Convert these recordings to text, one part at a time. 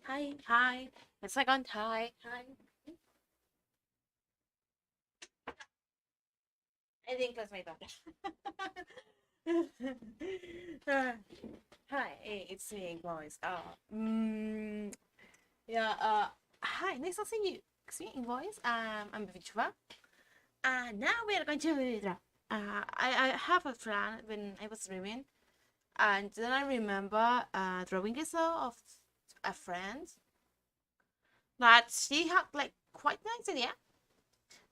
Hi. A second, hi. I think that's my daughter. Hi, it's me, Invoice. Yeah, hi, nice to see you. It's me, Invoice. I'm Vtuber. Now we are going to draw. I have a plan when I was streaming, and then I remember drawing this of a friend that she had like quite nice idea.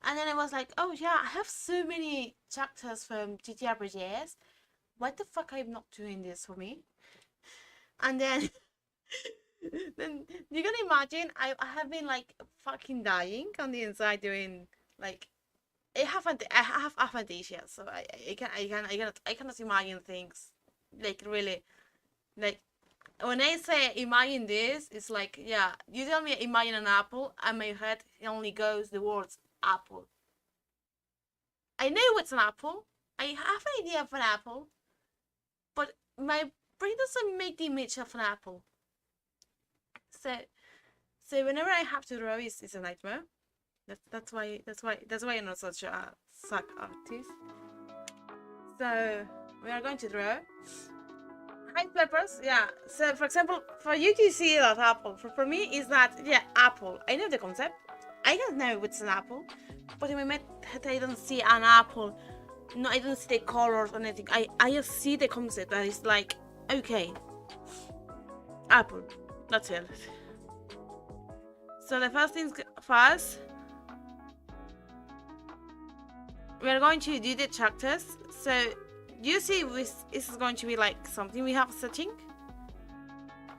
And then I was like, oh yeah, I have so many chapters from TTRPGs. What the fuck I'm not doing this for me? And then then you can imagine I have been like fucking dying on the inside doing like I have aphantasia, so I cannot imagine things like really like when I say imagine this, it's like yeah, you tell me imagine an apple and my head only goes the words apple. I know what's an apple. I have an idea of an apple, but my brain doesn't make the image of an apple. So so whenever I have to draw, it's a nightmare. That's why I'm not such a suck artist. So we are going to draw. Hi peppers, yeah. So for example, for you to see that apple, for me is that yeah, apple. I know the concept. I don't know what's an apple, but in my head I don't see an apple. No, I don't see the colors or anything. I just see the concept that is like okay, apple. That's it. So the first things first, we're going to do the chapters. So you see this is going to be like something we have setting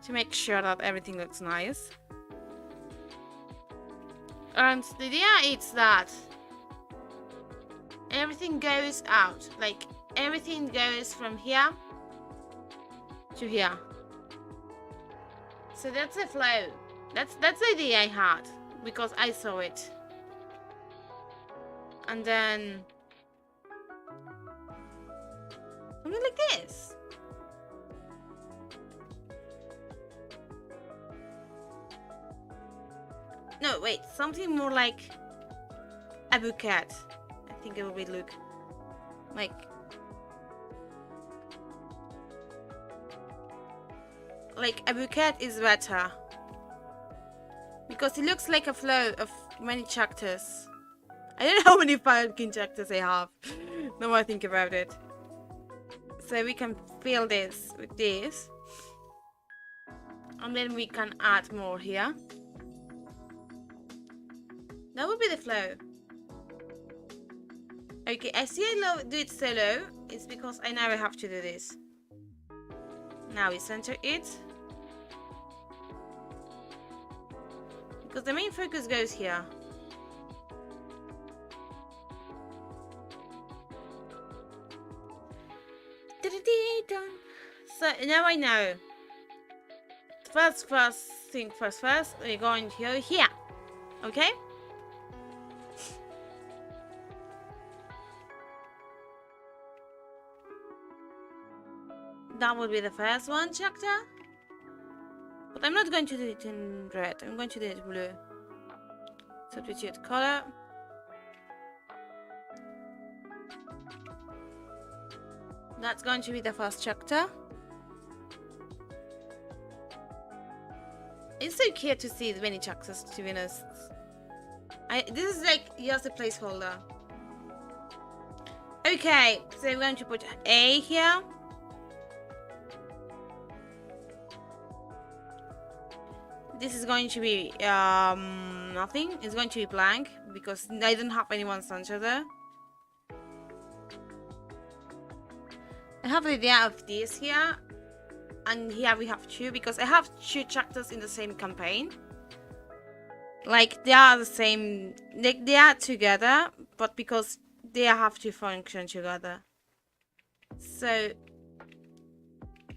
to make sure that everything looks nice. And the idea is that everything goes out, like everything goes from here to here. So that's the flow. That's the idea I had because I saw it. And then something like this. No, wait, something more like a bouquet. I think it will be look like a bouquet is better because it looks like a flow of many chapters. I don't know how many pumpkin chapters I have. Now I think about it. So we can fill this with this, and then we can add more here. That would be the flow. Okay, I see I do it so low. It's because I never have to do this. Now we center it. Because the main focus goes here. So now I know. First thing first, we're going to go here. Okay? That would be the first one chapter. But I'm not going to do it in red. I'm going to do it blue. Substitute color. That's going to be the first chapter. It's so cute to see many chapters, to be honest. This is like just a placeholder. Okay, so we're going to put A here. This is going to be nothing. It's going to be blank because I don't have anyone center there. I have the idea of this here, and here we have two because I have two chapters in the same campaign. Like they are the same, they are together, but because they have to function together. So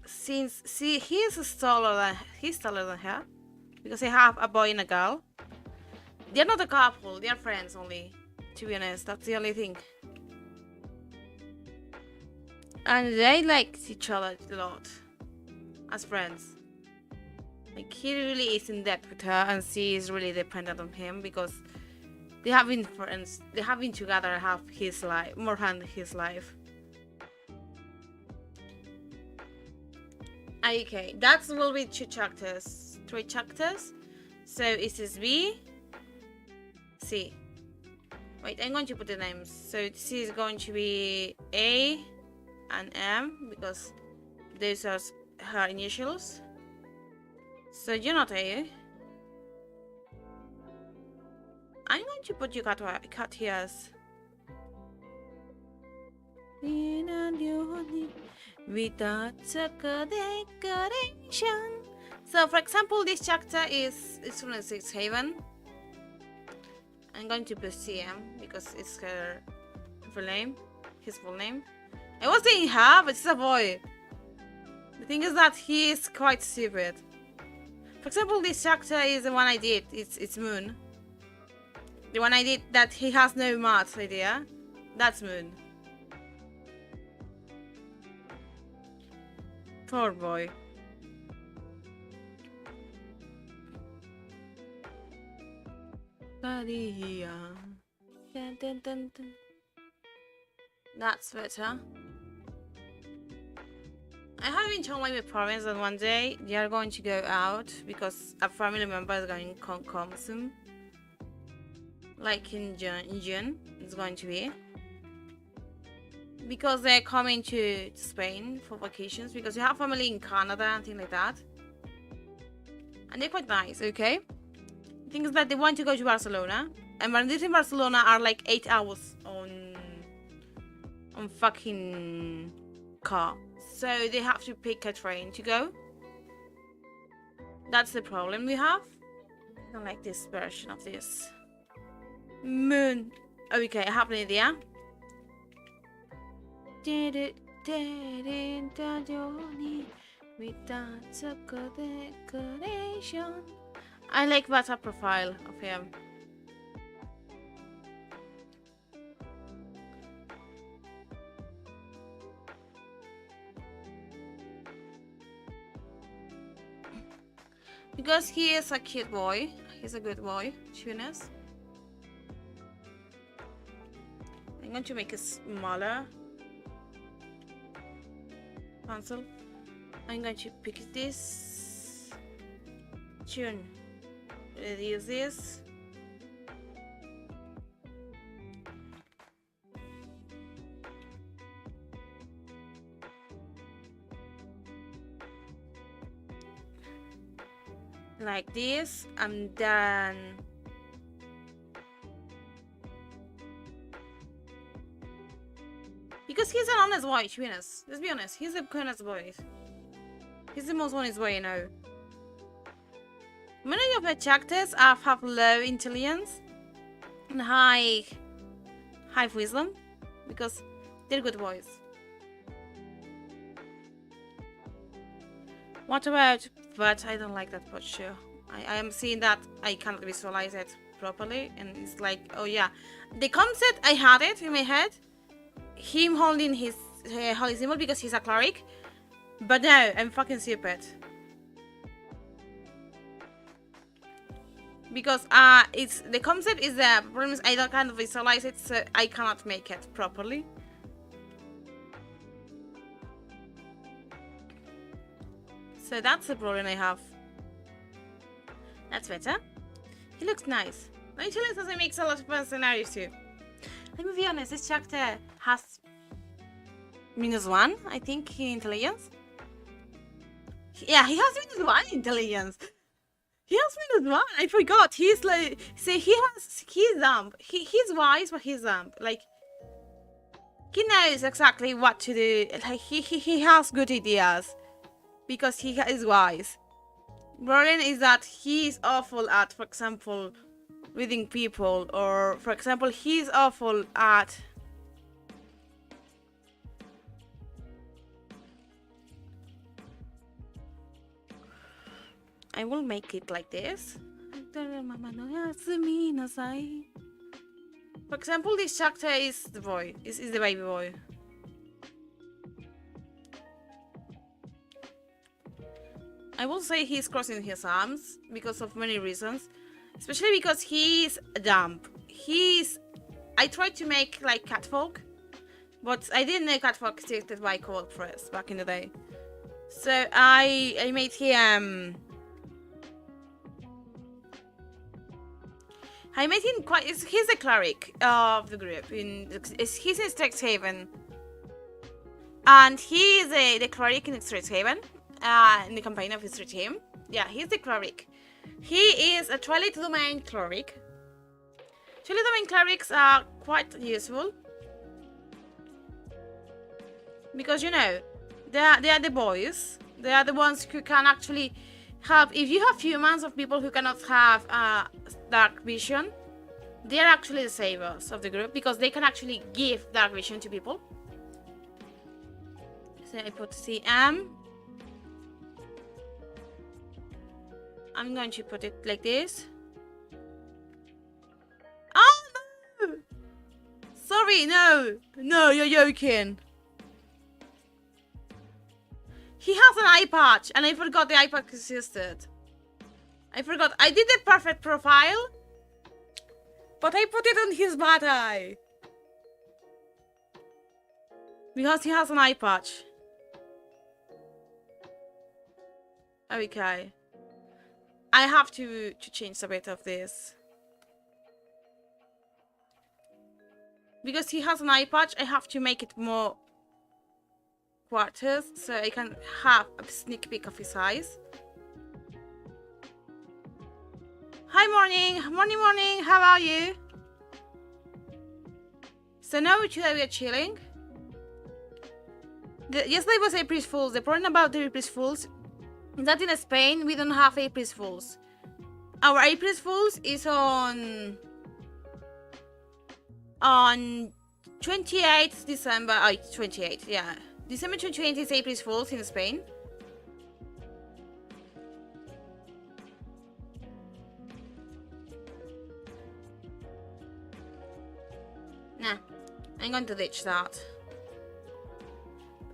since he's taller than her. Because I have a boy and a girl. They're not a couple, they're friends only. To be honest, that's the only thing. And they like each other a lot. As friends. Like, he really is in debt with her, and she is really dependent on him because they have been friends. They have been together half his life, more than his life. Okay, that will be 2 chapters, 3 chapters. So it is B, C. Wait, I'm going to put the names. So this is going to be A and M because those are her initials. So you're not A. I'm going to put you cut here. Without a decoration. So for example, this chapter is from the Sixth Haven. I'm going to put CM because it's her full name, his full name. I was saying her, but it's a boy. The thing is that he is quite stupid. For example, this chapter is the one I did. It's Moon. The one I did that he has no math idea. That's Moon. Poor boy. That's better. I have been told by my parents that one day they are going to go out because a family member is going to come soon. Like in June, it's going to be. Because they're coming to Spain for vacations because we have family in Canada and things like that. And they're quite nice, okay? The thing is that they want to go to Barcelona. And Madrid and Barcelona are like 8 hours on fucking car. So they have to pick a train to go. That's the problem we have. I don't like this version of this. Moon. Okay, I have an idea. I like that profile of him. Because he is a cute boy. He's a good boy, to be honest. I'm going to make it smaller. Cancel. I'm going to pick this. Tune. Reduce this. Like this, and then because he's an honest boy, to be honest. Let's be honest, he's a honest boy. He's the most honest boy, you know. Many of the chapters have low intelligence and high wisdom because they're good boys. What about, but I don't like that posture. I am seeing that I cannot visualize it properly, and it's like, oh yeah, the concept I had it in my head, him holding his holy symbol because he's a cleric, but no, I'm fucking stupid. Because it's the concept is the problem is I don't kind of visualize it, so I cannot make it properly. So that's the problem I have. That's better. He looks nice. My intelligence doesn't make a lot of fun scenarios too. Let me be honest, this chapter has -1, I think, in intelligence. Yeah, he has -1 intelligence. He has -1. I forgot. He's like, say he's dumb. He's wise, but he's dumb. Like, he knows exactly what to do. Like he has good ideas because he is wise. Marron is that he is awful at, for example, reading people, or for example, he's awful at I will make it like this. For example, this chapter is the boy, is the baby boy. I will say he's crossing his arms because of many reasons. Especially because he's dumb. I tried to make like catfolk, but I didn't know catfolk existed by cold press back in the day. So I made him. I made him quite. He's the cleric of the group. He's in Strixhaven, and he is the cleric in Strixhaven. In the campaign of Strixhaven. Yeah, he's the cleric. He is a Twilight Domain cleric. Twilight Domain clerics are quite useful because they are the boys. They are the ones who can actually have. If you have humans of people who cannot have dark vision, they are actually the saviors of the group because they can actually give dark vision to people. So I put CM. I'm going to put it like this. Oh no! Sorry, no, you're joking. He has an eye patch, and I forgot the eye patch existed. I forgot. I did the perfect profile, but I put it on his bad eye because he has an eye patch. Okay. I have to change a bit of this. Because he has an eye patch, I have to make it more quarters so I can have a sneak peek of his eyes. Hi, morning, morning, how are you? So now today we are chilling. Yesterday was April Fool's. The problem about the April Fool's that in Spain we don't have April Fools. Our April Fools is on 28th December. 28th, yeah. December 28th is April Fools in Spain. Nah, I'm going to ditch that.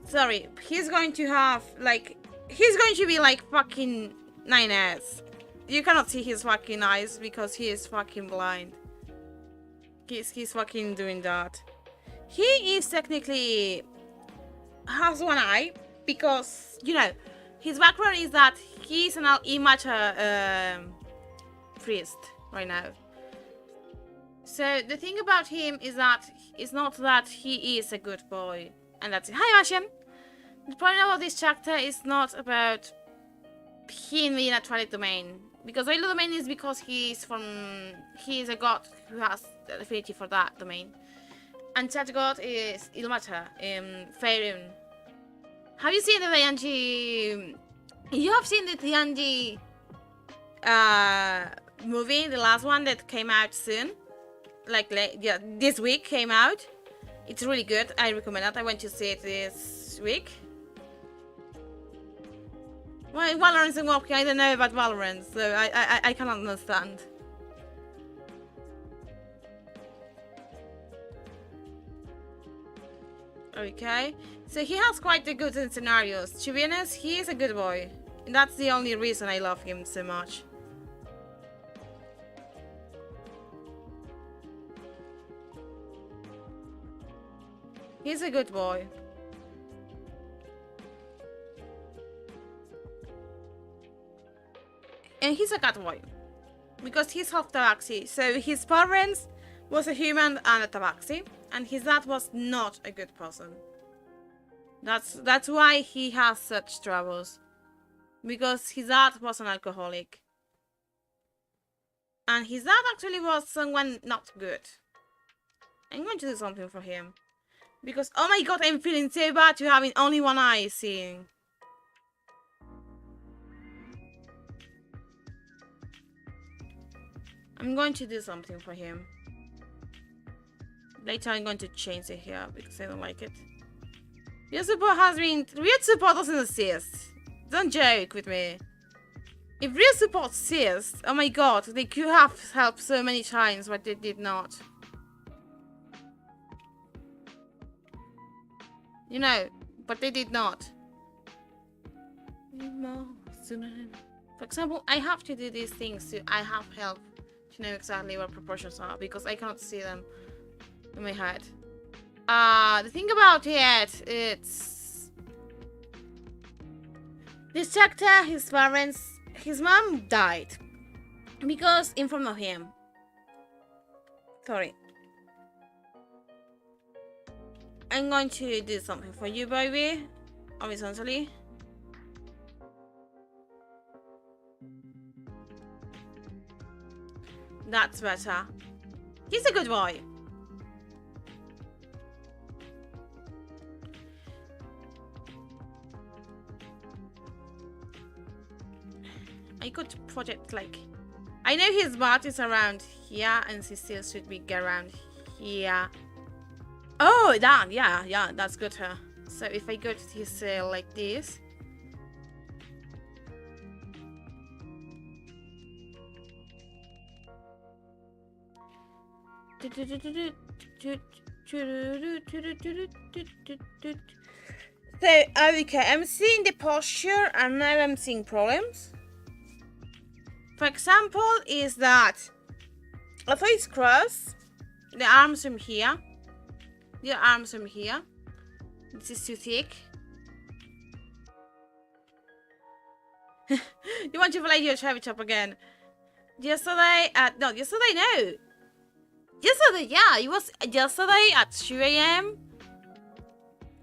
Sorry, he's going to have like. He's going to be like fucking 9S. You cannot see his fucking eyes because he is fucking blind. He's fucking doing that. He is technically has one eye because his background is that he's an immature priest right now. So the thing about him is that it's not that he is a good boy, and that's it. Hi, Ashen. The point about this chapter is not about him being a Twilight Domain. Because Twilight Domain is because he is a god who has an affinity for that domain. And that god is Ilmater in Faerun. Have you seen the D&D? You have seen the D&D movie, the last one that came out soon? Yeah, this week came out. It's really good. I recommend it. I went to see it this week. Well, Valorant and walking, I don't know about Valorant, so I cannot understand. Okay, so he has quite the good scenarios. To be honest, he is a good boy. And that's the only reason I love him so much. He's a good boy. And he's a cat boy. Because he's half tabaxi. So his parents was a human and a tabaxi. And his dad was not a good person. That's why he has such troubles. Because his dad was an alcoholic. And his dad actually was someone not good. I'm going to do something for him. Because, oh my god, I'm feeling so bad to having only one eye seeing. I'm going to do something for him. Later I'm going to change it here because I don't like it. Real support has been... Real support doesn't assist. Don't joke with me. If real support assists, oh my god, they could have helped so many times, but they did not. But they did not. For example, I have to do these things so I have help to know exactly what proportions are because I cannot see them in my head. The thing about it, it's this actor, his parents, his mom died because in front of him. Sorry. I'm going to do something for you, baby. Horizontally. That's better. He's a good boy. I could project like... I know his butt is around here and he still should be around here. Oh, that, yeah, that's good. So if I go to his like this. So, okay, I'm seeing the posture and now I'm seeing problems. For example, is that if I cross the arms from here, the arms from here, this is too thick. You want to play your Chevy Chop again? Yesterday, no, yesterday, yeah, it was yesterday at 2 a.m.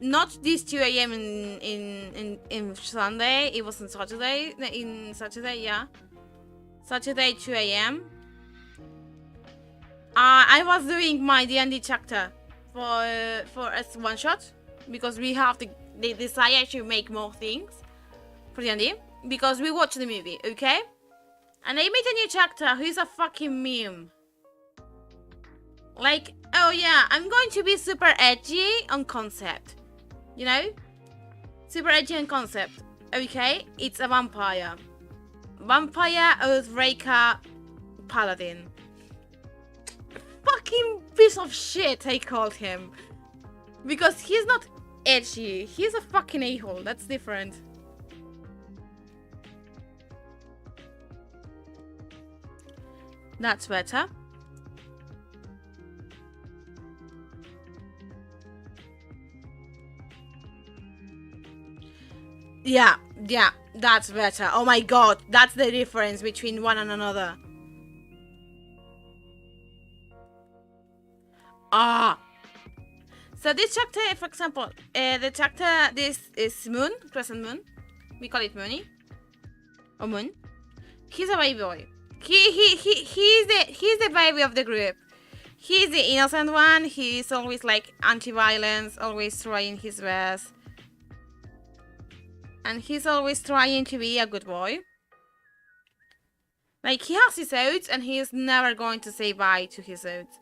Not this 2 a.m. in Sunday. It was on Saturday. In Saturday, yeah. Saturday 2 a.m. I was doing my D&D chapter for a one shot because we have the desire to make more things for D&D because we watched the movie, okay? And I made a new chapter who's a fucking meme. Like, oh yeah, I'm going to be super edgy on concept. You know? Super edgy on concept. Okay? It's a vampire. Vampire Oathbreaker Paladin. Fucking piece of shit, I called him. Because he's not edgy. He's a fucking a-hole. That's different. That's better. Yeah, that's better. Oh my god, that's the difference between one and another. So this chapter, for example, the chapter, this is Moon, Crescent Moon. We call it Moony. Or Moon. He's a baby boy. He's the baby of the group. He's the innocent one. He's always like anti-violence, always trying his best. And he's always trying to be a good boy. Like, he has his oaths and he is never going to say bye to his oaths.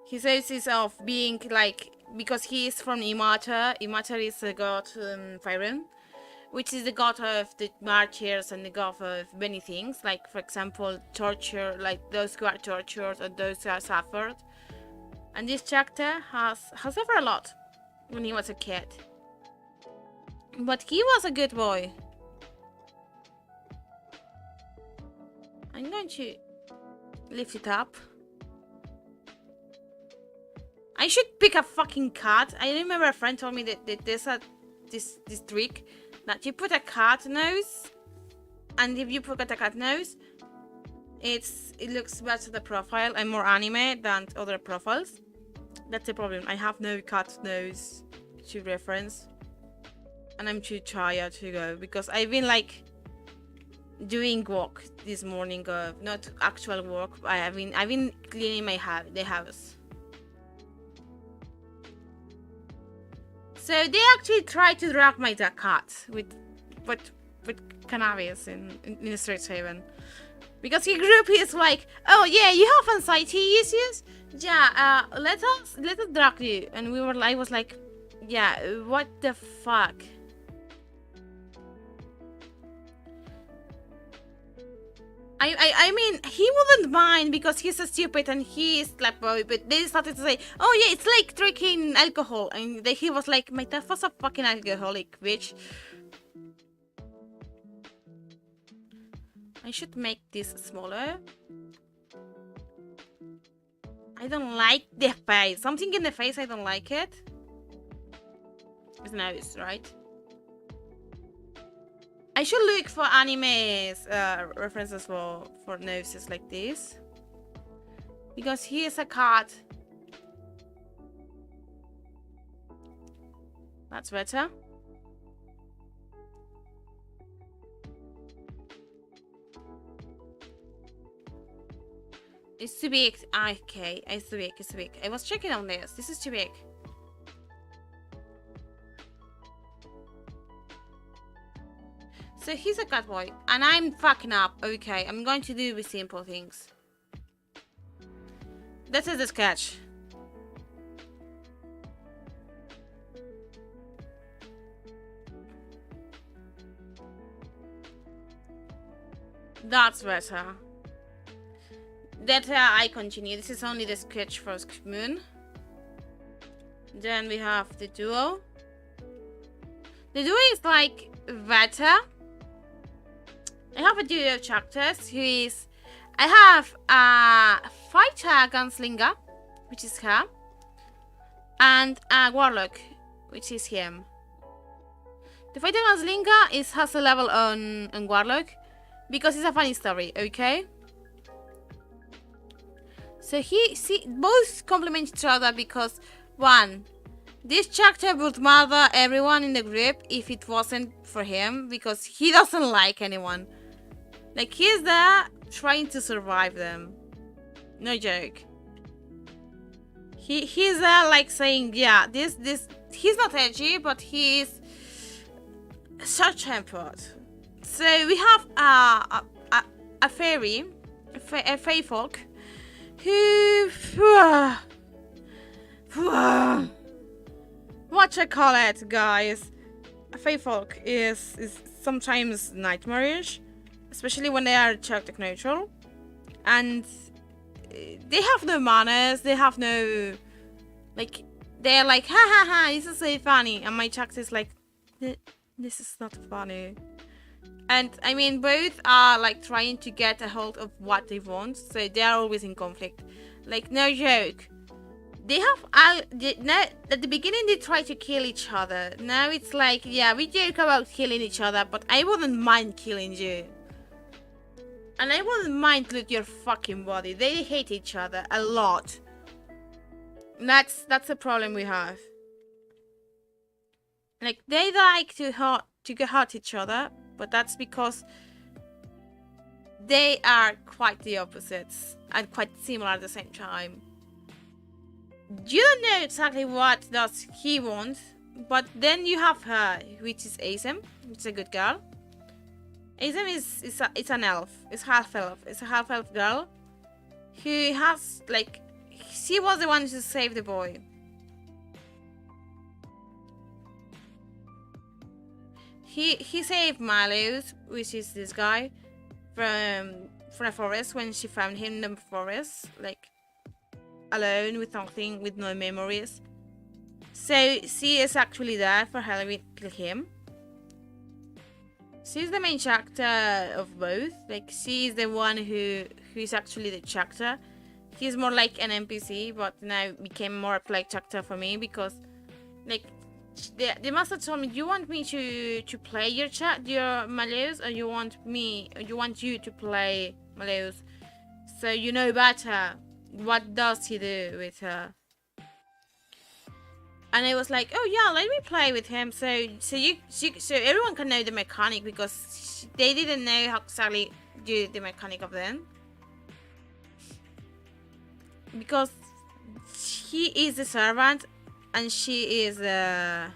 His oaths is of being like, because he is from Imata. Imata is the god Marron, which is the god of the martyrs and the god of many things. Like, for example, torture, like those who are tortured or those who are suffered. And this chapter has suffered a lot when he was a kid. But he was a good boy. I'm going to lift it up. I should pick a fucking cat. I remember a friend told me that there's this trick that you put a cat nose, and if you put a cat nose, it looks better the profile and more anime than other profiles. That's the problem. I have no cat nose to reference. And I'm too tired to go because I've been like doing work this morning, not actual work. I've been cleaning the house. So they actually tried to drag my cat with cannabis in Strixhaven because he grew up. He's like, oh yeah, you have anxiety issues. Yeah, let us drag you. And I was like, yeah, what the fuck. I mean, he wouldn't mind because he's a stupid and he is like, but they started to say, oh yeah, it's like drinking alcohol, and he was like, my dad was a fucking alcoholic, bitch. I should make this smaller. I don't like the face. Something in the face, I don't like it. It's nose, right? I should look for animes references for noses like this. Because he is a cat. That's better. It's too big. Okay, it's too big. It's too big. I was checking on this. This is too big. So he's a cat boy, and I'm fucking up. Okay, I'm going to do with simple things. This is the sketch. That's better. That I continue. This is only the sketch for Moon. Then we have the duo. The duo is like better. I have a duo of characters who is... I have a fighter gunslinger, which is her, and a warlock, which is him. The fighter gunslinger has a level on warlock because it's a funny story, okay? So both complement each other because, one, this character would murder everyone in the group if it wasn't for him, because he doesn't like anyone. Like, he's there trying to survive them. No joke. He's there like saying, yeah, this he's not edgy, but he's short-tempered. So we have a fairy, a fae folk, who what I call it, guys. A fae folk is sometimes nightmarish, especially when they are character neutral, and they have no manners. They have no, like, they're like, ha ha ha, this is so funny, and my character is like, this is not funny. And I mean, both are like trying to get a hold of what they want, so they are always in conflict. Like, no joke. They have at the beginning they try to kill each other. Now it's like, yeah, we joke about killing each other, but I wouldn't mind killing you. And I wouldn't mind loot your fucking body. They hate each other a lot. That's a problem we have. Like, they like to hurt each other, but that's because they are quite the opposites and quite similar at the same time. You don't know exactly what does he want, but then you have her, which is Asem, which is a good girl. Asem is an elf. It's half elf. It's a half elf girl who has, like, she was the one who saved the boy. He saved Milos, which is this guy, from a forest when she found him in the forest, like, alone with nothing, with no memories. So she is actually there for Halloween to kill him. She's the main character of both. Like, she's the one who is actually the character. He's more like an NPC, but now became more like character for me because, like, the master told me, do you want me to play your Malos, or you want you to play Malos, so you know better what does he do with her. And I was like, oh yeah, let me play with him, so everyone can know the mechanic, because they didn't know how exactly do the mechanic of them, because he is the servant and she is the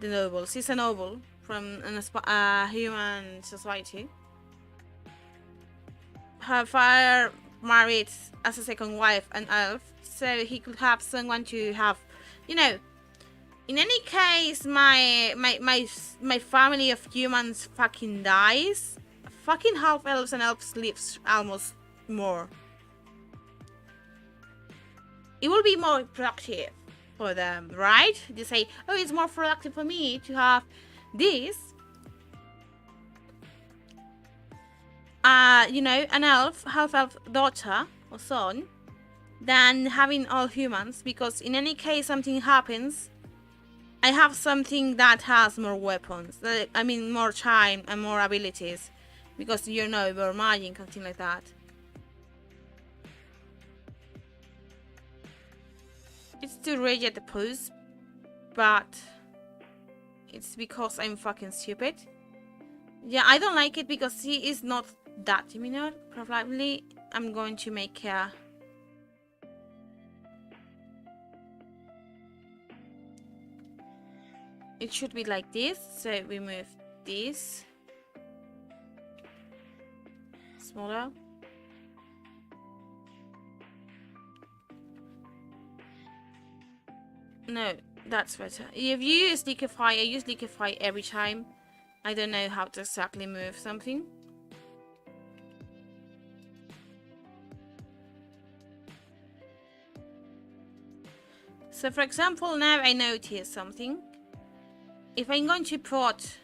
noble. She's a noble from a human society. Her father married as a second wife an elf, so he could have someone to have, you know. In any case, my family of humans fucking dies. Fucking half elves and elves lives almost more. It will be more productive for them, right? They say, oh, it's more productive for me to have this you know, an elf, half-elf daughter or son, than having all humans, because in any case something happens, I have something that has more weapons. I mean, more charm and more abilities, because you know, more magic and things like that. It's too rage at the pose, but it's because I'm fucking stupid. Yeah, I don't like it because he is not that demeanor. Probably I'm going to make a... It should be like this, so we move this. Smaller. No, that's better. If you use liquefy, I use liquefy every time. I don't know how to exactly move something. So for example, now I notice something. If I'm going to put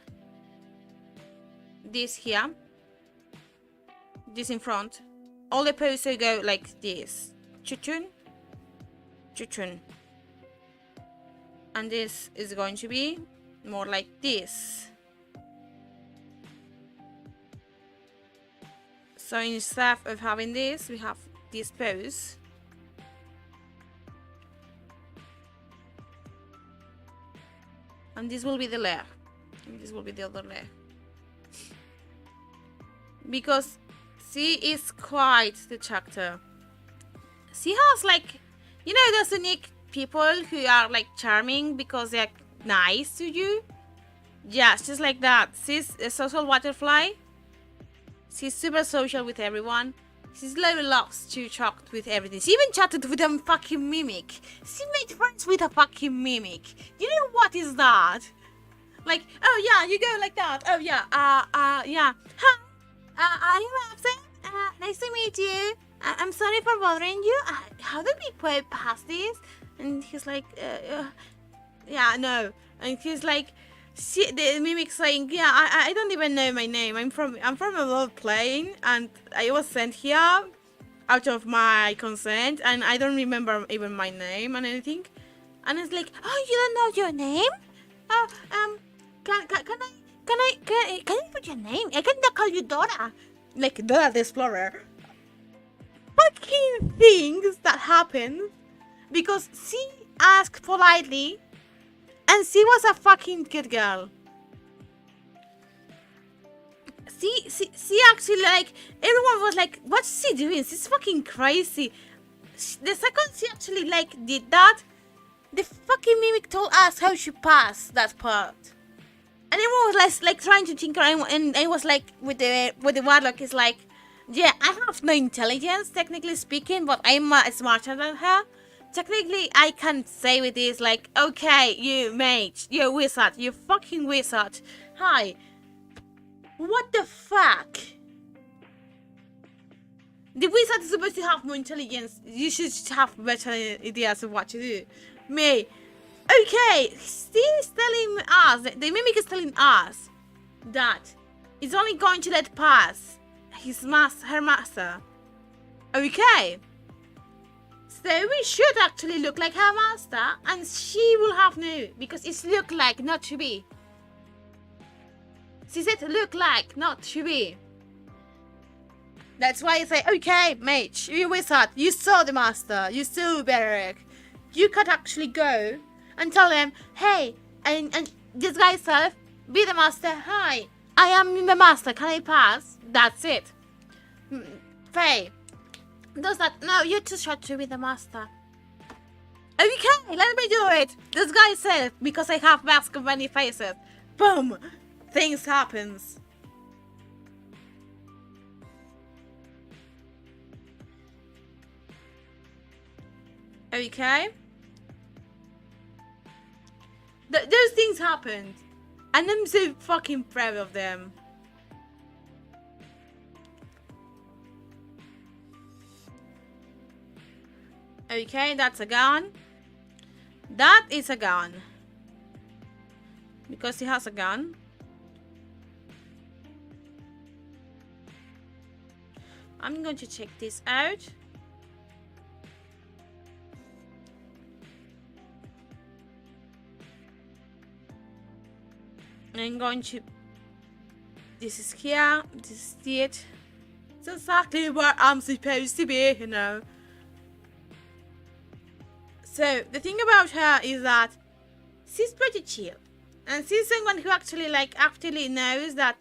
this here, this in front, all the poses will go like this. Chuchun, chuchun. And this is going to be more like this. So instead of having this, we have this pose. And this will be the leg. And this will be the other leg. Because she is quite the chapter. She has like, you know, those unique people who are like charming because they're nice to you. Yeah, just like that. She's a social butterfly. She's super social with everyone. She loves to talk with everything. She even chatted with a fucking mimic. She made friends with a fucking mimic. You know what is that? Like, oh yeah, you go like that. Oh yeah, yeah. Hi, are you Maxim? Nice to meet you. I'm sorry for bothering you. How do we put past this? And he's like, yeah, no. And he's like, the mimic saying, yeah, I don't even know my name. I'm from a world plane, and I was sent here out of my consent, and I don't remember even my name and anything. And it's like, oh, you don't know your name? Can you put your name? I can call you Dora. Like Dora the Explorer. Fucking things that happen because she asked politely. And she was a fucking good girl. She actually, like, everyone was like, what's she doing? She's fucking crazy. The second she actually, like, did that, the fucking mimic told us how she passed that part. And everyone was like trying to tinker, and I was like, with the warlock, is like, yeah, I have no intelligence, technically speaking, but I'm smarter than her. Technically, I can say with this, like, okay, you mage, you wizard, you fucking wizard. Hi. What the fuck? The wizard is supposed to have more intelligence. You should have better ideas of what to do. Me. Okay, she's telling us, the mimic is telling us that it's only going to let pass her master. Okay. So we should actually look like her master, and she will have no, because it's look like, not to be. She said look like, not to be. That's why I say, okay, mage, you wizard, you saw the master, you saw Beric. You could actually go and tell them, hey, and this guy self, be the master, hi, I am the master, can I pass? That's it. Faye. Does that? No, you're too short to be the master. Okay, let me do it. This guy said, because I have mask of many faces. Boom! Things happens. Okay? Those things happened. And I'm so fucking proud of them. Okay, that's a gun. That is a gun. Because he has a gun. I'm going to check this out. I'm going to, this is here, this is it. It's exactly where I'm supposed to be, you know. So the thing about her is that she's pretty chill, and she's someone who actually actively knows that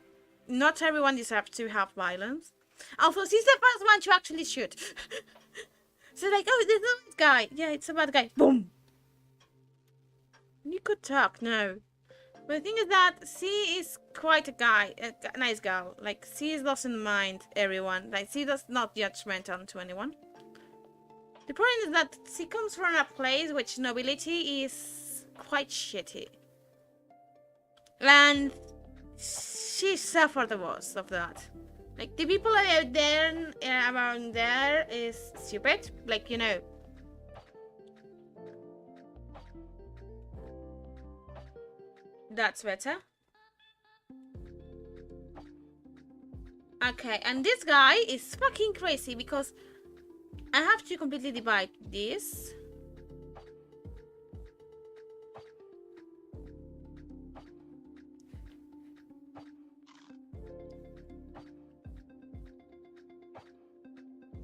not everyone deserves to have violence. Also, she's the first one to actually shoot. So like, oh, there's a bad guy. Yeah, it's a bad guy. Boom. You could talk, no. But the thing is that she is quite a nice girl. Like, she doesn't mind everyone. Like, she does not judgmental to anyone. The problem is that she comes from a place which nobility is quite shitty. And she suffered the worst of that. Like, the people out there, around there, is stupid. Like, you know. That's better. Okay, and this guy is fucking crazy because I have to completely divide this.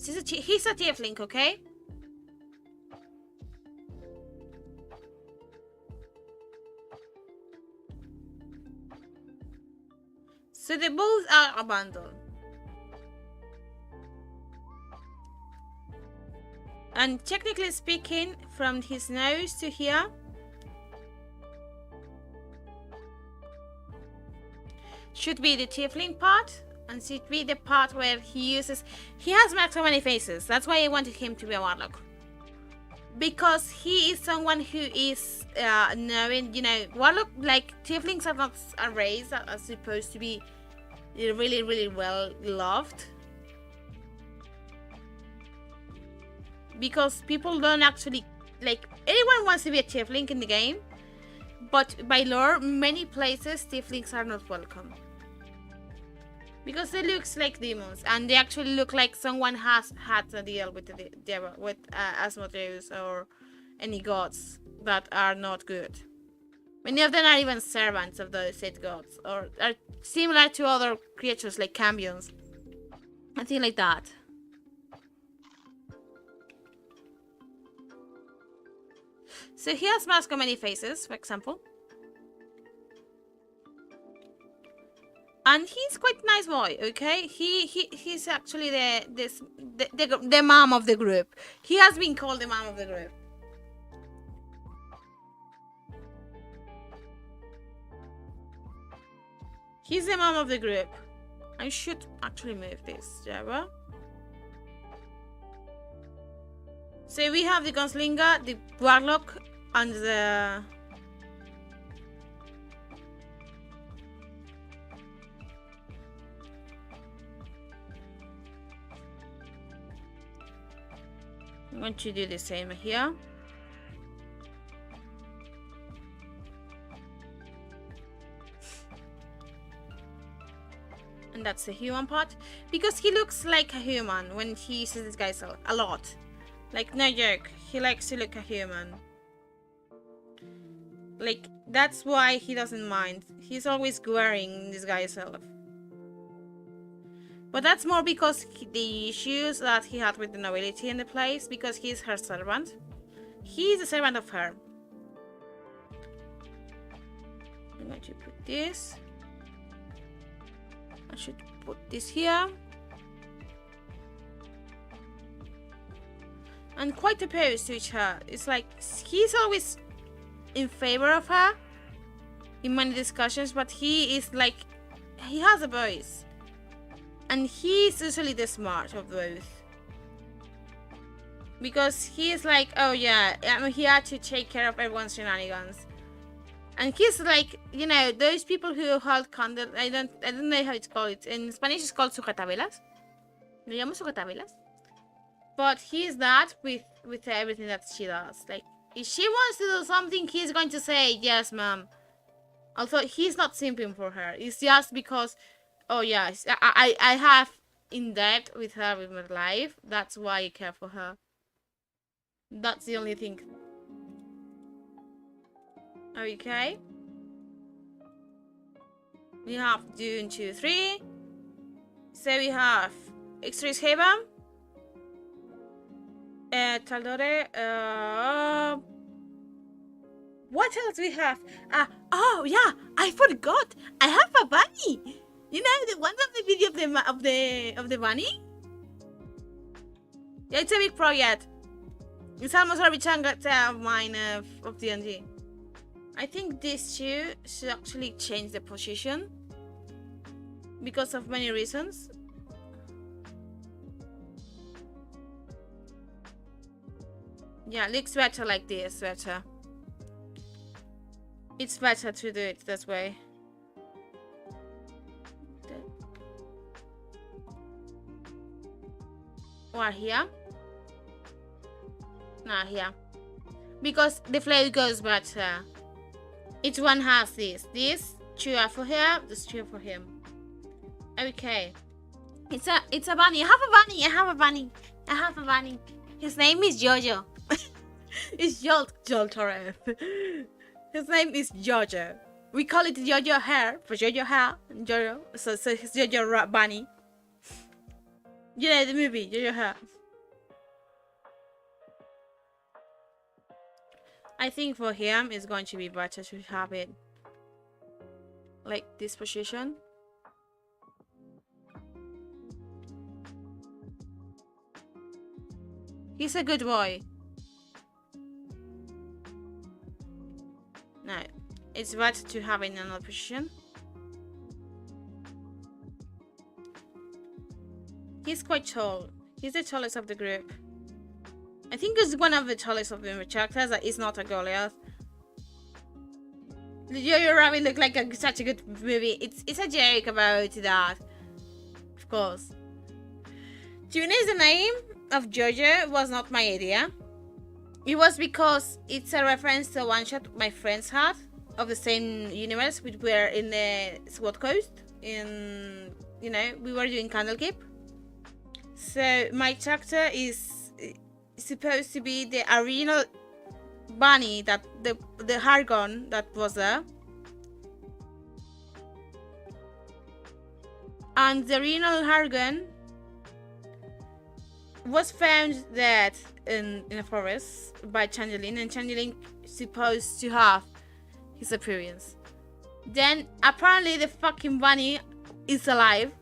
He's a tiefling, okay? So they both are abandoned. And technically speaking, from his nose to here, should be the tiefling part, and should be the part where he has so many faces. That's why I wanted him to be a warlock. Because he is someone who is knowing, you know, warlock, like, tieflings are not a race that are supposed to be really, really well loved. Because people don't actually, like, anyone wants to be a tiefling in the game, but by lore, many places tieflings are not welcome. Because they look like demons, and they actually look like someone has had a deal with the devil, with Asmodeus or any gods that are not good. Many of them are even servants of those said gods, or are similar to other creatures like cambions, and things like that. So he has mask on many faces, for example. And he's quite a nice boy, okay? He's actually the mom of the group. He has been called the mom of the group. He's the mom of the group. I should actually move this, Java. So we have the gunslinger, the warlock, and the... I'm going to do the same here. And that's the human part. Because he looks like a human when he uses this guy's a lot. Like, no joke. He likes to look a human. Like, that's why he doesn't mind. He's always wearing this guy's self. But that's more because the issues that he had with the nobility in the place, because he's her servant. He's a servant of her. I'm going to put this. I should put this here. And quite opposed to each other. It's like he's always in favor of her in many discussions, but he is like, he has a voice. And he's usually the smart of both. Because he's like, oh yeah, I'm here to take care of everyone's shenanigans. And he's like, you know, those people who hold candle, I don't know how it's called. In Spanish it's called sujetavelas. ¿Lo llamo sujetavelas? But he's that with everything that she does. Like, if she wants to do something, he's going to say, yes, ma'am. Although he's not simping for her. It's just because, oh, yes, I have in depth with her with my life. That's why I care for her. That's the only thing. Okay. We have Dune 2, 3. So we have X-Rays Haven. Taldore. What else we have? Oh yeah, I forgot. I have a bunny. You know the one of the video of the bunny. Yeah, it's a big project. It's almost every chunk of mine of D&D. I think these two should actually change the position because of many reasons. Yeah, looks better like this, better. It's better to do it this way. Or here. Nah, here. Because the flavor goes better. Each one has this. This two are for her, this two are for him. Okay. It's a bunny. I have a bunny. I have a bunny. I have a bunny. His name is Jojo. It's Joltoref. His name is Jojo. We call it Jojo hair for Jojo hair. Jojo. So it's Jojo bunny. You know the movie Jojo hair. I think for him it's going to be better to have it like this position. He's a good boy. No, it's better to have it in another position. He's quite tall. He's the tallest of the group. I think he's one of the tallest of the characters that is not a Goliath. The Jojo Rabbit looked like such a good movie. It's a joke about that. Of course. June is the name of Jojo was not my idea. It was because it's a reference to a one-shot my friends had of the same universe. We were in the Sword Coast. We were doing Candlekeep. So my character is supposed to be the original bunny that the Hargon that was there. And the original Hargon was found dead in a forest by Changeling, and Changeling supposed to have his appearance. Then apparently the fucking bunny is alive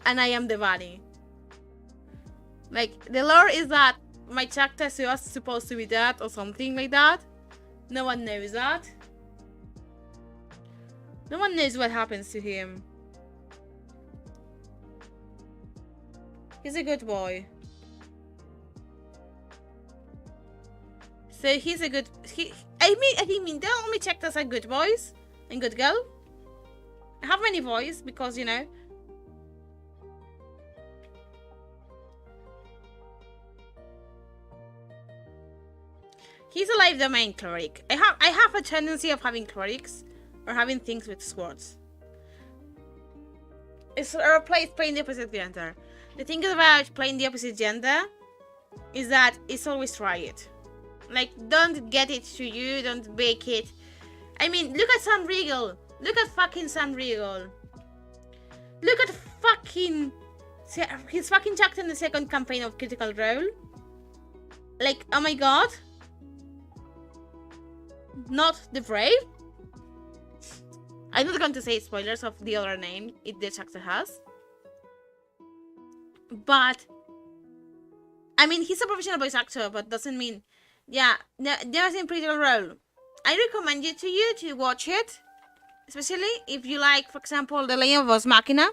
and I am the bunny. Like, the lore is that my character was supposed to be dead or something like that. No one knows that. No one knows what happens to him. He's a good boy. So he's a good... I mean, they only checked us as good boys and good girl. I have many boys because, you know... He's a life domain cleric. I have a tendency of having clerics or having things with swords. It's or playing the opposite gender. The thing about playing the opposite gender is that it's always try it. Like, don't get it to you, don't bake it. I mean, look at Sam Riegel. Look at fucking Sam Riegel. Look at fucking... his fucking chapter in the second campaign of Critical Role. Like, oh my god. Not the Brave. I'm not going to say spoilers of the other name the chapter has. But... I mean, he's a professional voice actor, but doesn't mean... Yeah, there's a Critical Role. I recommend you to watch it. Especially if you like, for example, The Legend of Vox Machina.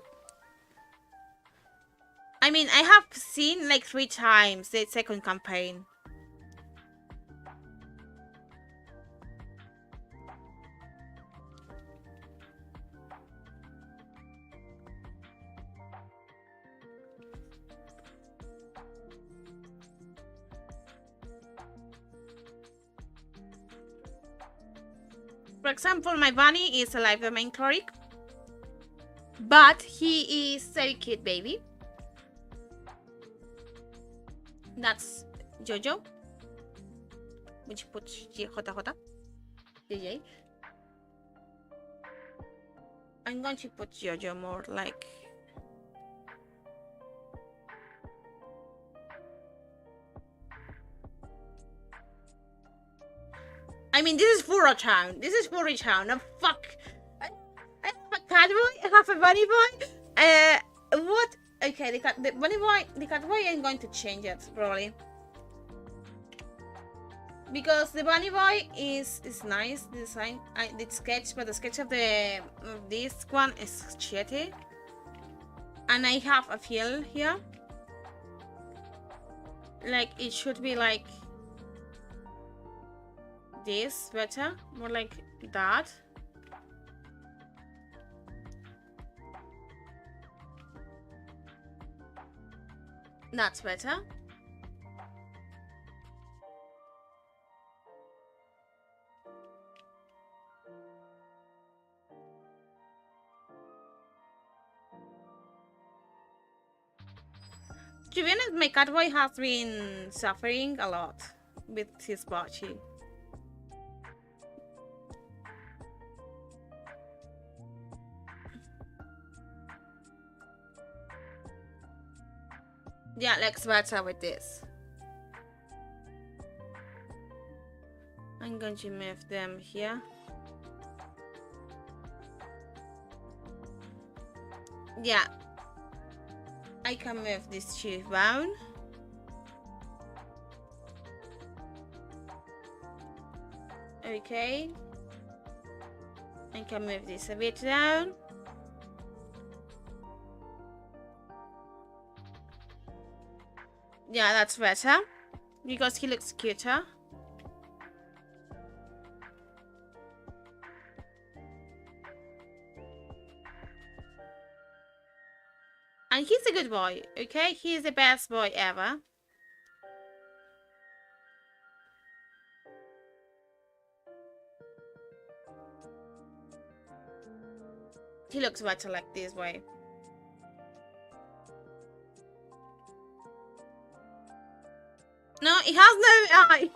I mean, I have seen like 3 times the second campaign. For example, my bunny is a life domain cleric, but he is very cute baby. That's Jojo, which puts Jota Jota. JJ. I'm going to put Jojo more like. I mean, this is for a town. This is for a town. Oh, fuck. I have a cat boy. I have a bunny boy. What? Okay, the bunny boy, the cat boy, I'm going to change it probably. Because the bunny boy is nice, the design, the sketch, but the sketch of this one is shitty. And I have a feel here. Like, it should be like this better, more like that. That's better. To be honest, my cat boy has been suffering a lot with his body. Yeah, looks better with this. I'm going to move them here. Yeah. I can move this two down. Okay. I can move this a bit down. Yeah, that's better because he looks cuter. And he's a good boy, okay? He's the best boy ever. He looks better like this way. No, he has no eye.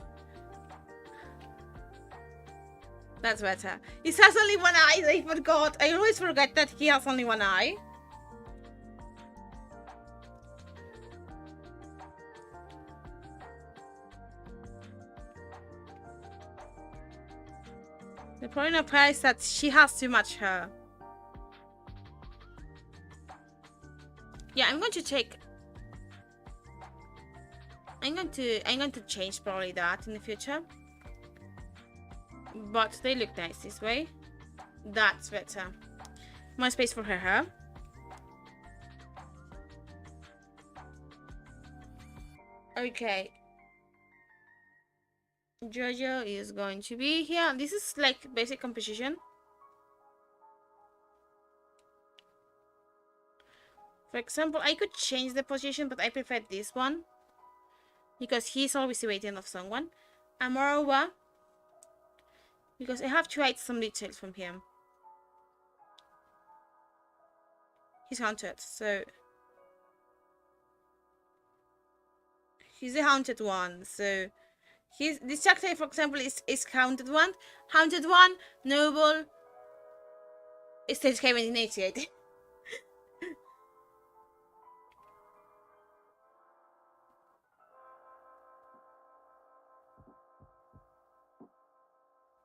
That's better. He has only one eye. I forgot. I always forget that he has only one eye. The problem of her is that she has too much hair. Yeah, I'm going to take. I'm going to change probably that in the future. But they look nice this way. That's better. More space for her hair. Okay. Jojo is going to be here. This is like basic composition. For example, I could change the position, but I prefer this one. Because he's always waiting of someone. And moreover, because I have to hide some details from him. He's haunted, so he's the haunted one. So this chapter, for example, is haunted one. Haunted one, noble. It's stage 1988.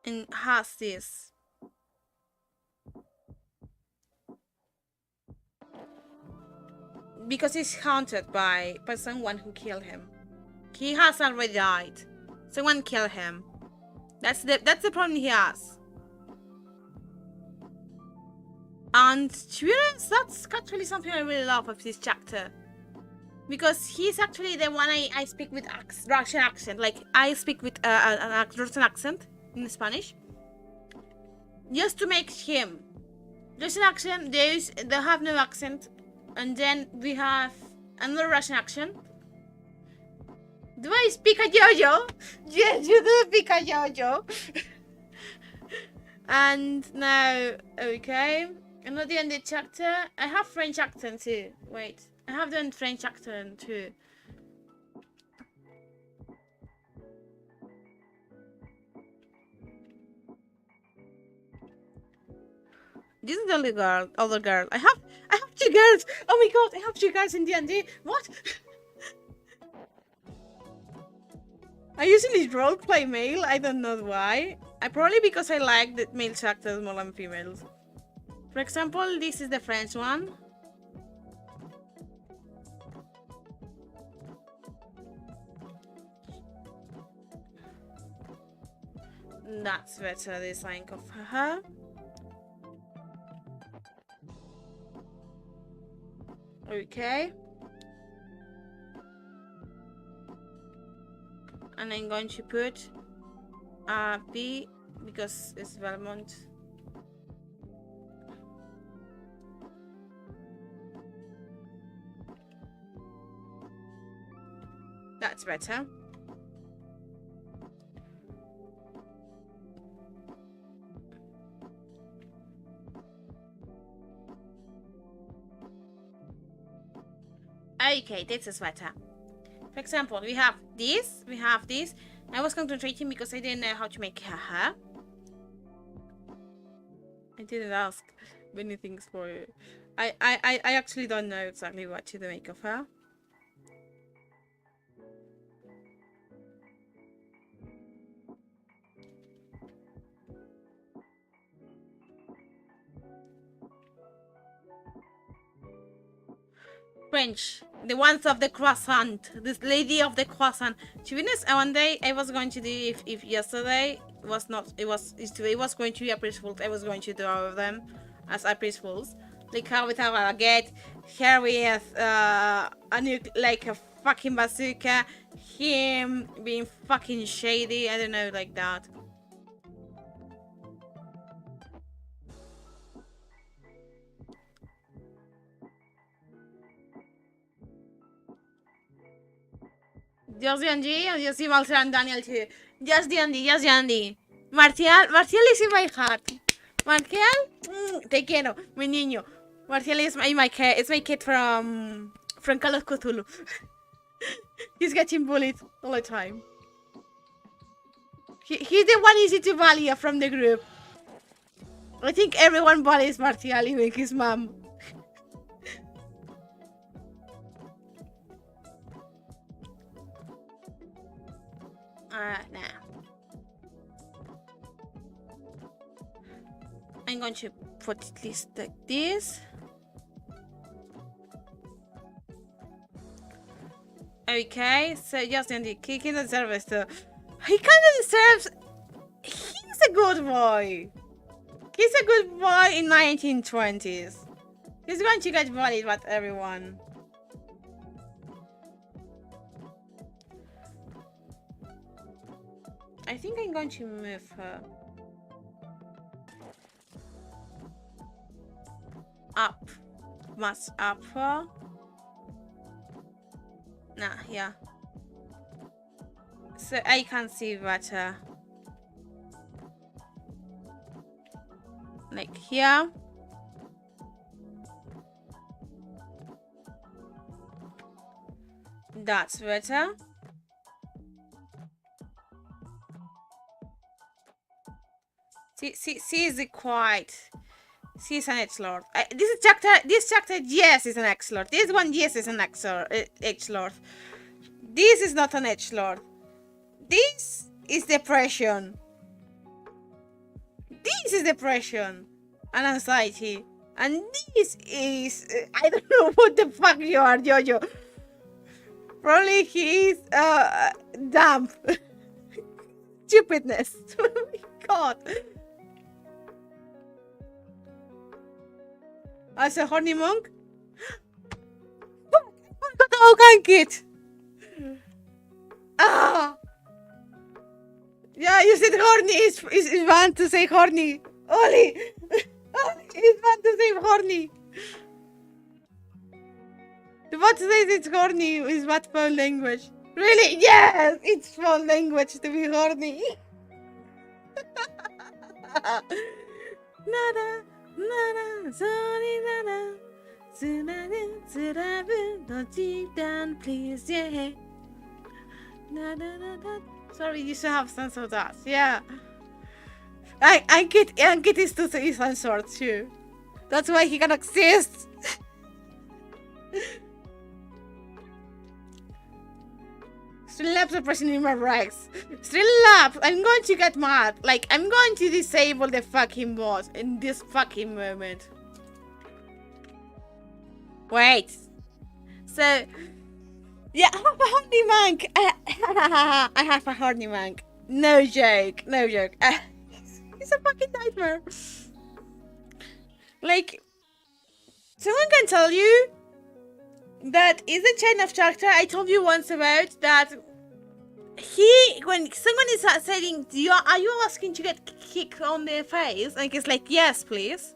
And has this. Because he's haunted by someone who killed him. He has already died. Someone killed him. That's the problem he has. And to be honest, that's actually something I really love of this chapter. Because he's actually the one I speak with Russian accent. Like, I speak with an Russian accent in Spanish. Just to make him. Russian accent, they have no accent. And then we have another Russian accent. Do I speak a Jojo? Yes, you do speak a Jojo. And now, okay. I'm not the end of the chapter. I have French accent too. Wait, I have done French accent too. This is the only girl, other girl. I have 2 girls. Oh my god, I have 2 girls in D&D. What? I usually roleplay male. I don't know why. Probably because I like the male characters more than females. For example, this is the French one. That's better design of her. Okay. And I'm going to put a B because it's Vermont. That's better. Okay, this is better. For example, we have this. I was concentrating because I didn't know how to make her hair. I didn't ask many things for it. I actually don't know exactly what to make of her. French, the ones of the croissant, this lady of the croissant. To be honest, one day I was going to do if yesterday was not, today was going to be a preschool. I was going to do all of them as a preschools, like how with our get here with a new like a fucking bazooka, him being fucking shady. I don't know, like that. Just D&D, and you see Marcel and Daniel too. Just D&D. Marcial is in my heart. Marcial, te quiero, mi niño. Marcial is my kid. It's my kid from Call of Cthulhu. He's getting bullied all the time. He's the one easy to bully from the group. I think everyone bullies Marcial, even his mom. Now I'm going to put this like this. Okay, so just in the kicking the service too. He kind of deserves. He's a good boy. He's a good boy in 1920s. He's going to get bullied by everyone. I think I'm going to move her up, much up her. Nah, yeah. So I can see better. Like here. That's better. She's quiet. She's an edgelord. This chapter, yes, is an edgelord. This one, yes, is an edgelord. This is not an edgelord. This is depression. This is depression and anxiety. And this is... I don't know what the fuck you are, Jojo. Probably he's... damp. Stupidness. Oh my god. As a horny monk? Oh, can't get. Ah! Yeah, you said horny is fun to say horny. Oli! It's fun to say horny. What says it's horny is what foul language. Really? Yes! It's foul language to be horny. Nada. Nada, sorry, nada. Don't deep down, please, yeah. Nada. Sorry, you should have sense of that, yeah. I get this to say some sort too. That's why he can exist. Streamlabs are pressing in my brakes. Streamlabs, I'm going to get mad. Like, I'm going to disable the fucking bot in this fucking moment. Wait. So, yeah, I have a horny monk. I have a horny monk. No joke. No joke. It's a fucking nightmare. Like, someone can tell you that is the chain of character I told you once about, that when someone is saying, are you asking to get kicked on the face? And he's like, yes, please.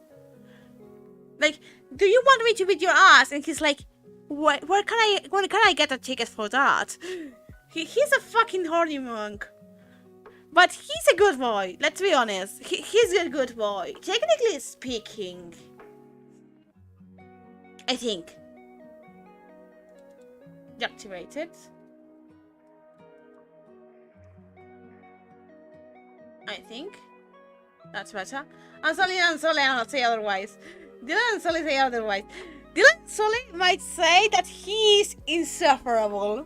Like, do you want me to beat your ass? And he's like, where can I get a ticket for that? He's a fucking horny monk. But he's a good boy, let's be honest. He's a good boy. Technically speaking, I think. Deactivated. I think. That's better. I'm sorry, I'll say otherwise. Dylan and Sully say otherwise. Dylan and Sully might say that he's insufferable.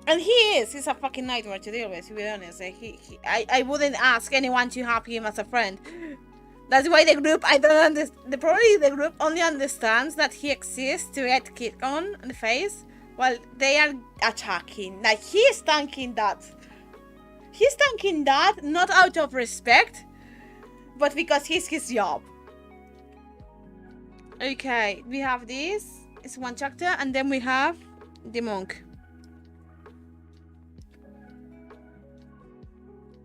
And he is. He's a fucking nightmare to deal with, to be honest. I wouldn't ask anyone to have him as a friend. That's why the group, I don't understand. Probably the group only understands that he exists to get kicked on the face while they are attacking. Like, he's tanking that. He's tanking that not out of respect, but because he's his job. Okay, we have this. It's one chapter, and then we have the monk.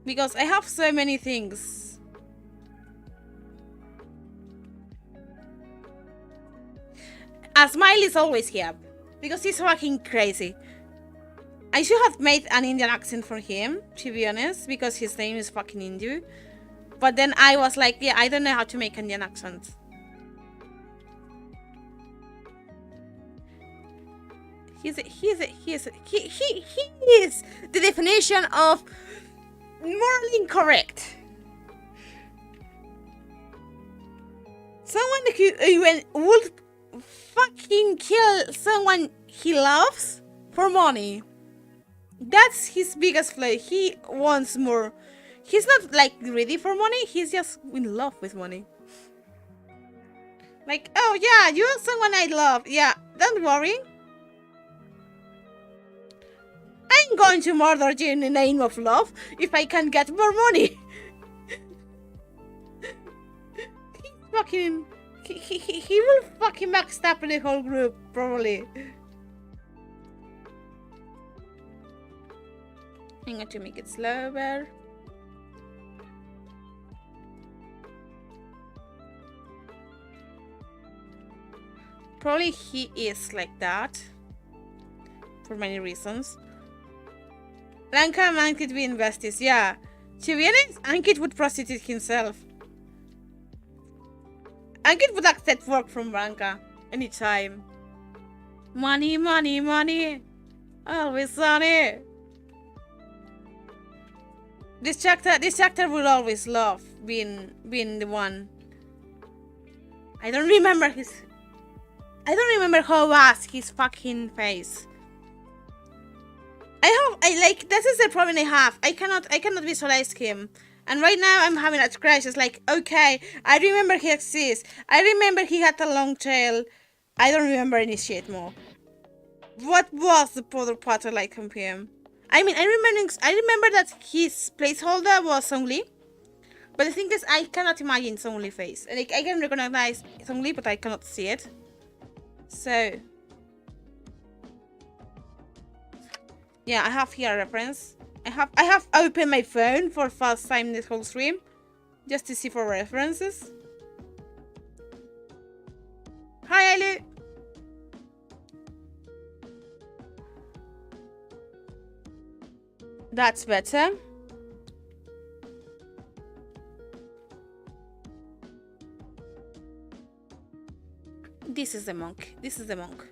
Because I have so many things. A smile is always here. Because he's fucking crazy. I should have made an Indian accent for him, to be honest. Because his name is fucking Hindu. But then I was like, yeah, I don't know how to make Indian accents. He is the definition of morally incorrect. Someone who would fucking kill someone he loves for money. That's his biggest flaw. He wants more. He's not like greedy for money. He's just in love with money. Like, oh yeah, you're someone I love. Yeah, don't worry. I'm going to murder you in the name of love if I can get more money. He will fucking backstab the whole group, probably. I'm going to make it slower. Probably he is like that. For many reasons. Ranka and Ankit be invested, yeah. To be honest, Ankit would prostitute himself. Ankit would accept work from Ranka anytime. Money, money, money. Always money. This chapter will always love being the one. I don't remember how was his fucking face. This is the problem I have. I cannot visualize him. And right now I'm having a crash. It's like, okay, I remember he exists. I remember he had a long tail. I don't remember any shit more. What was the other pattern like from him? I mean, I remember that his placeholder was Song Li. But the thing is, I cannot imagine Song Li's face. And I can recognize Song Li, but I cannot see it. So yeah, I have here a reference. I have opened my phone for first time this whole stream, just to see for references. Hi, Ailu. That's better. This is the monk. This is the monk.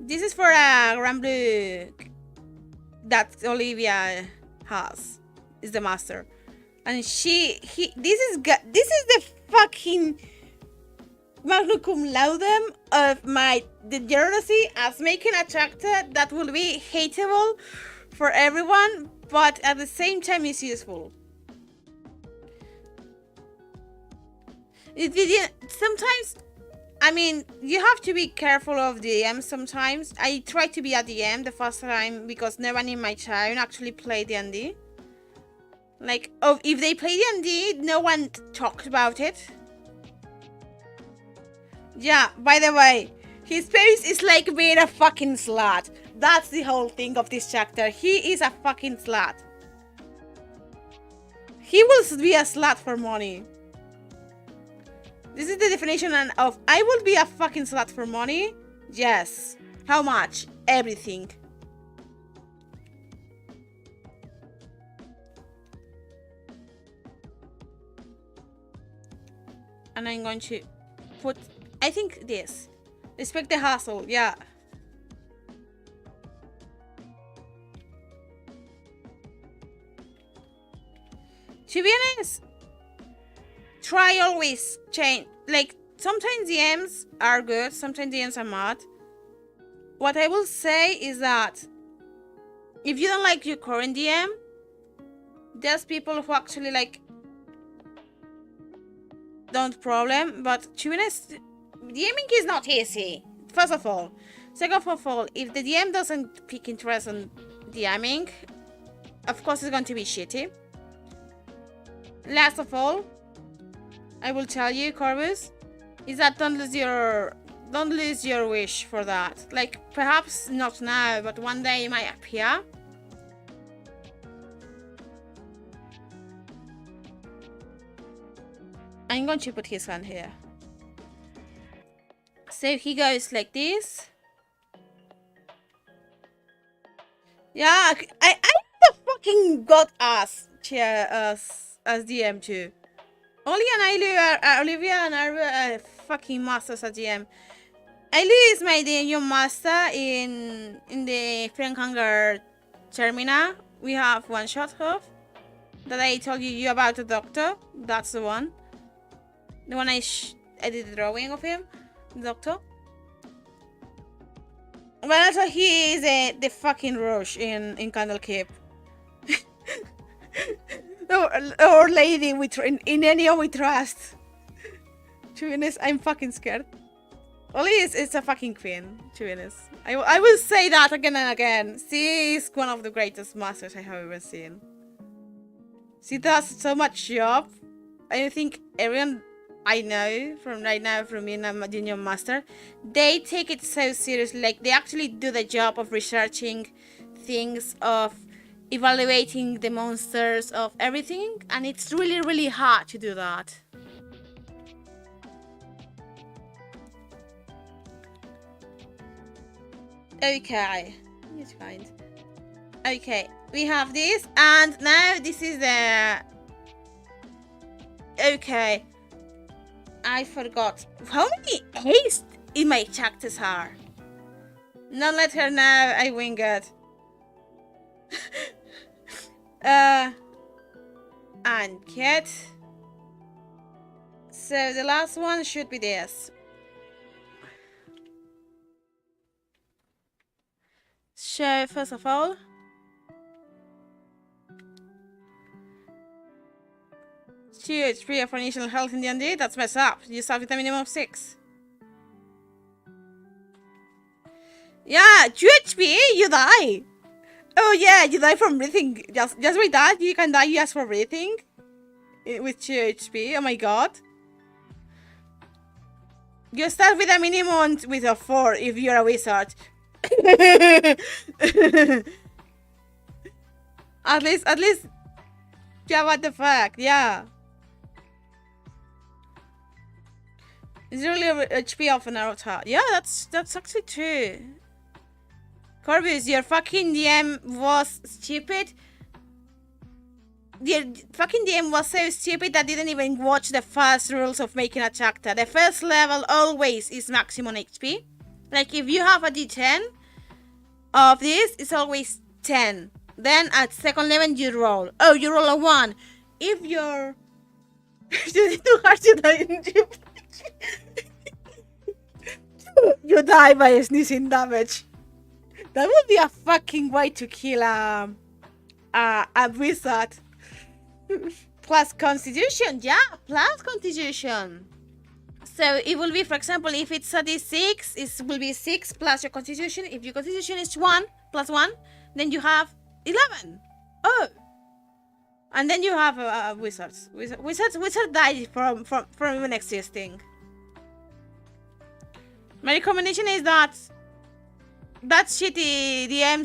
This is for a Grand Blue that Olivia has. Is the master. And this is the fucking magnum cum laude of my degeneracy as making a character that will be hateable for everyone, but at the same time is useful. Sometimes, I mean, you have to be careful of DM sometimes. I tried to be a DM the first time because no one in my town actually played D&D. Like, oh, if they play D&D, no one talked about it. Yeah, by the way, his face is like being a fucking slut. That's the whole thing of this chapter. He is a fucking slut. He will be a slut for money. This is the definition of I will be a fucking slut for money. Yes. How much? Everything. And I'm going to put, I think this. Respect the hustle, yeah. To be honest, try always change. Like, sometimes DMs are good, sometimes DMs are not. What I will say is that if you don't like your current DM, there's people who actually like don't problem, but to be honest, DMing is not easy, first of all. Second of all, if the DM doesn't pick interest on DMing, of course it's going to be shitty. Last of all, I will tell you, Corvus, is that don't lose your wish for that. Like, perhaps not now, but one day it might appear. I'm going to put his hand here. So he goes like this. Yeah, I fucking got us as DM too. Olivia and I are fucking masters at DM. Ailu is my DM master in the Frankanger Termina. We have one shot of that I told you about the doctor. That's the one. The one I did the drawing of him, the doctor. But also he is the fucking Roche in Candlekeep. or lady in any we trust. To be honest, I'm fucking scared. Oli is a fucking queen, to be honest. I will say that again and again. She is one of the greatest masters I have ever seen. She does so much job. I think everyone I know from right now, from being a junior master, they take it so seriously. Like, they actually do the job of researching things, of evaluating the monsters, of everything, and it's really, really hard to do that. Okay, it's fine. Okay, we have this, and now this is the... Okay. I forgot. How many haste in my chapters are? Not let her know I wing it. And cat. So the last one should be this. So first of all, it's 3 for initial health in D&D. That's messed up. You start with a minimum of 6. Yeah, 2 HP, you die. Oh yeah, you die from breathing. Just with that, you can die just for breathing. With 2 HP, oh my god. You start with a minimum with a 4 if you're a wizard. At least. Yeah, what the fuck, yeah. 0 HP of an Naruto. Yeah, that's actually true. Corvus, your fucking DM was stupid. The fucking DM was so stupid that didn't even watch the first rules of making a chapter. The first level always is maximum HP. Like, if you have a D10 of this, it's always 10. Then at second level you roll. Oh, you roll a 1. If you're... You need to hard to die in You die by sneezing damage. That would be a fucking way to kill a wizard. Plus constitution, yeah, plus constitution. So it will be, for example, if it's a d6, it will be 6 plus your constitution. If your constitution is 1 plus 1, then you have 11. Oh. And then you have wizards. Wizard died from even existing. My recommendation is that shitty DM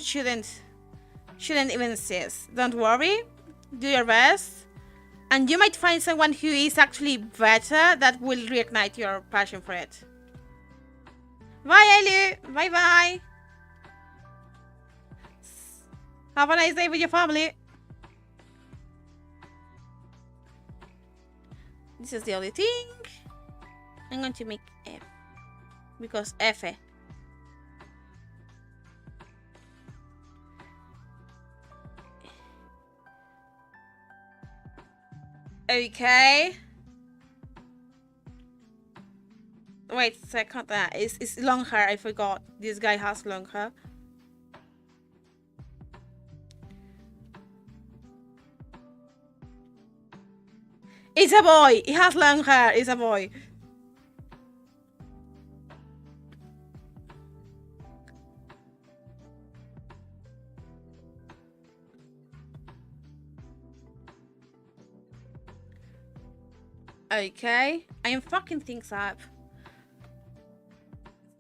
shouldn't even exist. Don't worry. Do your best. And you might find someone who is actually better that will reignite your passion for it. Bye, Elu. Bye bye. Have a nice day with your family. This is the only thing. I'm going to make F. Because F. Okay. Wait a second. It's long hair. I forgot. This guy has long hair. It's a boy. He has long hair. It's a boy. Okay, I am fucking things up.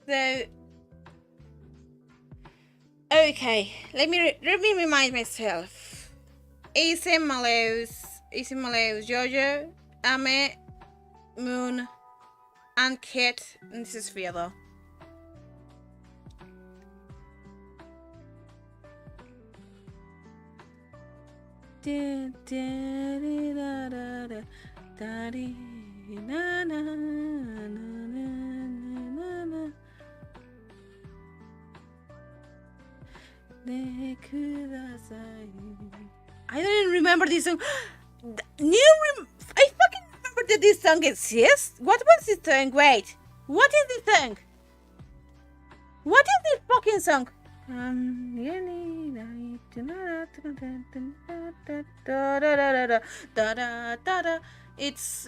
So, okay, let me remind myself. Easy Maleus, Jojo, Ame, Moon, and Kit, and this is Fiello. I don't even remember this song. I fucking remember that this song exists. What was this song? Wait, what is this song? What is this fucking song? It's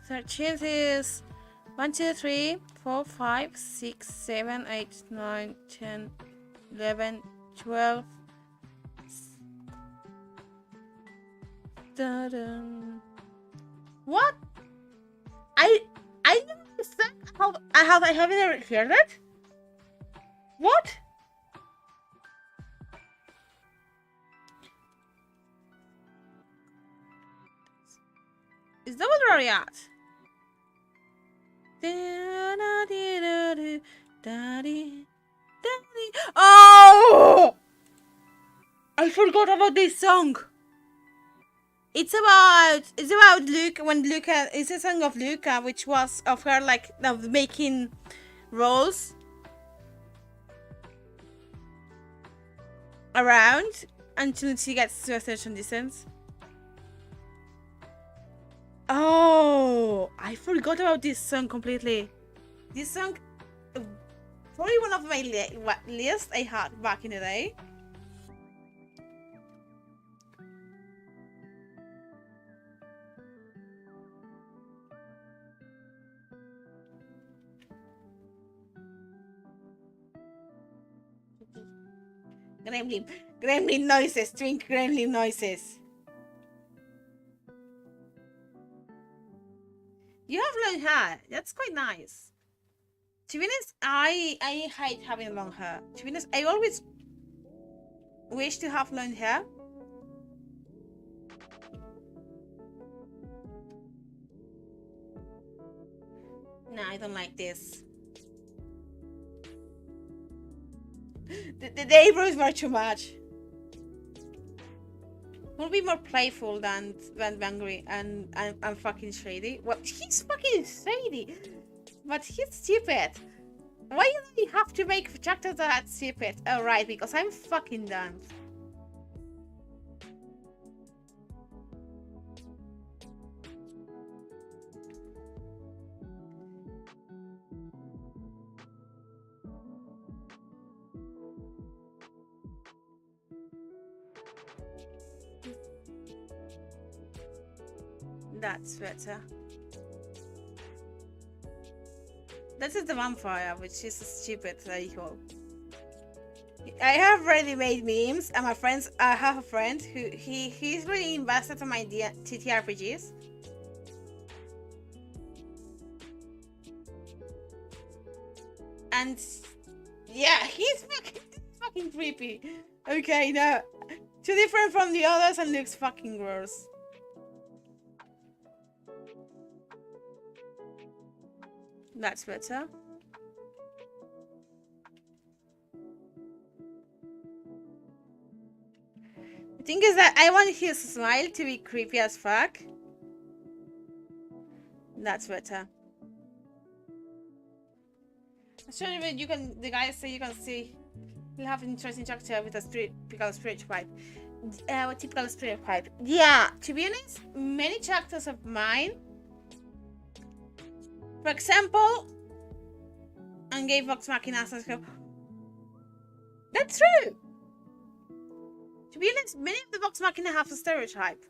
13th is 1, 2, 3, 4, 5, 6, 7, 8, 9, 10, 11, 12. What? I never understand how I haven't ever heard it. What? Is that what we're at? Oh! I forgot about this song. It's about Luke, when Luca, it's a song of Luca, which was of her like of making rolls around until she gets to a certain distance. Oh, I forgot about this song completely. This song, probably one of my lists I had back in the day. Gremlin noises, twink gremlin noises. You have long hair. That's quite nice. To be honest, I hate having long hair. To be honest, I always wish to have long hair. No, I don't like this. The eyebrows were too much. Will be more playful than angry and fucking shady. Well, he's fucking shady, but he's stupid. Why do you have to make characters that are stupid? Oh, right, because I'm fucking done. That's better. This is the vampire, which is stupid, I hope. I have already made memes, and I have a friend who he's really invested in my TTRPGs. And yeah, he's fucking creepy. Okay, no, too different from the others and looks fucking gross. That's better. The thing is that I want his smile to be creepy as fuck. That's better. Actually, you can. The guys say you can see. You'll have an interesting character with a typical spirit pipe. Typical spirit pipe. Yeah. To be honest, many characters of mine. For example, and gave Vox Machina as a. That's true. To be honest, many of the Vox Machina have a stereotype.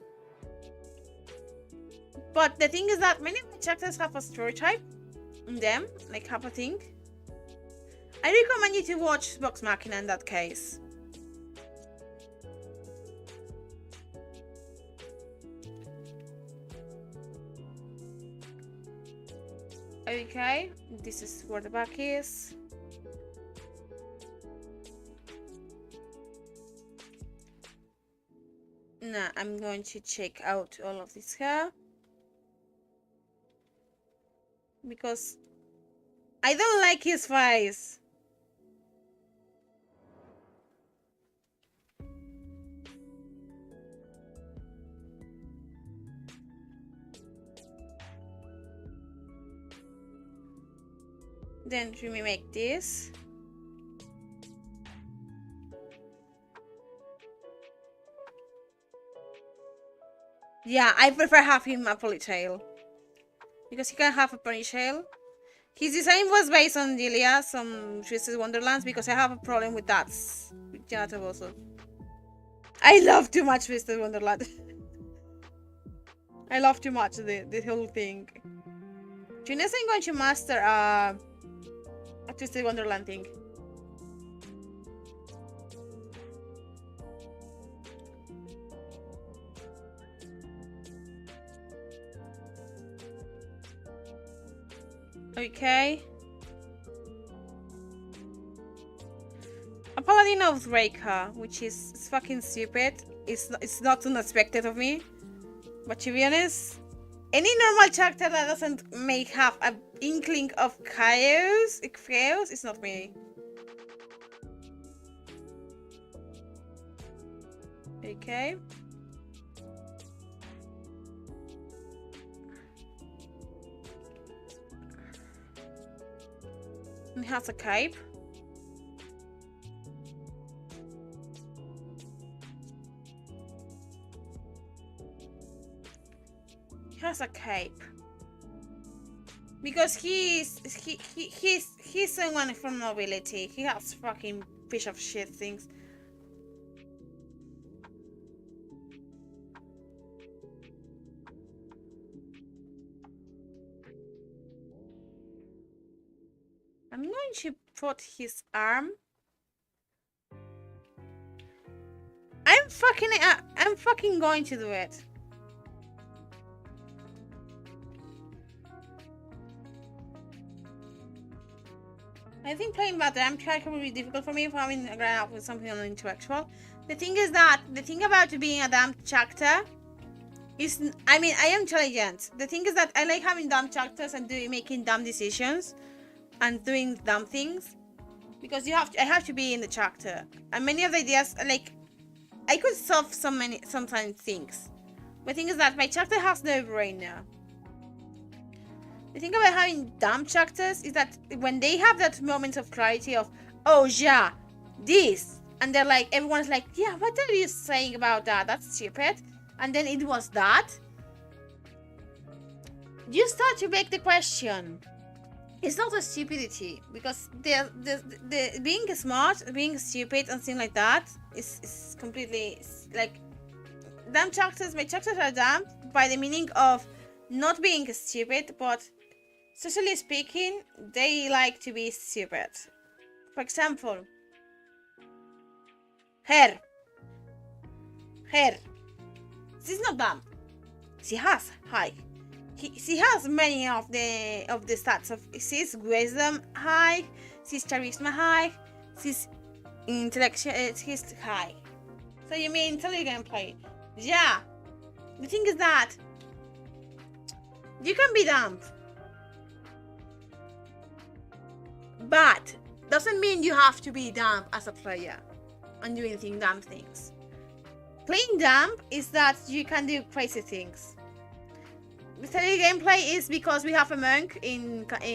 But the thing is that many of the characters have a stereotype in them, like have a thing. I recommend you to watch Vox Machina in that case. Okay, this is where the back is. Now I'm going to check out all of this hair. Because I don't like his face. Then we make this. Yeah, I prefer having a ponytail. Because he can have a ponytail. His design was based on Delia, some Twisted Wonderlands, because I have a problem with that. With Jonathan also. I love too much Twisted Wonderland. I love too much the whole thing. Junior's going to master a Twisted Wonderland thing. Okay. A Paladin of Reika, which is fucking stupid. It's not unexpected of me. But to be honest, any normal character that doesn't have an inkling of chaos is not me. Okay. He has a cape. He has a cape. Because he's someone from nobility. He has fucking piece of shit things. I'm going to put his arm. I'm fucking going to do it. I think playing Madame character will be difficult for me if I'm grown up with something on intellectual. The thing is that the thing about being a dumb character is, I mean, I am intelligent. The thing is that I like having dumb characters and making dumb decisions and doing dumb things, because I have to be in the character, and many of the ideas, like, I could solve sometimes things. The thing is that my character has no brain now. The thing about having dumb characters is that when they have that moment of clarity of, oh yeah, this, and they're like, everyone's like, yeah, what are you saying about that? That's stupid. And then it was that. You start to make the question. It's not a stupidity, because the being smart, being stupid, and things like that is completely like dumb characters. My characters are dumb by the meaning of not being stupid, but socially speaking, they like to be stupid. For example, her. She's not dumb. She has high. She has many of the stats of she's wisdom high, she's charisma high, she's intellectual, she's high. So you mean totally gameplay? Yeah. The thing is that you can be dumb, but doesn't mean you have to be dumb as a player and doing dumb things. Playing dumb is that you can do crazy things. The study gameplay is because we have a monk in Candlekeep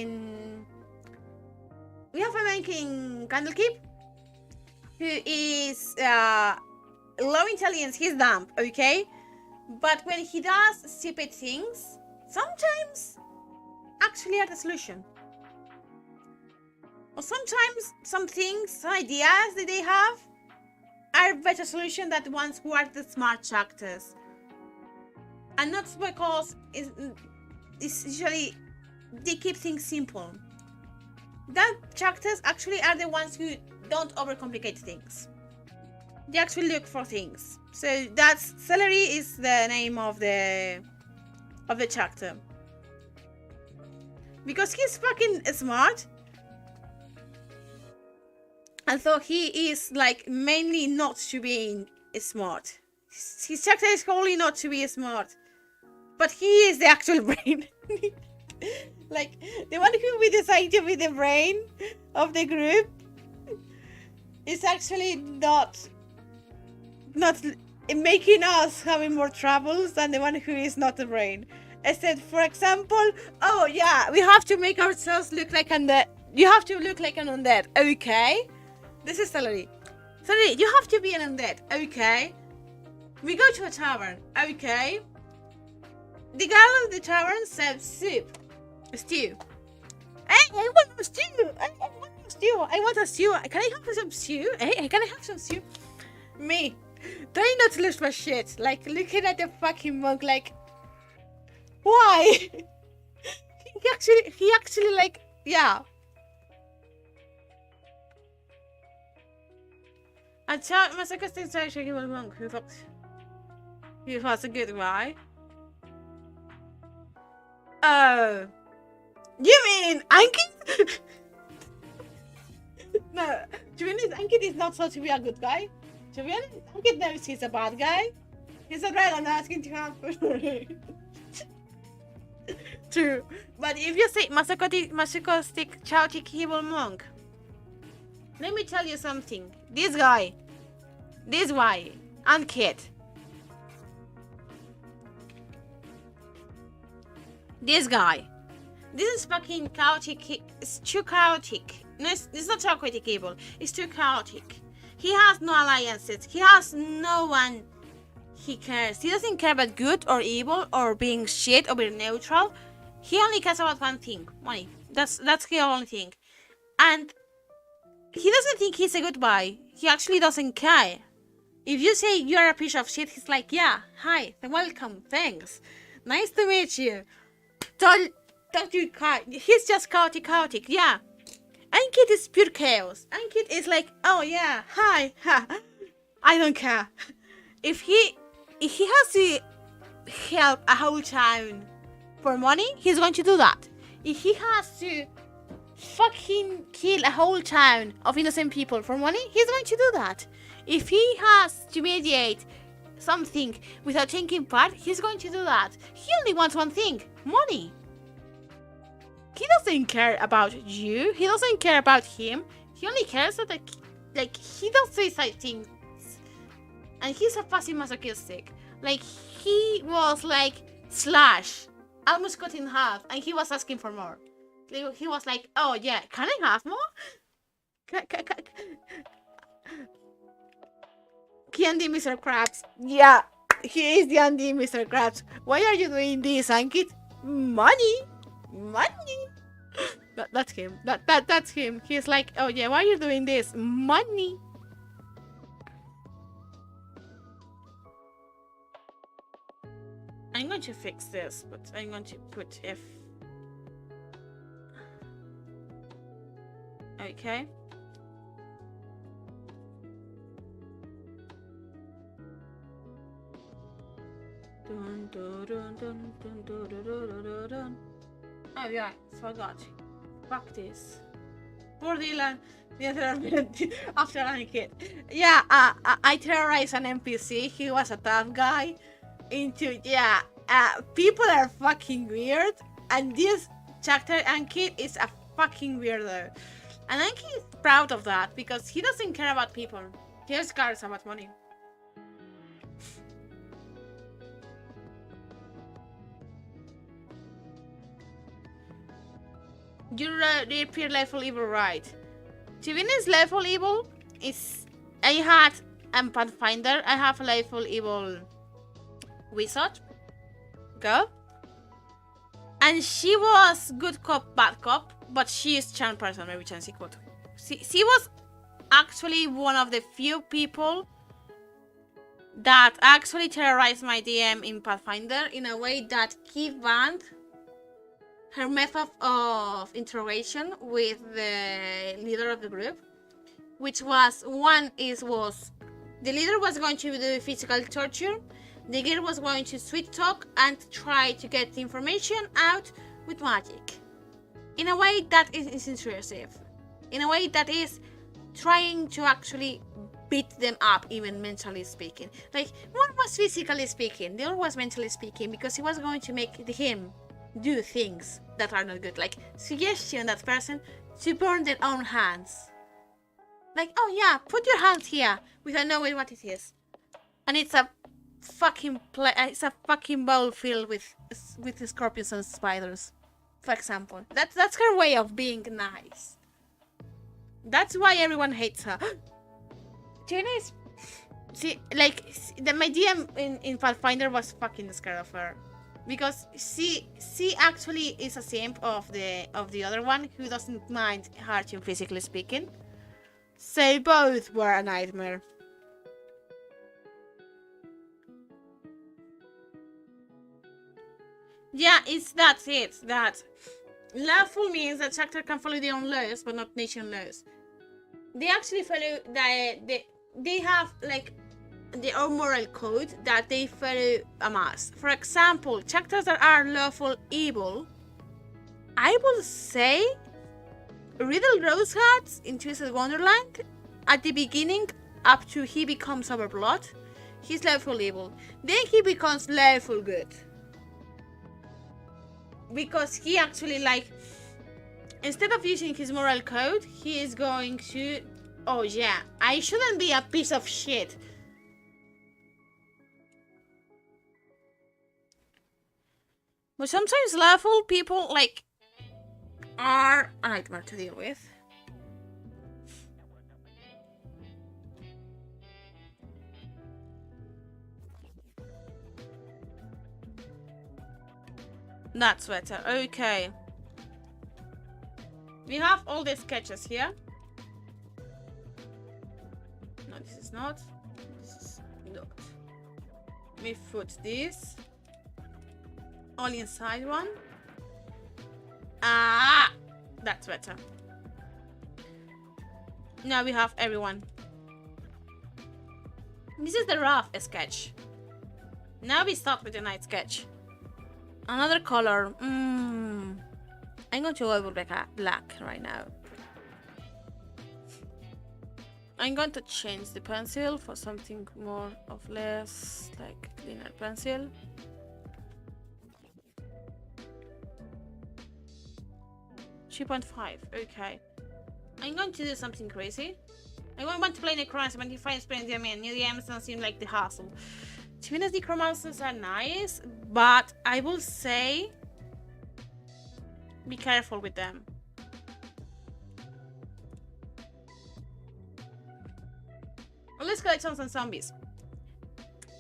who is low intelligence. He's dumb, okay, but when he does stupid things, sometimes actually are the solution. Or sometimes some things, some ideas that they have are better solution than the ones who are the smart characters. And not because it's usually they keep things simple. That characters actually are the ones who don't overcomplicate things. They actually look for things. So that's Celery is the name of the character. Because he's fucking smart. And so he is like mainly not to be smart. His character is only not to be smart. But he is the actual brain. Like, the one who we decided with the brain of the group is actually not making us having more troubles than the one who is not the brain. I said, for example, oh yeah, we have to make ourselves look like undead. You have to look like an undead. Okay. This is Celery. Celery, you have to be an undead. Okay. We go to a tavern. Okay. The girl of the tavern serves soup. Stew. Hey, I want a stew. I want a stew. Can I have some stew? Hey, can I have some stew? Me. Trying not to lose my shit. Like, looking at the fucking monk like, why? he actually like, yeah. I thought my second thing said shaking my monk who thought he was a good guy. Oh. You mean Ankit? No, to be honest, Ankit is not thought to be a good guy. To be honest, Ankit knows he's a bad guy. He's a dragon asking to help. True. But if you say masochistic, chaotic, evil monk, let me tell you something. This guy, Ankit, this guy, this is fucking chaotic. It's too chaotic. No, it's not chaotic evil. It's too chaotic. He has no alliances. He has no one he cares. He doesn't care about good or evil or being shit or being neutral. He only cares about one thing: money. That's the only thing. And he doesn't think he's a good guy. He actually doesn't care. If you say you're a piece of shit, he's like, yeah, hi, welcome, thanks. Nice to meet you. Don't you care. He's just chaotic, yeah. Ankit is pure chaos. Ankit is like, oh yeah, hi, ha. I don't care. If he has to help a whole town for money, he's going to do that. If he has to fucking kill a whole town of innocent people for money, he's going to do that. If he has to mediate something without taking part, he's going to do that. He only wants one thing: money. He doesn't care about you. He doesn't care about him. He only cares that like he does suicide things, and he's a passive masochistic. Like, he was like slash, almost cut in half, and he was asking for more. He was like, oh yeah, can I have more? Candy Mr. Krabs. Yeah, he is the Andy Mr. Krabs. Why are you doing this, Ankit? Money. That's him. That's him. He's like, oh yeah, why are you doing this? Money. And I'm going to fix this, but I'm going to put if. Okay. Dun, dun, dun, dun, dun, dun, dun, dun, dun, dun. Oh yeah, forgot. Fuck this. Poor Dylan. After a kid. Yeah, I terrorized an NPC. He was a tough guy. People are fucking weird, and this chapter Ankit is a fucking weirdo. And Ankit is proud of that because he doesn't care about people. He just cares about money. You're a level evil, right? To be honest, level evil is. I had Pathfinder. I have a level evil wizard. Go. And she was good cop, bad cop, but she is charm person, maybe chance equal to. She was actually one of the few people that actually terrorized my DM in Pathfinder in a way that he banned her method of interrogation with the leader of the group, which was the leader was going to do physical torture, the girl was going to sweet talk and try to get the information out with magic, in a way that is intrusive, in a way that is trying to actually beat them up, even mentally speaking. Like, one was physically speaking, the other was mentally speaking, because he was going to make him do things that are not good, like suggestion that person to burn their own hands. Like, oh yeah, put your hands here without knowing what it is, and it's a fucking bowl filled with scorpions and spiders, for example. That's her way of being nice. That's why everyone hates her. Jenna is, my DM in Pathfinder was fucking scared of her. Because she actually is a simp of the other one who doesn't mind hurting physically speaking. So both were a nightmare. Yeah, that's it. That lawful means that chapter can follow their own laws, but not nation laws. They actually follow they have like their own moral code that they follow a mass. For example, chapters that are lawful evil, I will say Riddle Rosehearts in Twisted Wonderland, at the beginning up to he becomes Overblood, he's lawful evil. Then he becomes lawful good. Because he actually, like, instead of using his moral code, he is going to, oh yeah, I shouldn't be a piece of shit. But sometimes lawful people, like, are a nightmare to deal with. That's better. Okay. We have all the sketches here. No, this is not. This is not. We put this all inside one. Ah, that's better. Now we have everyone. This is the rough sketch. Now we start with the night sketch. Another color. I'm going to go with black right now. I'm going to change the pencil for something more of less like cleaner pencil. $2.5. Okay. I'm going to do something crazy. I want to play Necromancer, but if I explain them in, new DMs don't seem like the hassle. To be honest, Necromancers are nice, but I will say be careful with them. Let's collect some zombies.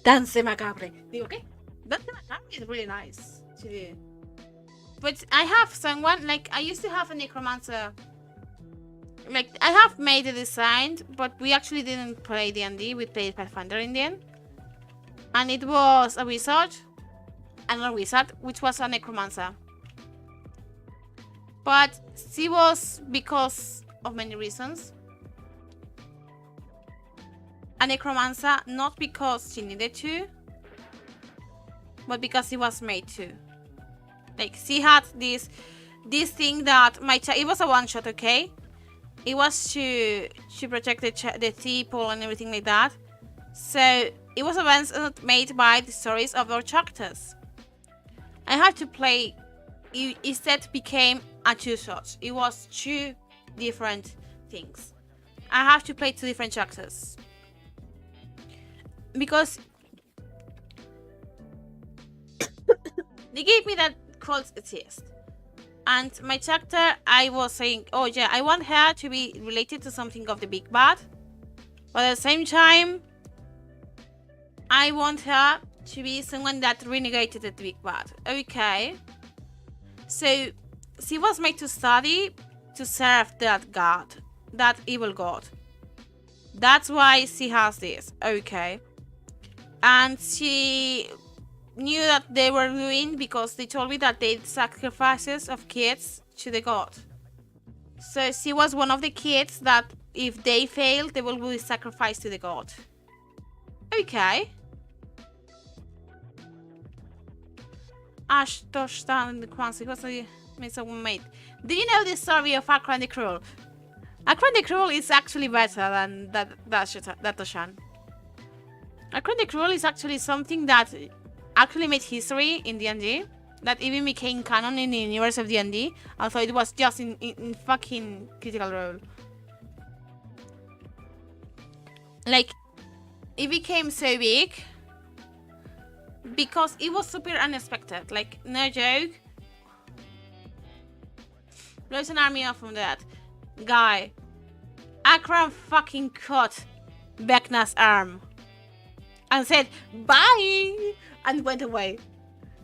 Dance Macabre. Digo, okay? Dance Macabre is really nice to do. But I have someone, like, I used to have a Necromancer. Like, I have made a design, but we actually didn't play D&D. We played Pathfinder in the end. And it was a wizard another wizard, which was a necromancer. But she was, because of many reasons, a necromancer, not because she needed to, but because she was made to. Like, she had this thing that it was a one-shot, okay? It was to protect the people and everything like that. So it was events made by the stories of our characters. I had to play. It instead became a two-shot. It was two different things. I have to play two different characters because they gave me that cult test. And my character, I was saying, oh yeah, I want her to be related to something of the big bad. But at the same time, I want her to be someone that renegated the big bad. Okay. So, she was made to study to serve that god. That evil god. That's why she has this. Okay. And she knew that they were doing because they told me that they did sacrifices of kids to the god. So she was one of the kids that if they failed, they will be sacrificed to the god. Okay. Ash touched down in the crown because he made someone made. Do you know the story of Akra the Cruel? Akra the Cruel is actually better than that Toshan. Akra the Cruel is actually something that actually made history in D&D, that even became canon in the universe of D&D, although it was just in fucking Critical Role. Like, it became so big because it was super unexpected. Like, no joke. There's an army of from that guy. Akram fucking cut Vecna's arm and said bye and went away.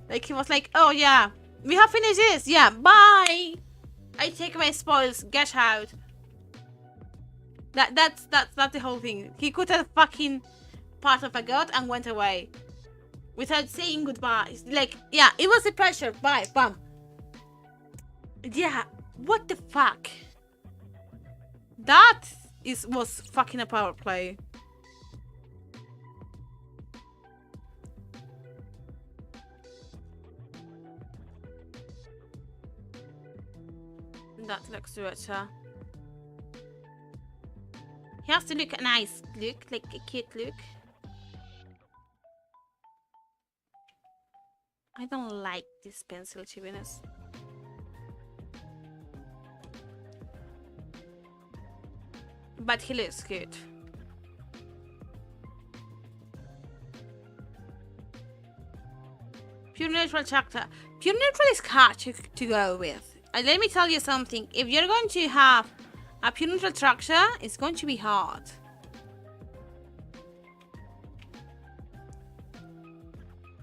Like, he was like, oh yeah, we have finished this, yeah, bye, I take my spoils, get out. That's the whole thing. He cut a fucking part of a god and went away without saying goodbye. Like, yeah, it was a pressure, bye, bam. Yeah, what the fuck? That was fucking a power play. That looks better. He has to look a nice look, like a cute look. I don't like this pencil, to be honest. But he looks good. Pure neutral character. Pure neutral is hard to go with. And let me tell you something. If you're going to have a pure neutral structure, it's going to be hard.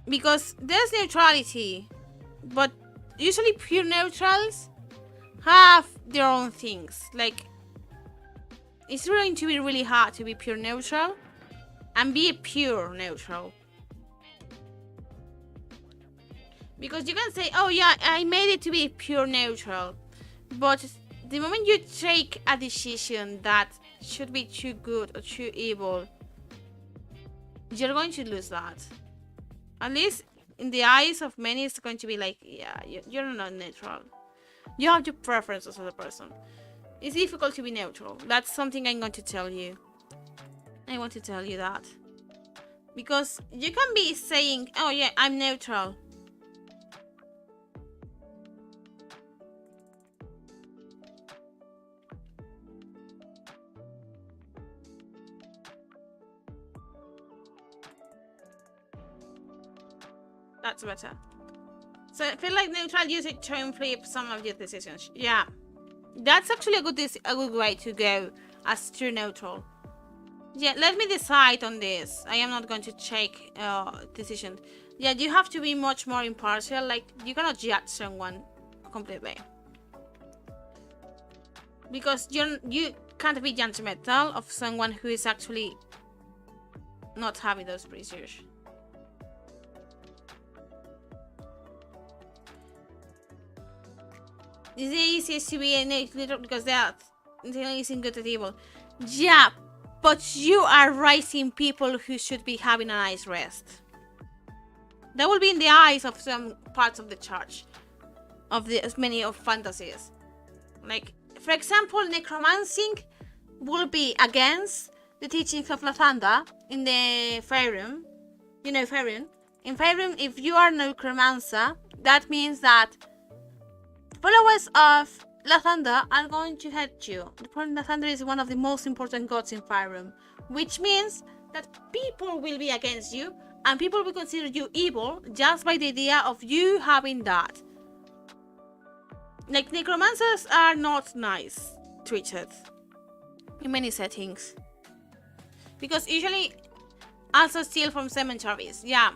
Because there's neutrality, but usually pure neutrals have their own things. Like, it's going to be really hard to be pure neutral and be a pure neutral. Because you can say, oh yeah, I made it to be pure neutral. But the moment you take a decision that should be too good or too evil, you're going to lose that. At least in the eyes of many, it's going to be like, yeah, you're not neutral. You have your preferences as a person. It's difficult to be neutral. That's something I'm going to tell you. I want to tell you that. Because you can be saying, oh yeah, I'm neutral. That's better. So I feel like neutral usage to flip some of your decisions. Yeah, that's actually a good way to go as true neutral. Yeah, let me decide on this. I am not going to take decision. Yeah, you have to be much more impartial. Like, you cannot judge someone completely because you can't be judgmental of someone who is actually not having those procedures. It's the easiest to be a little because they're isn't good at evil. Yeah, but you are raising people who should be having a nice rest. That will be in the eyes of some parts of the church, of the many of fantasies. Like, for example, necromancing will be against the teachings of Lathander in the Faerun. You know Faerun? In Faerun, if you are necromancer, that means that followers of Lathander are going to hate you. The point Lathander is one of the most important gods in Faerun, which means that people will be against you and people will consider you evil just by the idea of you having that. Like, necromancers are not nice treated in many settings. Because usually also steal from cemeteries, yeah.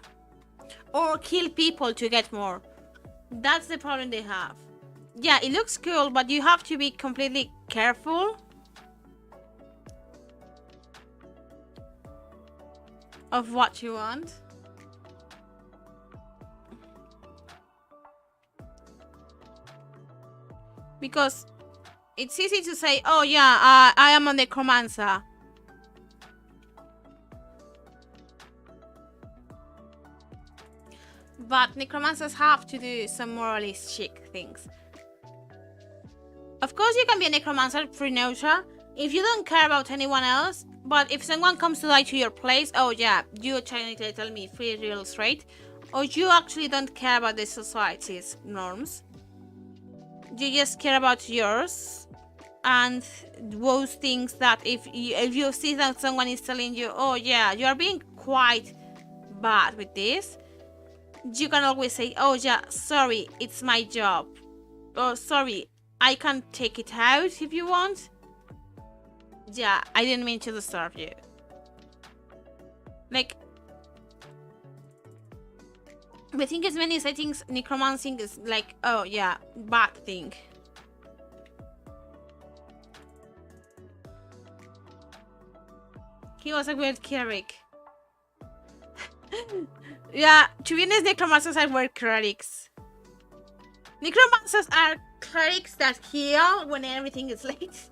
Or kill people to get more. That's the problem they have. Yeah, it looks cool, but you have to be completely careful of what you want. Because it's easy to say, oh yeah, I am a necromancer. But necromancers have to do some morally chic things. Of course, you can be a necromancer free nature if you don't care about anyone else. But if someone comes to die to your place, oh yeah, you technically tell me free, real, straight, or you actually don't care about the society's norms. You just care about yours and those things that if you see that someone is telling you, oh yeah, you are being quite bad with this, you can always say, oh yeah, sorry, it's my job, or sorry, I can take it out if you want. Yeah, I didn't mean to disturb you. Like, I think as many settings, necromancing is like, oh yeah, bad thing. He was a weird cleric. Yeah, to be honest, necromancers are weird clerics. Necromancers are clerics that heal when everything is late.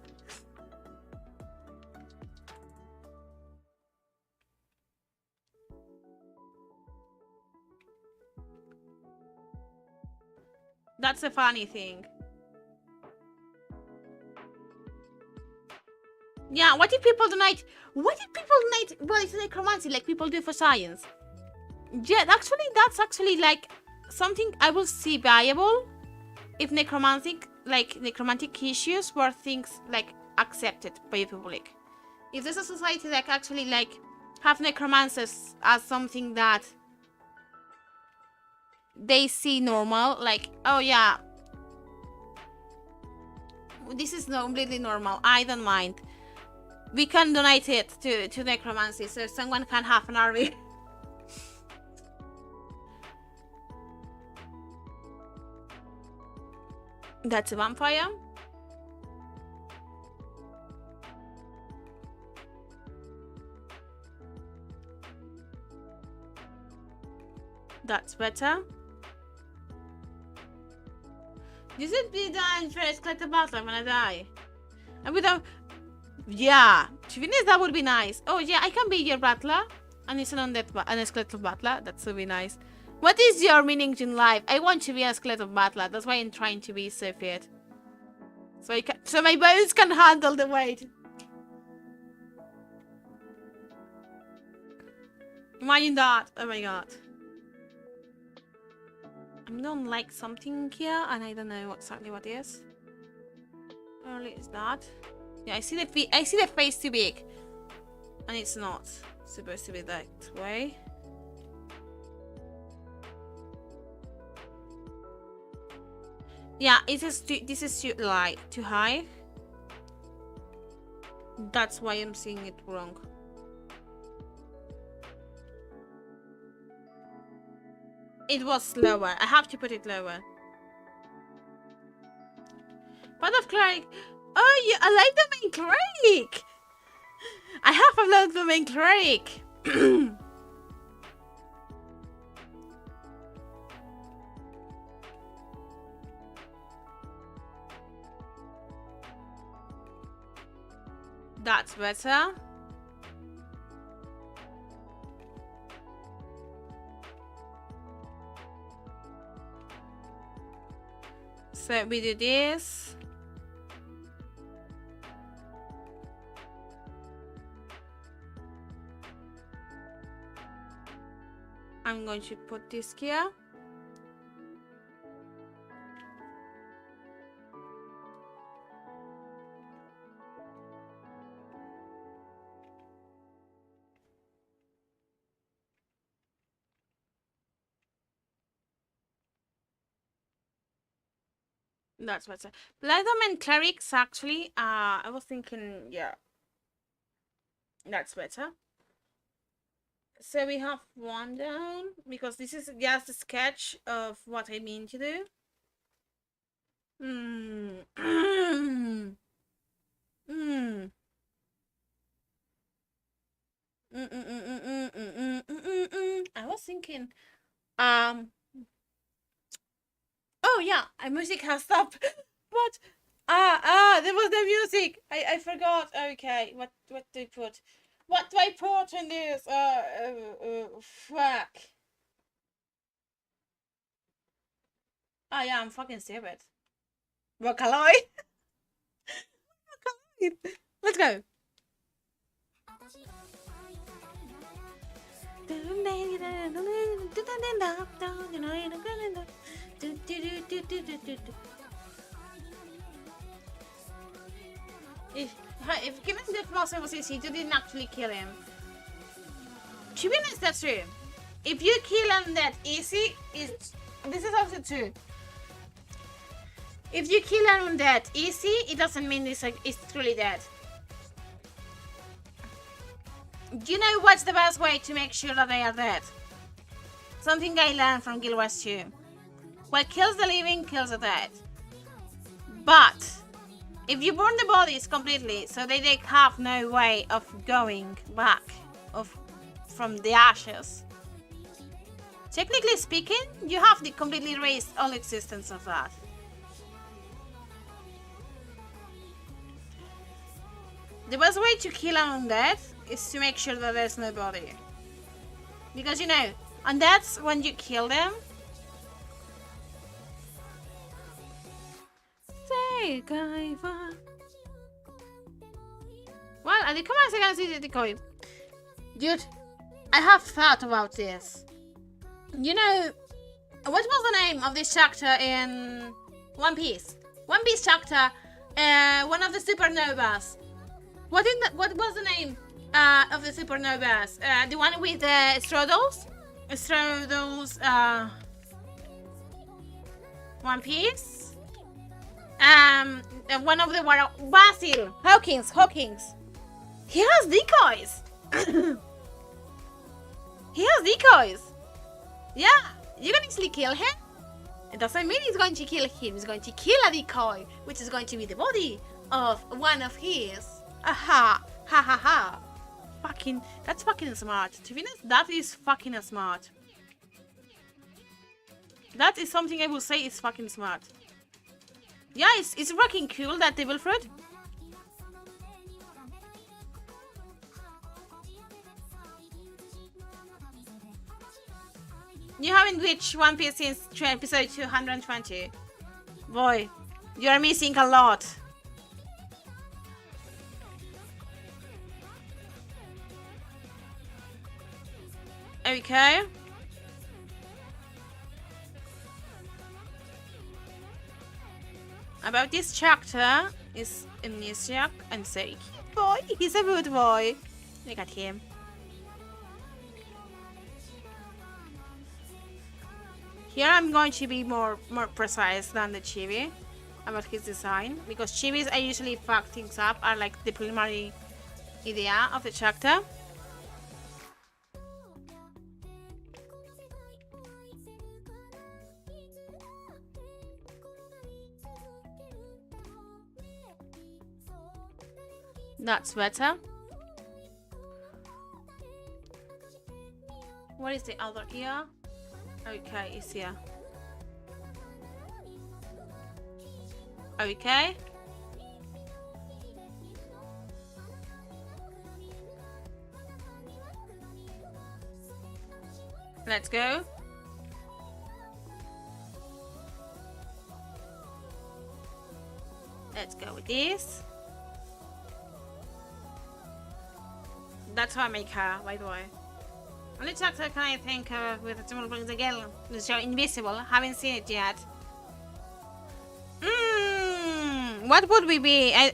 That's a funny thing. Yeah, what if people donate? What if people donate? Well, it's necromancy, like people do for science. Yeah, actually, that's actually like something I will see viable if necromantic issues were things like accepted by the public. If there's a society that actually like have necromancers as something that they see normal, like, oh yeah, this is completely normal, I don't mind, we can donate it to necromancy so someone can have an army. That's a vampire. That's better. You should be dying for a skeleton butler when I die. And without... Yeah, to be honest, that would be nice. Oh yeah, I can be your butler. And it's an undead and a skeleton butler. That would be nice. What is your meaning in life? I want to be a skeleton butler. That's why I'm trying to be so fit. So my bones can handle the weight. Imagine that. Oh my god. I don't like something here, and I don't know exactly what it is. Early is that? Yeah, I see the face too big, and it's not supposed to be that way. Yeah, this is too light, too high. That's why I'm seeing it wrong. It was lower. I have to put it lower. Path of Cleric. Oh, yeah, I like the main cleric. I have uploaded the main cleric. better. So we do this. I'm going to put this here. That's better. Platinum and clerics, actually, I was thinking, yeah, that's better. So we have one down, because this is just a sketch of what I mean to do. I was thinking, oh yeah, music has stopped. What? There was the music. I forgot. Okay, what do I put? What do I put in this? Fuck. Oh yeah, I'm fucking stupid. Vocaloid. Let's go. If given the possibility, you didn't actually kill him. To be honest, that's true. If you kill him that easy, this is also true. If you kill him that easy, it doesn't mean it's truly dead. Do you know what's the best way to make sure that they are dead? Something I learned from Guild Wars 2. What kills the living kills the dead. But if you burn the bodies completely, so they have no way of going back from the ashes, technically speaking, you have completely erased all existence of that. The best way to kill an undead is to make sure that there's no body. Because, you know, undeads, when you kill them, well, at the comments I can see the decoy. Dude, I have thought about this. You know, what was the name of this chapter in One Piece? One Piece chapter, one of the supernovas. What was the name of the supernovas? The one with Strodos? Strodos, One Piece? One of the Basil, Hawkins. He has decoys. He has decoys. Yeah, you can easily kill him. It doesn't mean he's going to kill him. He's going to kill a decoy, which is going to be the body of one of his. Aha, ha ha ha. That's fucking smart. To be honest, that is fucking smart. That is something I will say is fucking smart. Yeah, it's fucking cool, that devil fruit. You haven't reached One Piece since episode 220. Boy, you are missing a lot. Okay. About this chapter is amnesiac and sick. Boy, he's a good boy. Look at him. Here I'm going to be more precise than the chibi about his design, because chibis I usually fuck things up, are like the preliminary idea of the chapter. That's better. What is the other ear? Okay, it's here. Okay. Let's go. Let's go with this. That's how I make her, by the way. Only chapter can I think with the similar brings again. The show Invisible. Haven't seen it yet. What would we be? I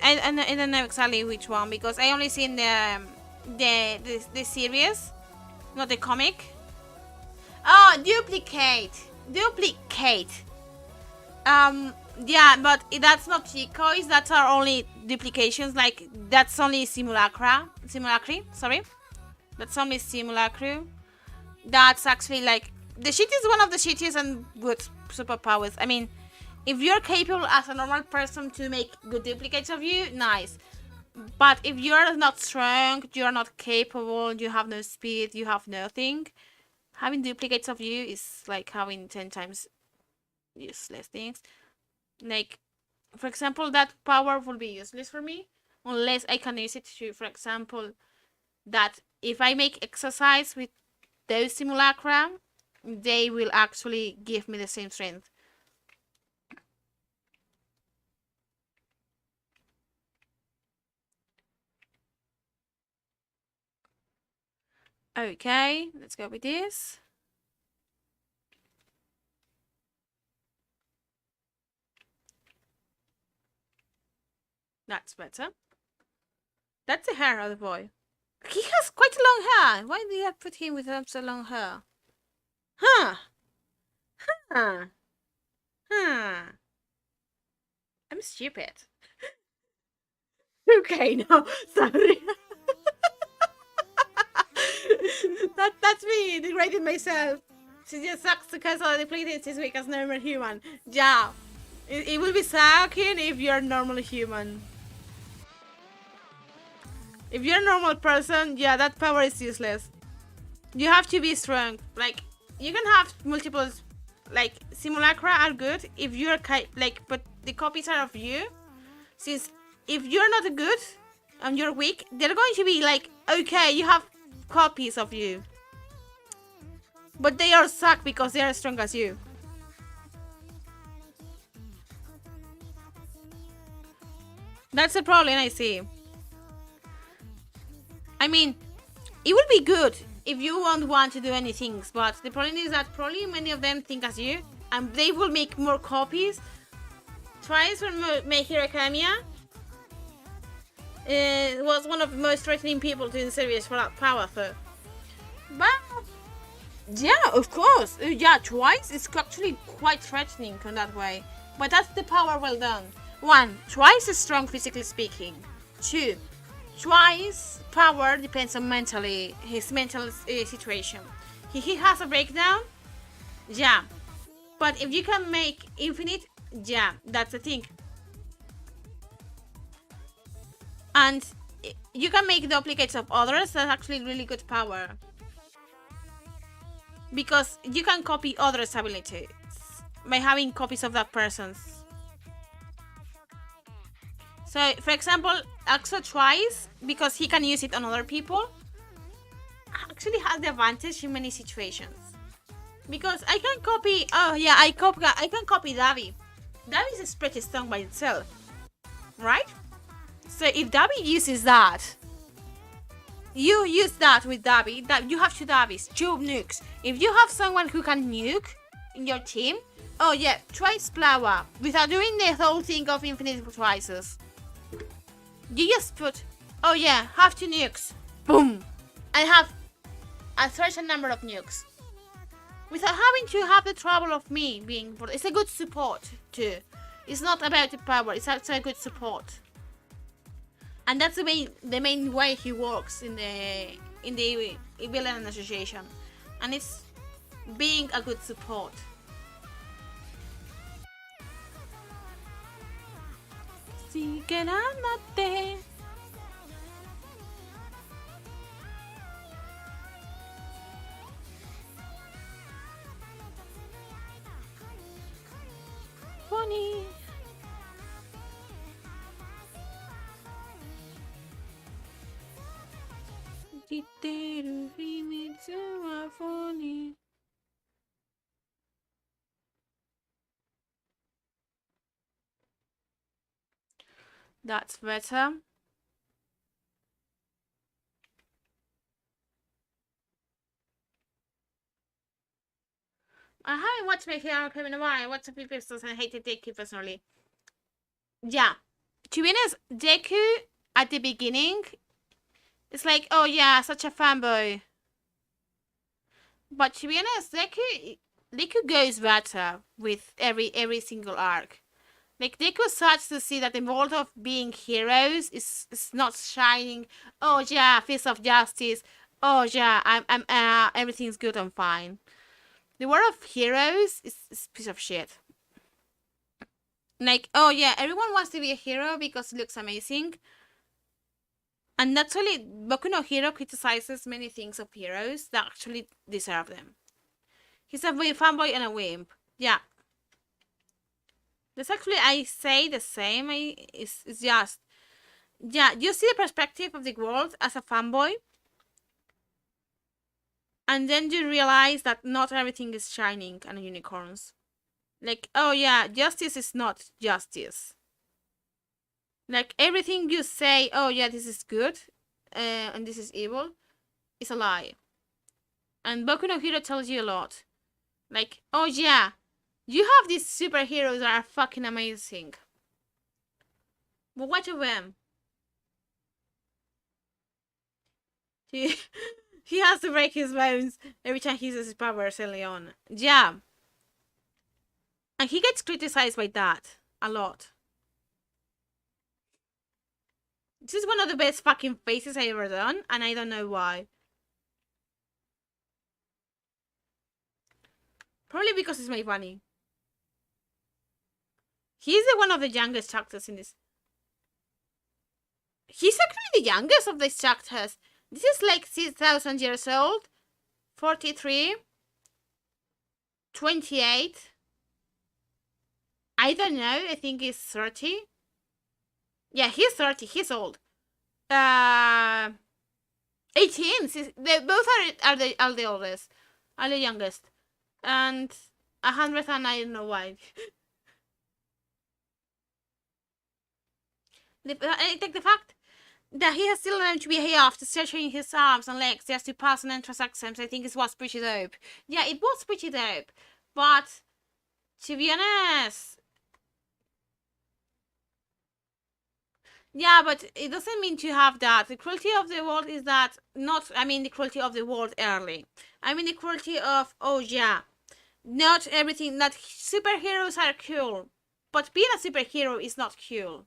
don't know exactly which one because I only seen the series, not the comic. Oh, duplicate. Yeah, but that's not decoys. That's our only duplications. Like that's only simulacri. Sorry, that's only simulacru. That's actually like the shit is one of the shittiest and good superpowers. I mean, if you're capable as a normal person to make good duplicates of you, nice. But if you're not strong, you're not capable, you have no speed, you have nothing, having duplicates of you is like having 10 times useless things. Like, for example, that power will be useless for me unless I can use it to, for example, that if I make exercise with those simulacra, they will actually give me the same strength. Okay, let's go with this. That's better. That's the hair of the boy. He has quite long hair. Why did I put him with so long hair? Huh. I'm stupid. Okay, no, sorry. That's me degrading myself. She just sucks because I depleted this week as normal human. Yeah. It will be sucking if you're a normal human. If you're a normal person, yeah, that power is useless. You have to be strong. Like, you can have multiple, like, simulacra are good if you're, like, but the copies are of you. Since if you're not good and you're weak, they're going to be like, okay, you have copies of you. But they all suck because they are as strong as you. That's the problem I see. I mean, it would be good if you won't want to do anything, but the problem is that probably many of them think as you, and they will make more copies. Twice when My Hero Academia was one of the most threatening people to the series for that power, though. But yeah, of course, yeah, Twice is actually quite threatening in that way. But that's the power well done. 1. Twice is strong physically speaking. 2. Twice power depends on his mental situation. He has a breakdown, yeah. But if you can make infinite, yeah, that's the thing. And you can make duplicates of others. That's actually really good power. Because you can copy others' abilities by having copies of that person's. So, for example, Axo Twice, because he can use it on other people, actually has the advantage in many situations. Because I can copy, oh yeah, I can copy Davi. Davi is pretty strong by itself, right? So if Davi uses that, you use that with Davi, that you have 2 Davis, 2 nukes. If you have someone who can nuke in your team, oh yeah, twice flower without doing the whole thing of infinite twices. You just put, oh yeah, have 2 nukes, boom, I have a certain number of nukes. Without having to have the trouble of me being, it's a good support too. It's not about the power, it's also a good support. And that's the main way he works in the Villain Association. And it's being a good support. Funny. That's better. I haven't watched my Hero Academia in a while. I watched a few episodes and I hated Deku personally. Yeah. To be honest, Deku at the beginning, it's like, oh yeah, such a fanboy. But to be honest, Deku goes better with every single arc. Like, Deku starts to see that the world of being heroes is not shining. Oh yeah, fist of justice. Oh yeah, I'm everything's good, I'm fine. The world of heroes is a piece of shit. Like, oh yeah, everyone wants to be a hero because it looks amazing. And naturally, Boku no Hero criticizes many things of heroes that actually deserve them. He's a fanboy and a wimp. Yeah. That's actually, I say the same. It's just, yeah, you see the perspective of the world as a fanboy. And then you realize that not everything is shining and unicorns. Like, oh yeah, justice is not justice. Like, everything you say, oh yeah, this is good, and this is evil, is a lie. And Boku no Hero tells you a lot. Like, oh yeah, you have these superheroes that are fucking amazing. But what of them? He has to break his bones every time he uses his powers early on. Yeah. And he gets criticized by that a lot. This is one of the best fucking faces I ever done, and I don't know why. Probably because it's my funny. He's one of the youngest characters in this. He's actually the youngest of these characters. This is like 6,000 years old. 43. 28. I don't know. I think he's 30. Yeah, he's 30. He's old. 18. They both are the oldest. Are the youngest. And 100 and I don't know why. I think the fact that he has still learned to be here after stretching his arms and legs just to pass an entrance exams, I think it was pretty dope. Yeah, it was pretty dope. But, to be honest... Yeah, but it doesn't mean to have that. The cruelty of the world is that not... I mean the cruelty of the world early. I mean the cruelty of, oh yeah, not everything... That superheroes are cool. But being a superhero is not cool.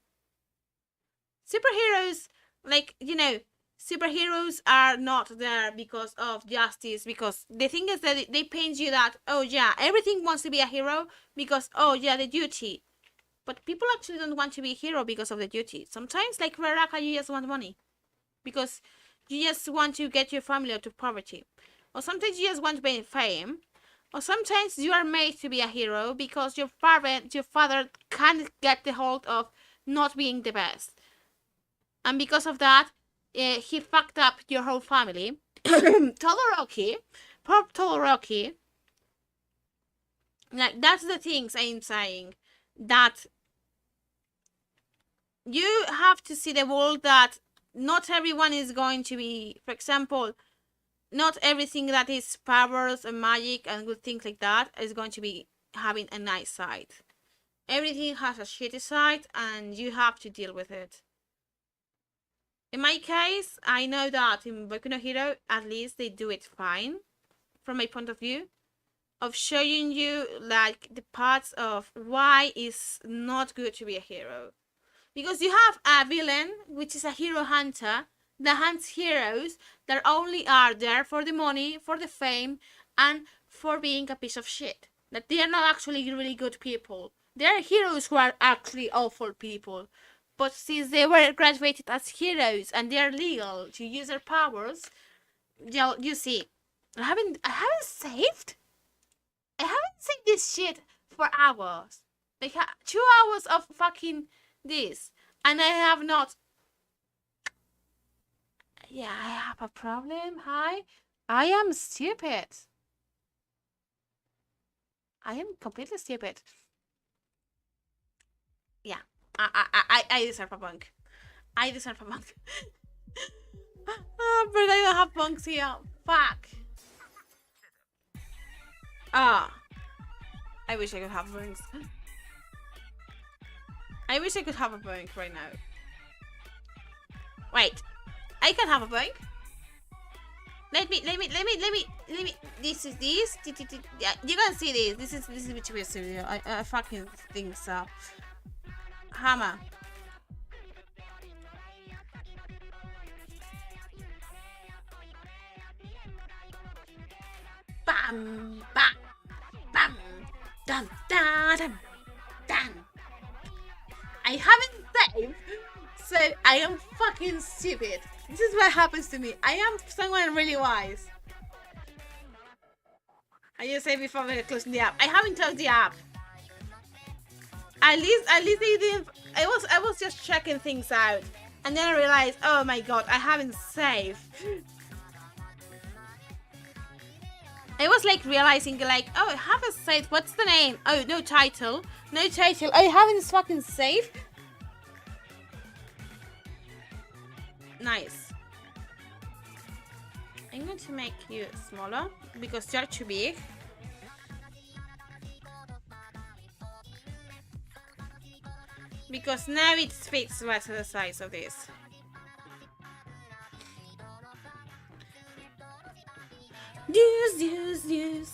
Superheroes, like, you know, superheroes are not there because of justice, because the thing is that they paint you that, oh yeah, everything wants to be a hero because, oh yeah, the duty. But people actually don't want to be a hero because of the duty. Sometimes, like Raraka, you just want money. Because you just want to get your family out of poverty. Or sometimes you just want to be fame. Or sometimes you are made to be a hero because your father can't get the hold of not being the best. And because of that, he fucked up your whole family. Todoroki, poor Todoroki. Like, that's the things I'm saying. That you have to see the world that not everyone is going to be, for example, not everything that is powers and magic and good things like that is going to be having a nice side. Everything has a shitty side and you have to deal with it. In my case, I know that in Boku no Hero, at least they do it fine, from my point of view, of showing you, like, the parts of why it's not good to be a hero. Because you have a villain, which is a hero hunter, that hunts heroes that only are there for the money, for the fame, and for being a piece of shit. That they are not actually really good people. They are heroes who are actually awful people. But since they were graduated as heroes and they are legal to use their powers, you see, I haven't saved. I haven't saved this shit for hours. Like 2 hours of fucking this, and I have not. Yeah, I have a problem. Hi, I am stupid. I am completely stupid. Yeah. I deserve a bunk. I deserve a bunk. Oh, but I don't have bunks here. Fuck. Ah. I wish I could have bunks. I wish I could have a bunk right now. Wait. I can have a bunk. Let me. This is this. Yeah, you can see this. This is Vtuber studio. I fucking think so. Hammer. Bam, bam, bam, dun, dun, dun, dun. I haven't saved, so I am fucking stupid. This is what happens to me. I am someone really wise. I just saved before closing the app. I haven't closed the app. At least they didn't. I was just checking things out, and then I realized, oh my god, I haven't saved. I was like realizing like, oh, I haven't saved. What's the name? Oh, no title. No title. I haven't fucking saved. Nice. I'm going to make you smaller because you're too big. Because now it fits right to the size of this. Use.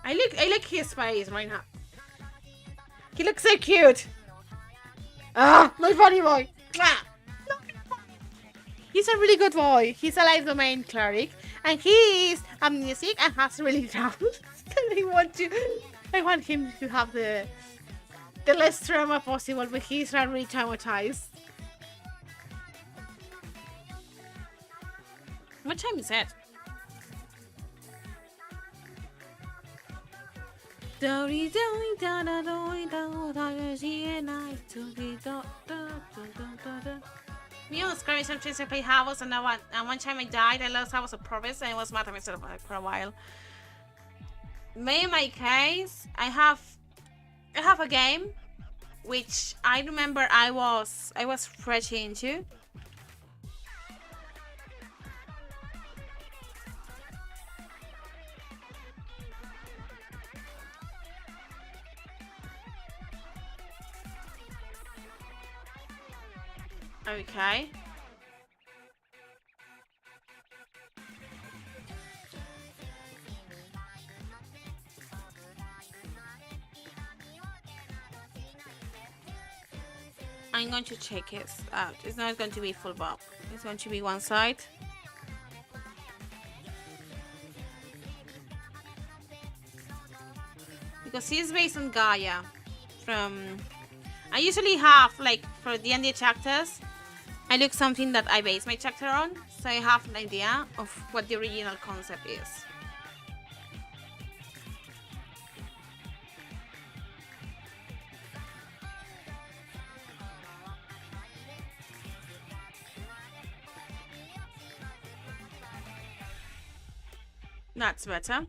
I like his face right now. He looks so cute. Ah, my funny boy. He's a really good boy. He's a live domain cleric, and he's amnesic and has really troubles. I want him to have the less trauma possible, but he's not really traumatized. What time is it? Me on Scrabble sometimes I play Havos and one time I died. I lost Havos of Province and it was mad at myself for a while. In my case, I have a game which I remember I was pretty into. Okay. I'm going to check it out. It's not going to be full bob. It's going to be one side. Because it's based on Gaia. I usually have, like, for the D&D chapters, I look something that I base my chapter on, so I have an idea of what the original concept is. That's better.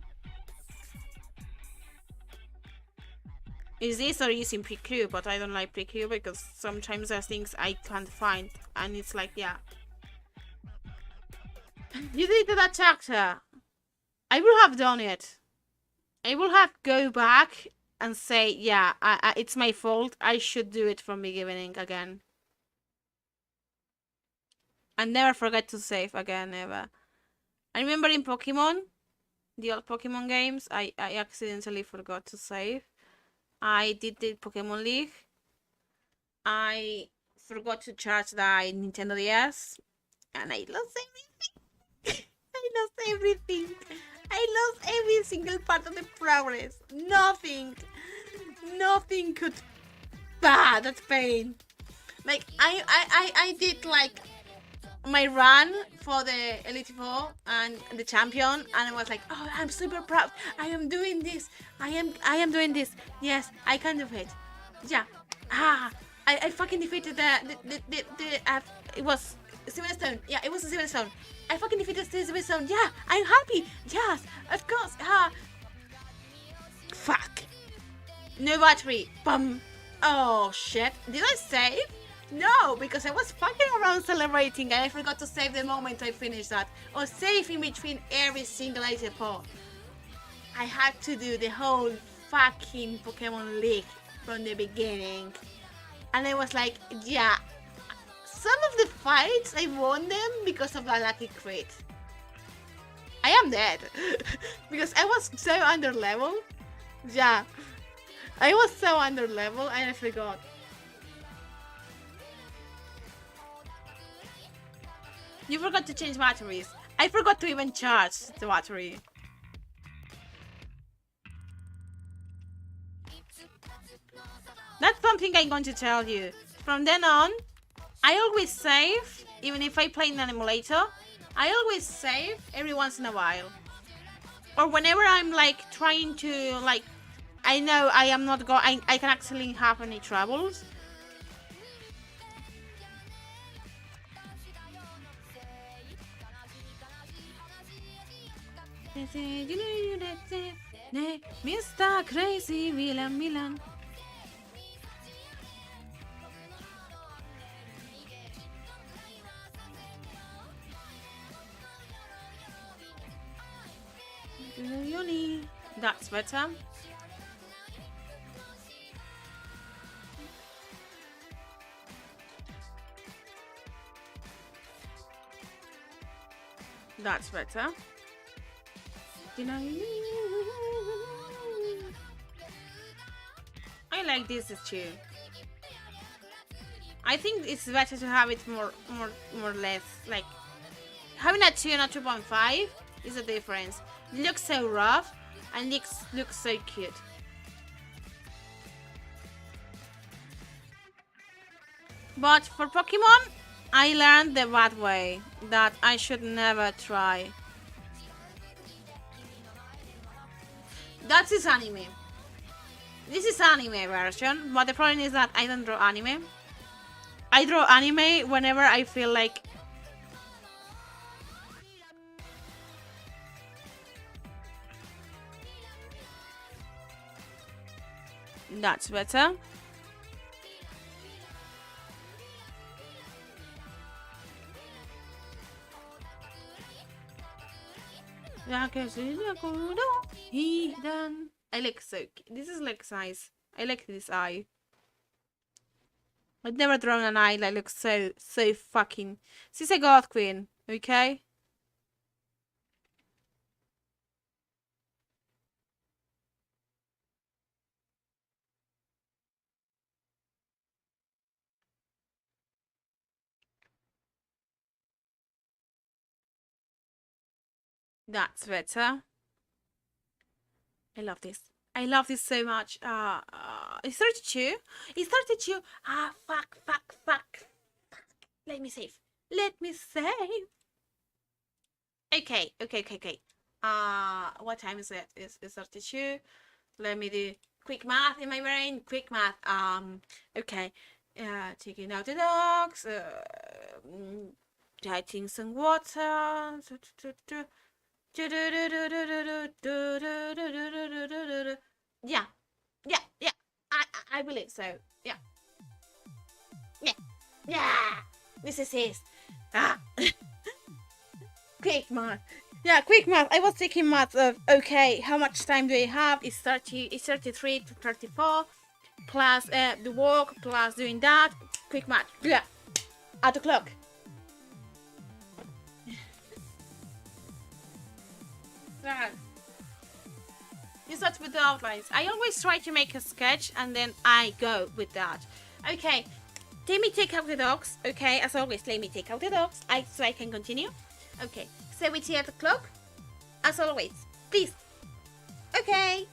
Is this or using pre-crew? But I don't like pre-crew because sometimes there's things I can't find and it's like, yeah. You did that chapter. I will have done it. I will have go back and say, yeah, it's my fault. I should do it from the beginning again. And never forget to save again, ever. I remember in Pokemon, the old Pokemon games, I accidentally forgot to save. I did the Pokemon League. I forgot to charge the Nintendo DS. And I lost everything. I lost every single part of the progress. Nothing could that pain. Like I did like my run for the Elite Four and the champion, and I was like, oh, I'm super proud. I am doing this. I am doing this. Yes, I can do it. Yeah. I fucking defeated the it was Seven Stone. Yeah, it was a Seven Stone. I fucking defeated the Seven Stone. Yeah, I'm happy. Yes, of course. fuck. No battery. Bum. Oh shit. Did I save? No, because I was fucking around celebrating and I forgot to save the moment I finished that. Or save in between every single item. I had to do the whole fucking Pokemon League from the beginning. And I was like, yeah. Some of the fights, I won them because of the lucky crit. I am dead. Because I was so under level. Yeah. I was so under level and I forgot. You forgot to change batteries. I forgot to even charge the battery. That's something I'm going to tell you. From then on, I always save, even if I play in an emulator, I always save every once in a while. Or whenever I'm like trying to like, I know I am not I can actually have any troubles. Mr. Crazy Milan. That's better. That's better. I like this too. I think it's better to have it more or less. Like having a 2 and a 2.5 is a difference. It looks so rough and looks so cute. But for Pokemon, I learned the bad way that I should never try. That's his anime. This is anime version, but the problem is that I don't draw anime. I draw anime whenever I feel like. That's better. I like so. This is like size. I like this eye. I've never drawn an eye that looks so fucking. She's a goth queen, okay? That's better. I love this. I love this so much. It's 32. It's 32. Fuck. Let me save. Okay. What time is it? It's 32. Let me do quick math in my brain. Quick math. Okay. Taking out the dogs. Taking some water. Yeah. I believe so. Yeah. This is his. Quick math. Yeah, quick math. I was taking math of okay, how much time do I have? It's 33 to 34 plus the walk plus doing that. Quick math. Yeah. At the clock. You start with the outlines. I always try to make a sketch and then I go with that. Okay, let me take out the dogs. Okay, as always, let me take out the dogs so I can continue. Okay, so we see at the clock. As always, please. Okay.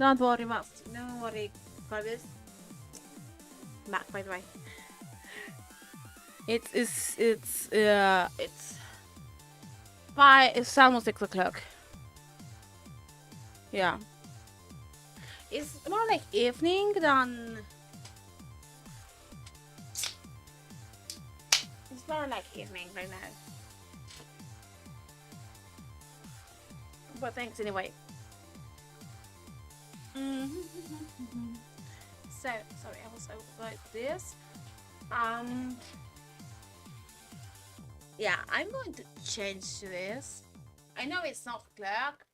Don't worry, Master. Don't worry, brothers. Back, by the way. It's it's almost 6 o'clock. Yeah. It's more like evening than. It's more like evening right now. But thanks anyway. So sorry, I was like this. Yeah, I'm going to change this. I know it's not clock.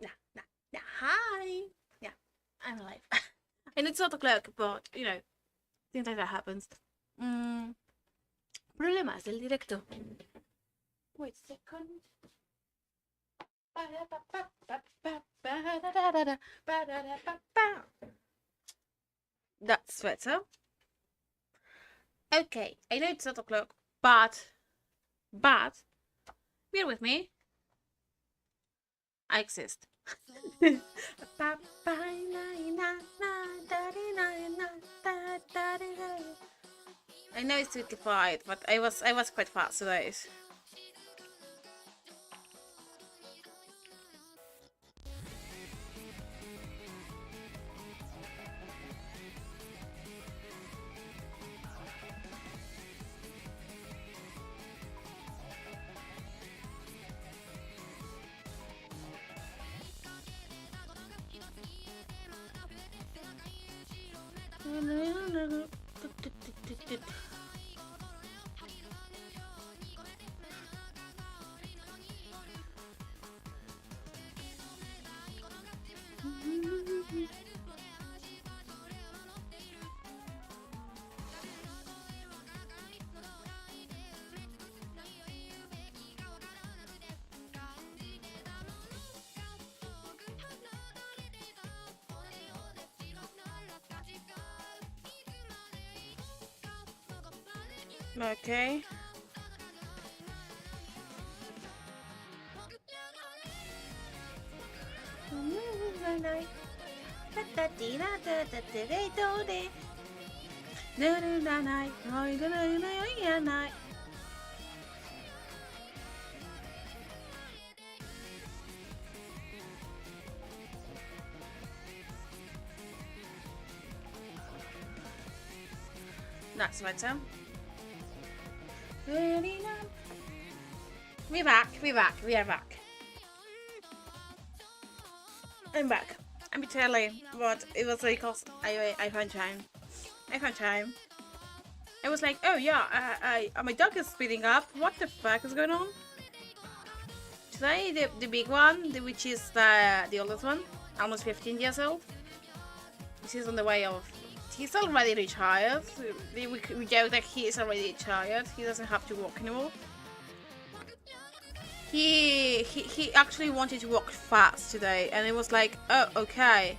Nah, hi. Yeah, I'm alive. And it's not o'clock, but you know, things like that happens. Problemas del directo. Wait a second. That's better. Okay, I know it's not o'clock, but bear with me. I exist. I know it's 55, but I was quite fast today. Okay. That's better. We're back. We are back. I'm back. I'm telling what it was like. Cause I found time. I was like, oh yeah, my dog is speeding up. What the fuck is going on? Today the big one, which is the oldest one, almost 15 years old. She's on the way of. He's already retired. We joke that he is already retired. He doesn't have to walk anymore. He actually wanted to walk fast today, and it was like, oh, okay.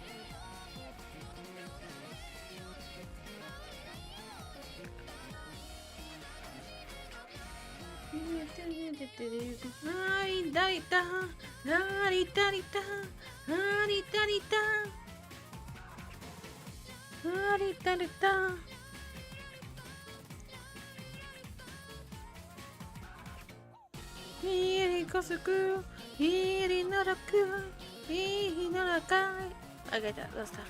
Okay, that's that.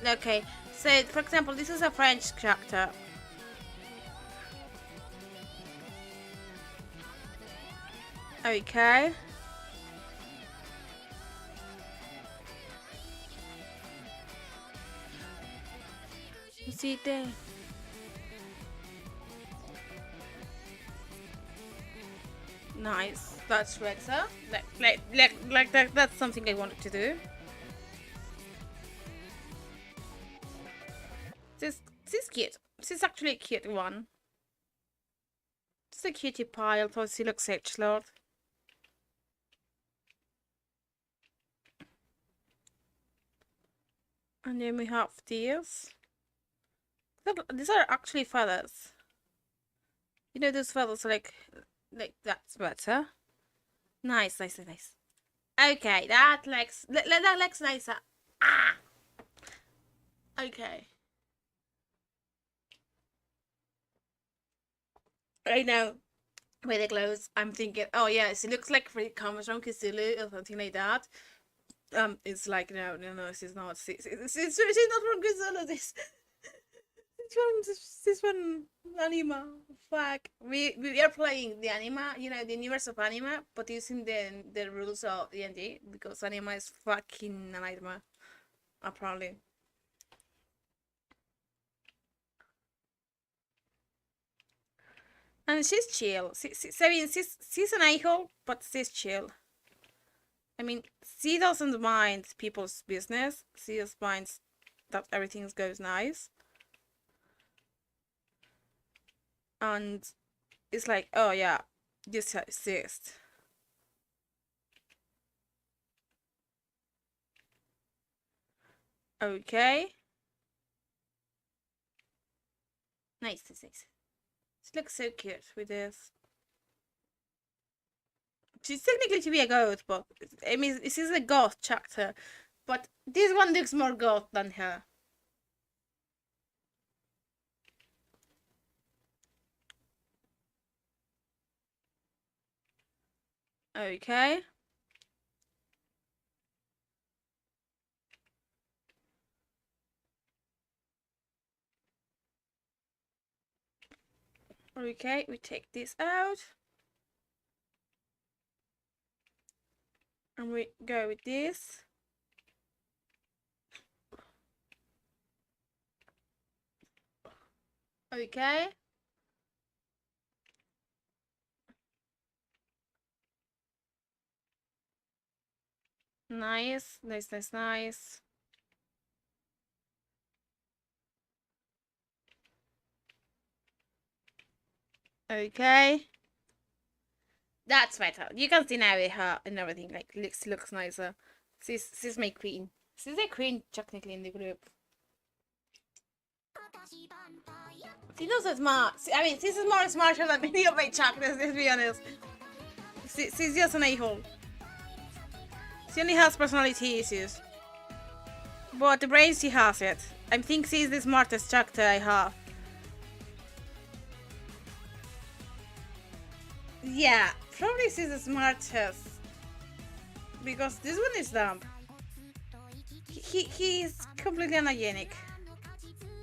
Okay, so for example, this is a French character. Okay. See there. Nice. That's right, sir. Like that. That's something I wanted to do. This is cute. This is actually a cute one. It's a cutie pie, although she looks edgelord. And then we have these. These are actually feathers. You know, those feathers are like that's better. Nice. Okay, that looks nicer. Ah. Okay. Right now, with the clothes, I'm thinking, oh yeah, she looks like it comes from Cthulhu or something like that. It's like no, she's not. She's not from Cthulhu. This one anima. Fuck. We are playing the anima, you know, the universe of anima, but using the rules of D&D because anima is fucking a nightmare. Apparently. And she's chill. I mean, she's an a-hole, but she's chill. I mean, she doesn't mind people's business. She just minds that everything goes nice. And it's like, oh yeah, this exists. Okay. Nice. She looks so cute with this. She's technically to be a goat, but I mean, this is a goth chapter. But this one looks more goth than her. Okay. Okay, we take this out. And we go with this. Okay. Nice. Okay. That's better. You can see now with her and everything, like looks nicer. She's my queen. She's a queen technically in the group. She's not so smart. I mean, she's more smarter than many of my chapters, let's be honest. She's just an a-hole. She only has personality issues. But the brain, she has it. I think she's the smartest chapter I have. Yeah, probably she's the smartest. Because this one is dumb. He's completely unhygienic.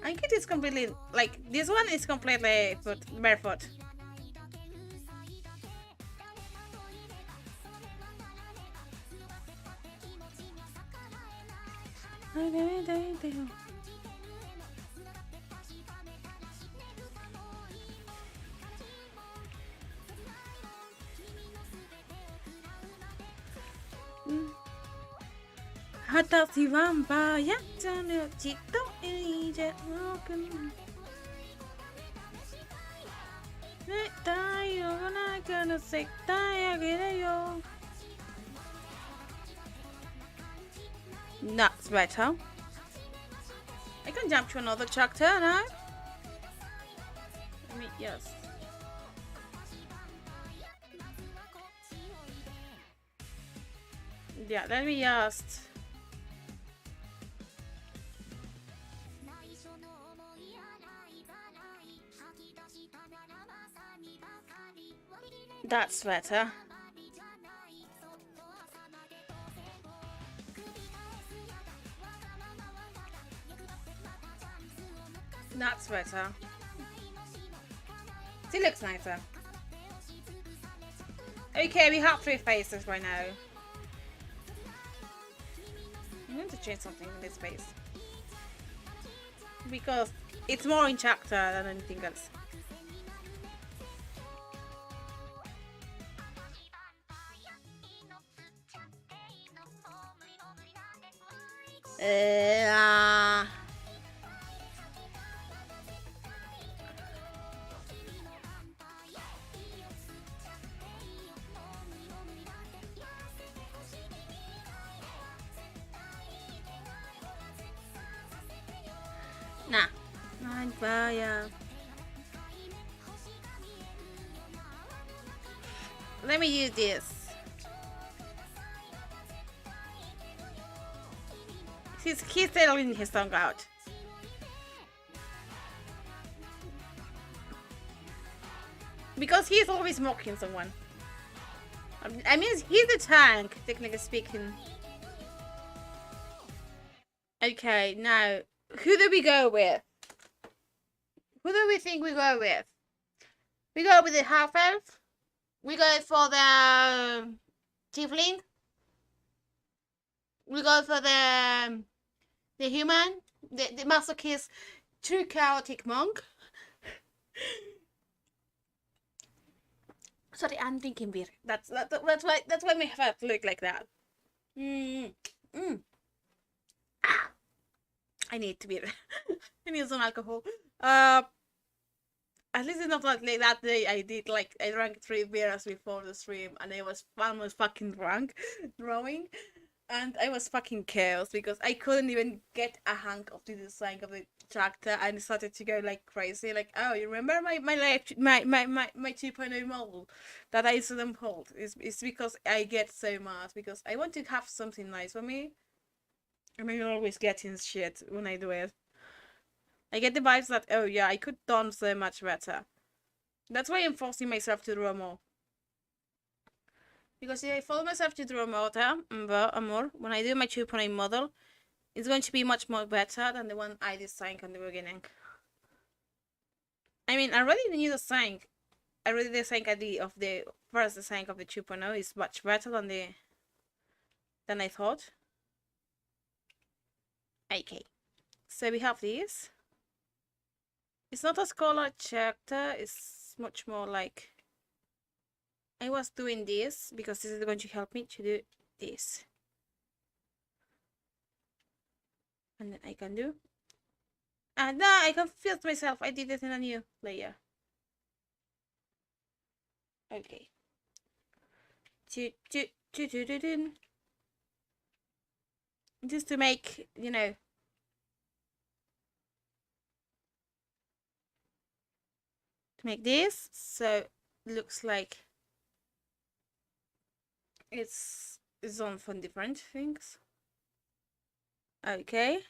And Kit is completely, like, this one is completely barefoot. Hatashi wamba yatta no chitto ije roken. Netai yo naka no sektai agere yo. That's better. I can jump to another chapter now. Let me, yes. Yeah, let me just. That's better. That's better. She looks nicer. Okay, we have 3 faces right now. I'm going to change something in this face. Because it's more in chapter than anything else. Nah. Mind fire. Let me use this. He's settling his tongue out. Because he's always mocking someone. I mean, he's the tank, technically speaking. Okay, now, who do we go with? Who do we think we go with? We go with the half-elf? We go for the tiefling? We go for the human? The masochist, true chaotic monk? Sorry, I'm thinking beer. That's why my heart look like that. Ah, I need to beer. I need some alcohol. At least it's not like that day I drank 3 beers before the stream and I was almost fucking drunk, drawing, and I was fucking chaos because I couldn't even get a hang of the design of the tractor and started to go like crazy. Like, oh, you remember my 2.0 model that I didn't hold? It's because I get so mad because I want to have something nice for me, and I'm always getting shit when I do it. I get the vibes that, oh yeah, I could done so much better. That's why I'm forcing myself to draw more. Because if I force myself to draw more, when I do my 2.0 model, it's going to be much more better than the one I designed at the beginning. I mean, I already knew the design. I already designed of the first design of the 2.0 is much better than I thought. Okay, so we have this. It's not a scholar chapter, it's much more like I was doing this because this is going to help me to do this. And then I can do. And now I confused myself. I did it in a new layer. Okay. Just to make, you know, make this so it looks like it's on for different things. Okay,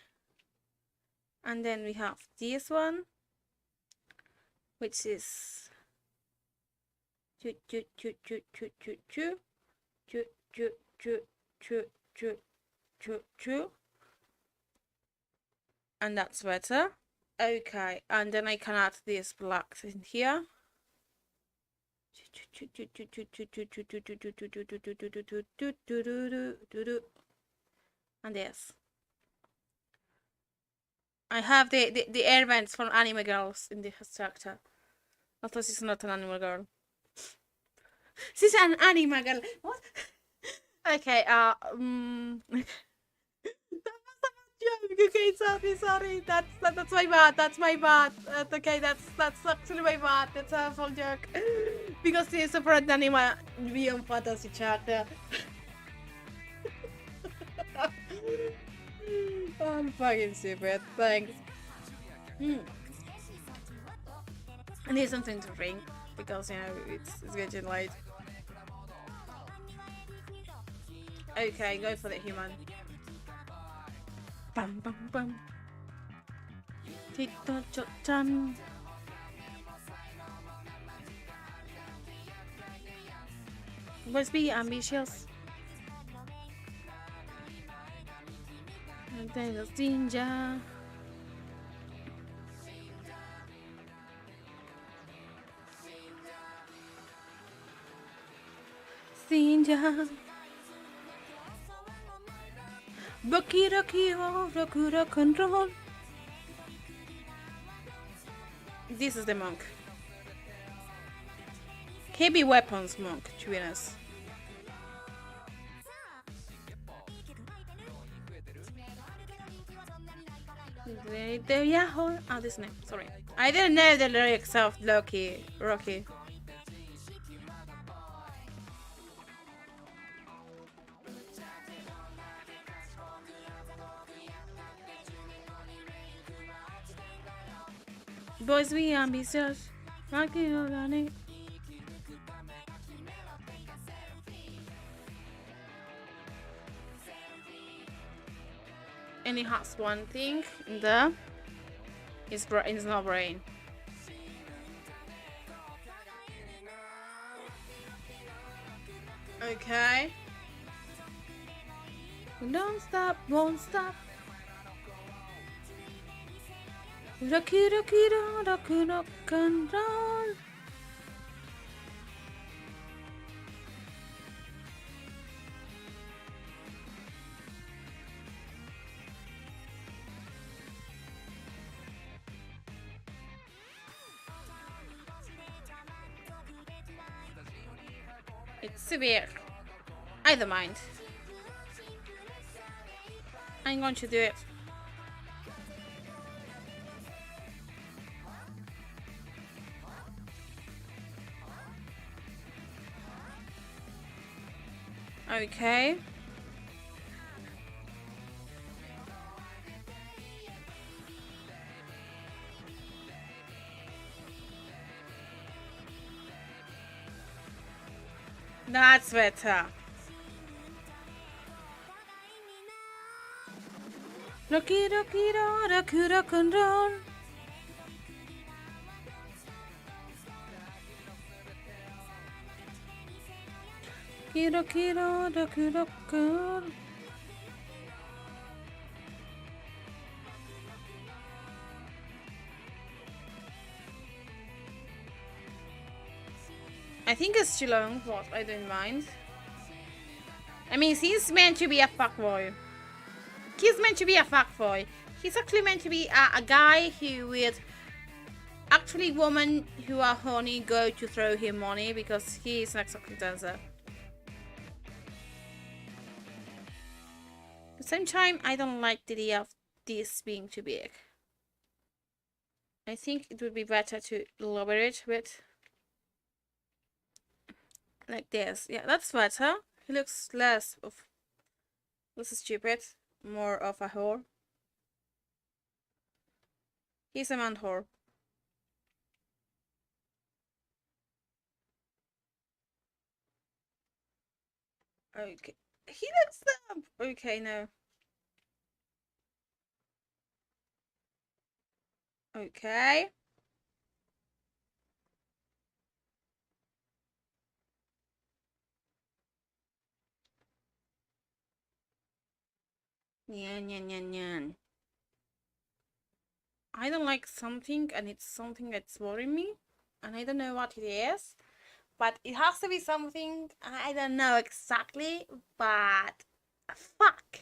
and then we have this one, which is and that's better. Okay, and then I can add this black in here. And this. I have the air vents from Anime Girls in the structure. Although she's not an animal girl. She's an anime girl. What? Okay, okay, sorry. That's my bad. That's my bad. Okay, that's actually my bad. That's a full joke. Because she's a friend anime beyond fantasy character. I'm fucking stupid. Thanks. I need something to drink because you know it's getting late. Okay, go for the human. Bam bam bam. Tito-chan. Must be ambitious. And then the ninja. Ninja. Bakira Kyo Rakura control. This is the monk. Heavy weapons monk, to be honest. The Yahoo. Oh, this name. Sorry. I didn't know the lyrics of Rocky. Boys, be ambitious. Rocking organic. And it has one thing in there. It's no brain. Okay. Don't stop, won't stop. Rocky, rocky, rock and roll. It's severe. I don't mind. I'm going to do it. Okay. That's better. Rocky, rocky, rock and roll. Kiro, kiro, rock and roll. I think it's too long, but I don't mind. I mean, he's meant to be a fuckboy. He's meant to be a fuckboy. He's actually meant to be a guy who would actually women who are horny go to throw him money because he's an exactly dancer. At the same time, I don't like the idea of this being too big. I think it would be better to lower it a bit. Like this. Yeah, that's better. He looks less stupid. More of a whore. He's a man whore. Okay. He looks dumb. Okay, no. Okay. Nyan. I don't like something and it's something that's bothering me. And I don't know what it is. But it has to be something, I don't know exactly, but fuck.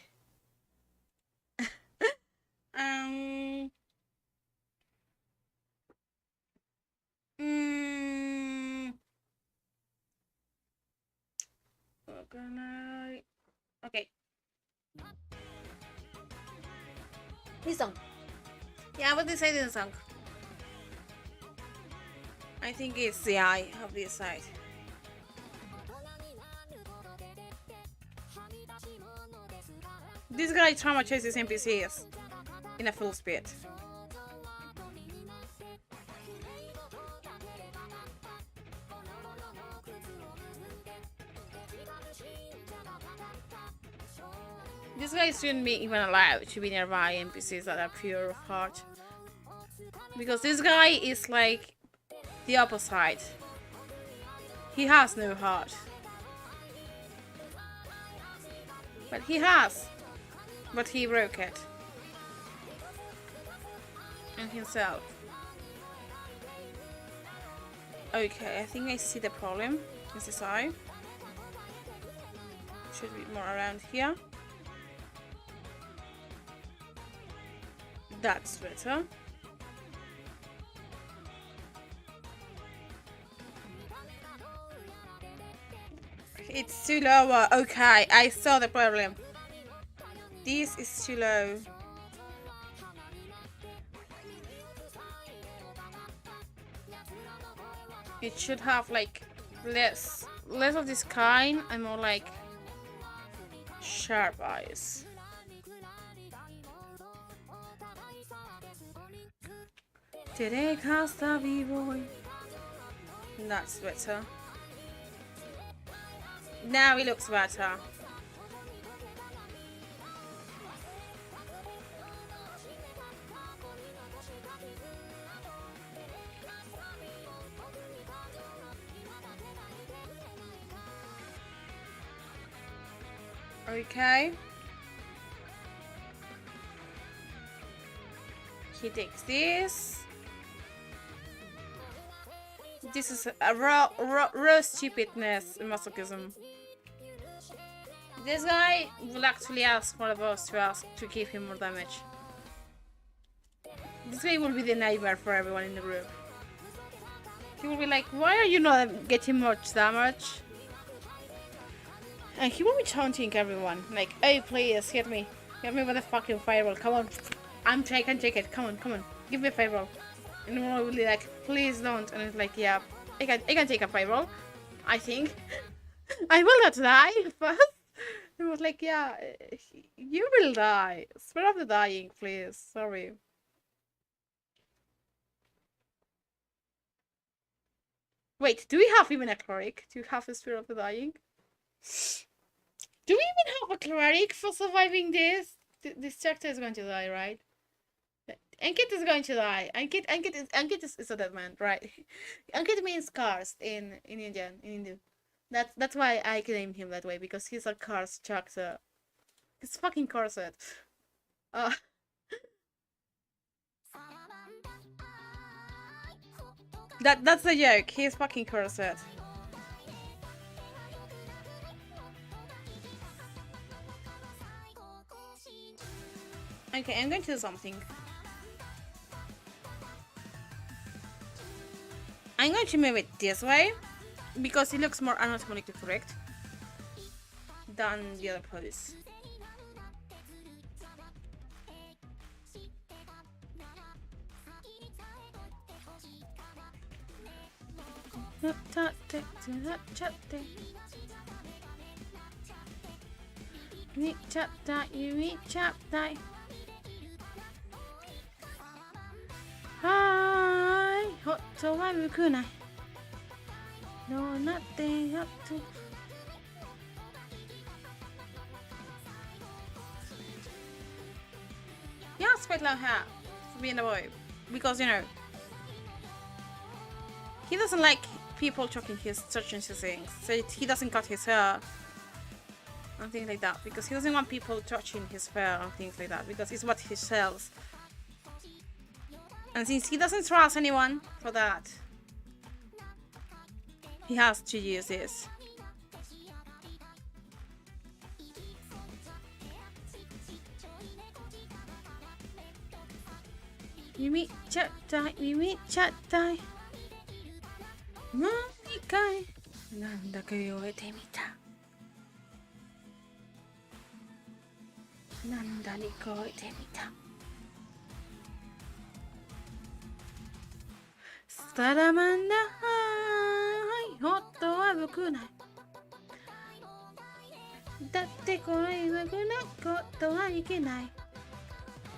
Okay. This song. Yeah, what they say in the song? I think it's the eye of this side. This guy trauma chases NPCs in a full speed. This guy shouldn't be even allowed to be nearby NPCs that are pure of heart. Because this guy is like the opposite. He has no heart. But he has. But he broke it. And himself. Okay, I think I see the problem. This is eye. Should be more around here. That's better. It's too low. Okay, I saw the problem. This is too low. It should have like less of this kind and more like sharp eyes. Today cast a B-boy. That's better. Now he looks better. Okay. He takes this. This is a raw stupidness, masochism. This guy will actually ask for the boss to give him more damage. This guy will be the nightmare for everyone in the group. He will be like, why are you not getting much damage? And he will be taunting everyone, like, hey, please, hit me with a fucking fireball, come on, I can take it, come on, give me a fireball. And everyone will be like, please don't, and it's like, yeah, I can take a fireball, I think. I will not die, but it was like, yeah, you will die, spare of the dying, please, sorry. Wait, do we have even a cleric? Do you have a Spirit of the Dying? Do we even have a cleric for surviving this? This chapter is going to die, right? Ankit is going to die. Ankit is a dead man, right? Ankit means cursed in Indian, in Hindu. That's why I named him that way, because he's a cursed chapter. He's fucking cursed. That's the joke. He's fucking cursed. Okay, I'm going to do something. I'm going to move it this way because it looks more anatomically correct than the other pose. Hi, hot to waru kunai. No, nothing up to. Yeah, it's quite long hair for being a boy because you know he doesn't like people touching his things, so he doesn't cut his hair and things like that because he doesn't want people touching his hair and things like that because it's what he sells. And since he doesn't trust anyone for that, he has to use this. Yumi chattai. Monikai. Nanda ka yoete mita. Nanda ni koete mita. Saramanda hai hotto wa boku nai. Datte kore boku no koto wa ikenai.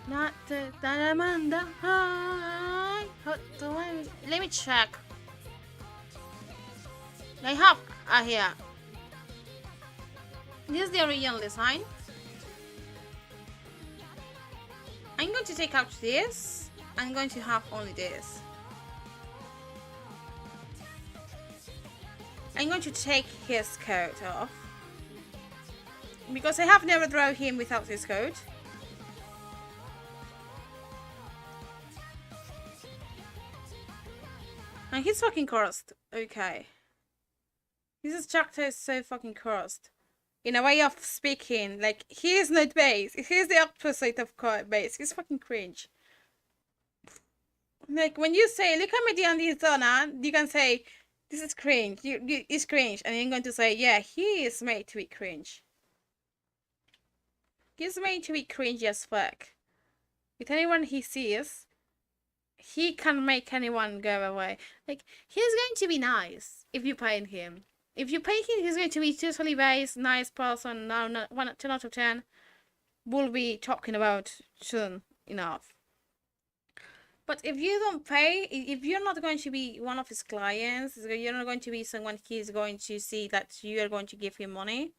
Not Saramanda hai hotto wa. Let me check. I have here. This is the original design. I'm going to take out this. I'm going to have only this. I'm going to take his coat off because I have never drawn him without his coat. And he's fucking cursed. Okay. This chapter is so fucking cursed. In a way of speaking, like, he is not base. He's the opposite of base. He's fucking cringe. Like, when you say, look at me on this zona, you can say, this is cringe. It's cringe. And I'm going to say, yeah, he is made to be cringe. He's made to be cringe as fuck. With anyone he sees, he can make anyone go away. Like, he's going to be nice if you paint him. If you paint him, he's going to be totally base, nice person. Now, 10 out of 10. We'll be talking about soon enough. But if you don't pay, if you're not going to be one of his clients, you're not going to be someone he's going to see that you are going to give him money.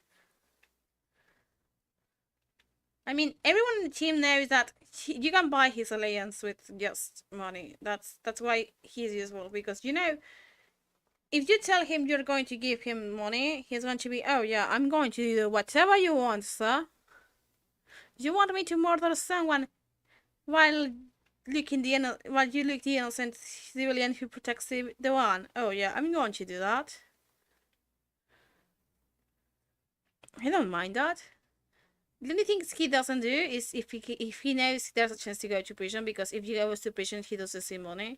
I mean, everyone in the team knows that you can buy his alliance with just money. That's why he's useful, because you know, if you tell him you're going to give him money, he's going to be, oh yeah, I'm going to do whatever you want, sir. You want me to murder someone while while you look the innocent civilian who protects the one? Oh yeah, I'm going to do that. I don't mind that. The only thing he doesn't do is if he knows there's a chance to go to prison, because if he goes to prison, he doesn't see money.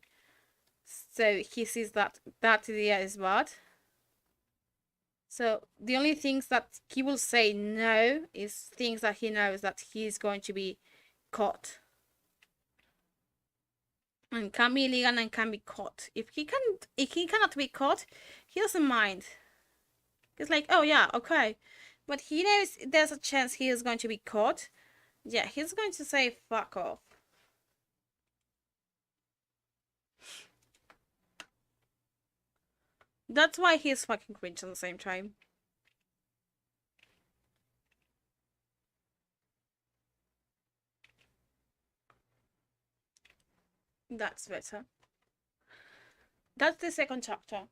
So he sees that idea is bad. So the only things that he will say no is things that he knows that he's going to be caught. And can be illegal and can be caught. If he cannot be caught, he doesn't mind. He's like, oh yeah, okay. But he knows there's a chance he is going to be caught. Yeah, he's going to say fuck off. That's why he's fucking cringe at the same time. That's better. That's the second chapter.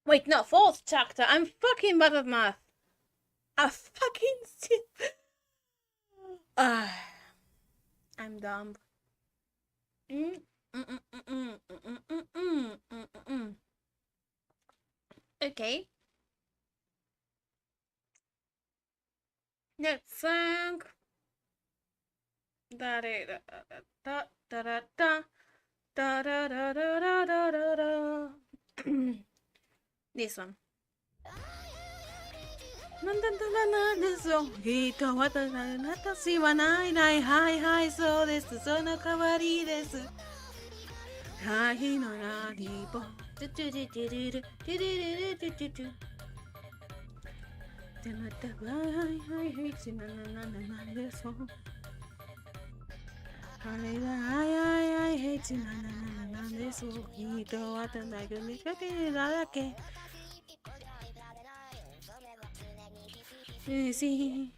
Wait, no, fourth chapter. I'm fucking bad at math. I fucking I'm dumb. Okay. Let's sing. Da da da da da da da da da da da da da da. This one. なんだだなんですよ。人は私はないないはいはいそうですその代わりです。はいのラリボ。トゥトゥトゥトゥトゥトゥトゥトゥトゥトゥトゥ。でまたはいはいはいちなななななんですよ。あれだはいはいはいはいちなななななんですよ。人はただくみかけだらけ。See.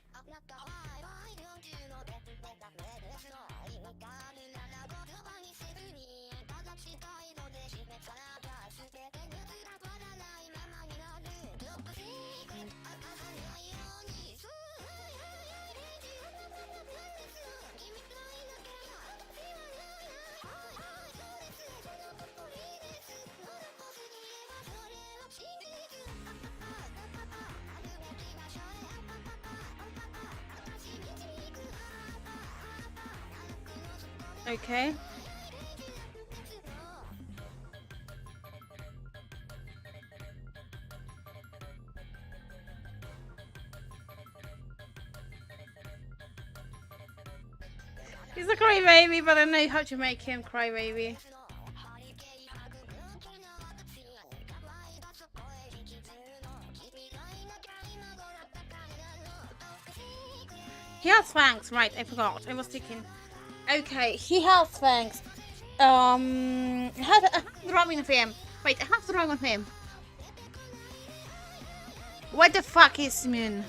Okay. He's a crybaby, but I know how to make him crybaby. He has fangs, right? I forgot. I was thinking. Okay, he has fangs. I have the wrong with him. Wait, I have the wrong with him. What the fuck is Moon?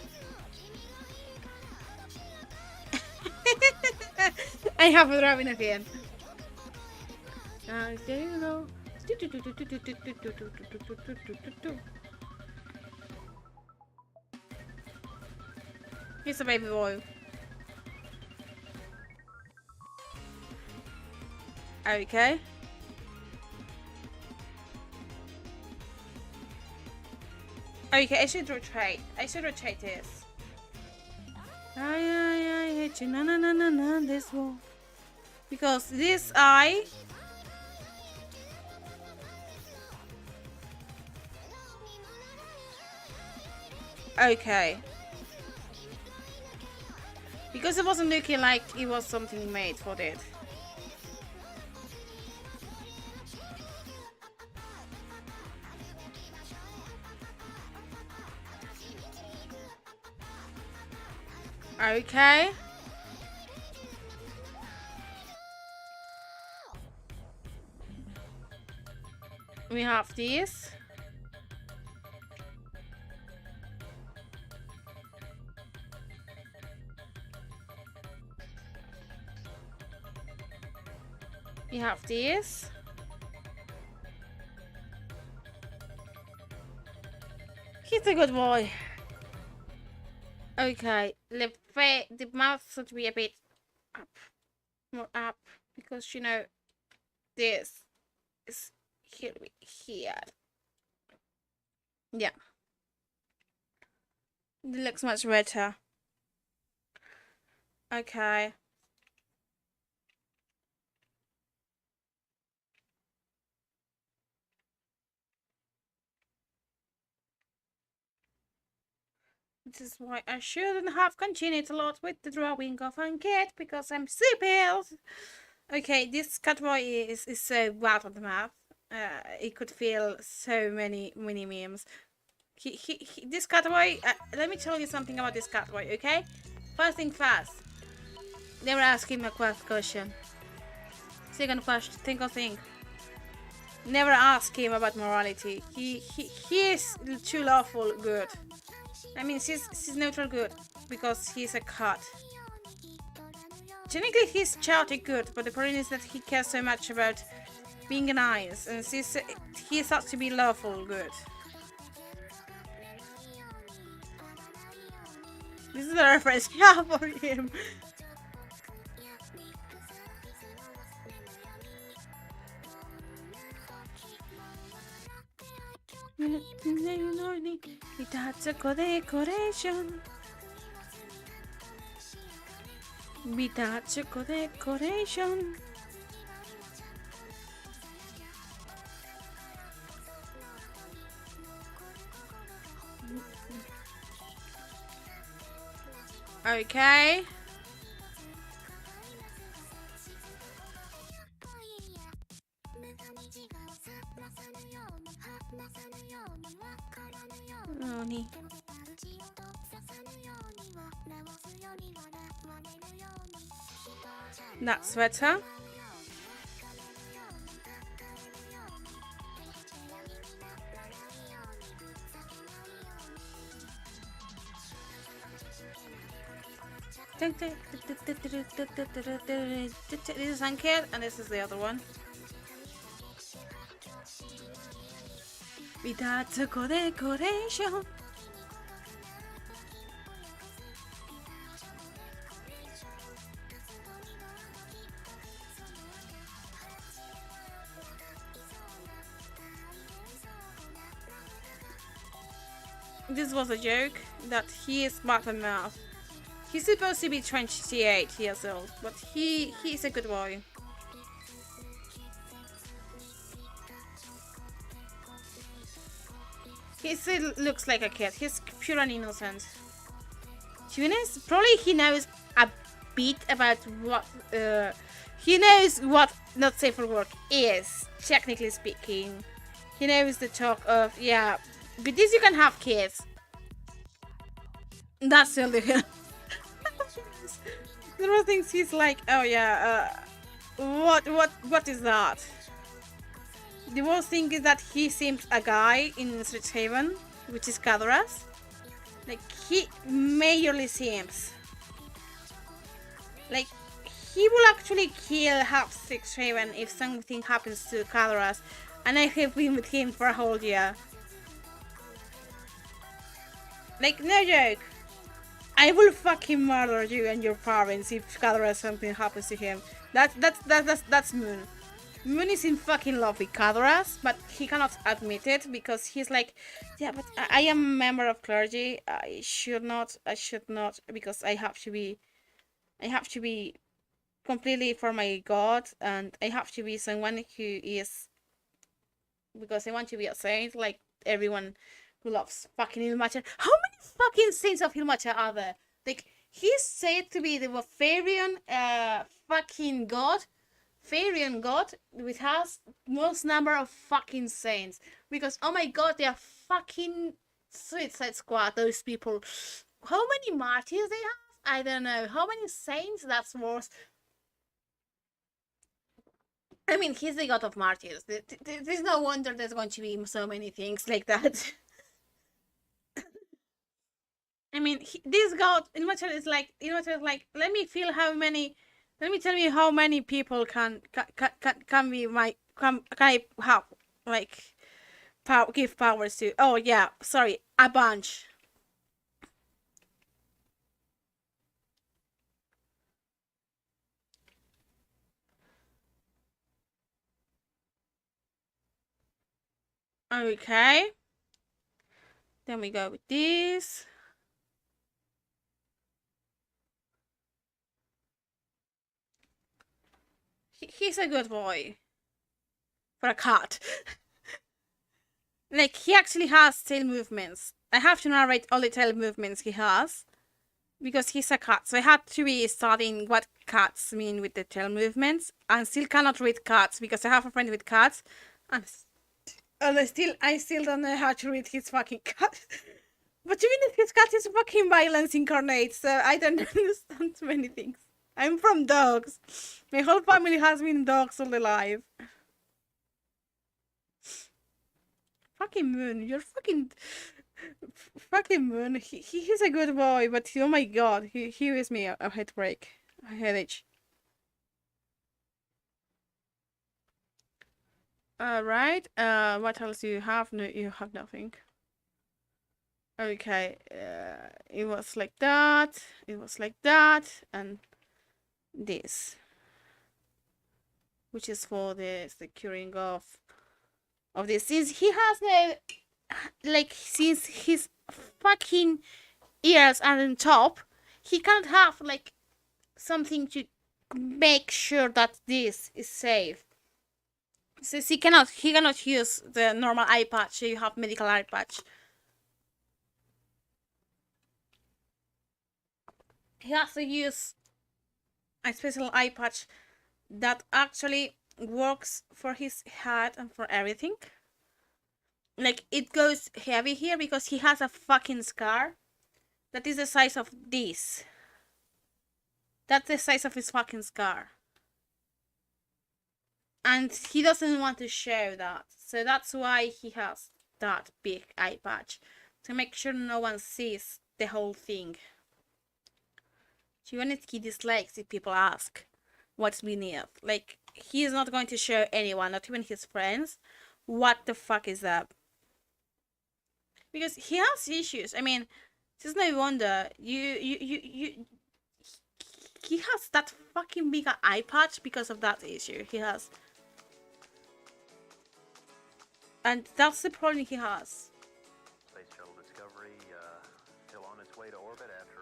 I have the wrong with him. He's a baby boy. Okay. Okay, I should rotate. This. I hate you. No, this wall. Because this eye. Okay. Because it wasn't looking like it was something made for it. Okay. We have this. We have this. He's a good boy. Okay, the mouth should be a bit up, more up, because you know this is here. Yeah, it looks much better. Okay. This is why I shouldn't have continued a lot with the drawing of a cat, because I'm stupid. Okay, this cat boy is so bad on the mouth. He could feel so many memes. This cat boy. Let me tell you something about this cat boy. Okay, first thing first. Never ask him a question. Second question. Think. Never ask him about morality. He is too lawful good. I mean, she's neutral good because he's a cat. Technically, he's chaotic good, but the problem is that he cares so much about being nice, and he thought to be lawful good. This is a reference, yeah, for him. Bitazzo decoration. Bitazzo decoration. Okay. That's better. This is Ankit, and this is the other one. Bitazzo decoration. This was a joke that he is bottom mouth. He's supposed to be 28 years old, but he's a good boy. He still looks like a kid. He's pure and innocent. To be honest, probably he knows a bit about what he knows what not safe for work is, technically speaking. He knows the talk of, yeah, but this you can have kids. That's still the there are things he's like, oh yeah, what is that? The worst thing is that he seems a guy in Strixhaven, which is Kadoras. Like, he majorly seems like he will actually kill half Strixhaven if something happens to Kadoras, and I have been with him for a whole year. Like, no joke. I will fucking murder you and your parents if Kadoras something happens to him. That's Moon. Moon is in fucking love with Kadoras, but he cannot admit it because he's like, yeah, but I am a member of clergy. I should not, because I have to be completely for my God, and I have to be someone who is, because I want to be a saint, like everyone who loves fucking Ilmater. How many fucking saints of Ilmater are there? Like, he's said to be the Farian fucking god. Farian god, which has most number of fucking saints. Because, oh my god, they are fucking Suicide Squad, those people. How many martyrs they have? I don't know. How many saints? That's worse. I mean, he's the god of martyrs. There's no wonder there's going to be so many things like that. I mean, this god in Immortal is like, let me tell you how many people can be my can I have like give powers to. Oh yeah, sorry, a bunch. Okay. Then we go with this. He's a good boy. For a cat. Like, he actually has tail movements. I have to narrate all the tail movements he has. Because he's a cat. So I had to be studying what cats mean with the tail movements. And still cannot read cats. Because I have a friend with cats. And I still don't know how to read his fucking cat. But even if his cat is fucking violence incarnate. So I don't understand many things. I'm from dogs. My whole family has been dogs all their life. Fucking Moon, you're fucking Moon. He's a good boy, but oh my god, he gives me a heartbreak, a headache. Right. What else do you have? No, you have nothing. Okay. It was like that. It was like that, and this, which is for the curing of this. Since he has since his fucking ears are on top, he can't have like something to make sure that this is safe. Since he cannot use the normal eye patch, so you have medical eye patch. He has to use a special eye patch that actually works for his head and for everything. Like, it goes heavy here because he has a fucking scar that is the size of this. That's the size of his fucking scar. And he doesn't want to show that. So that's why he has that big eye patch. To make sure no one sees the whole thing. To be honest, he dislikes if people ask what's beneath. Like, he is not going to show anyone, not even his friends, what the fuck is that. Because he has issues. I mean, it's no wonder he has that fucking big eye patch because of that issue he has. And that's the problem he has. Space Shuttle Discovery still on its way to orbit after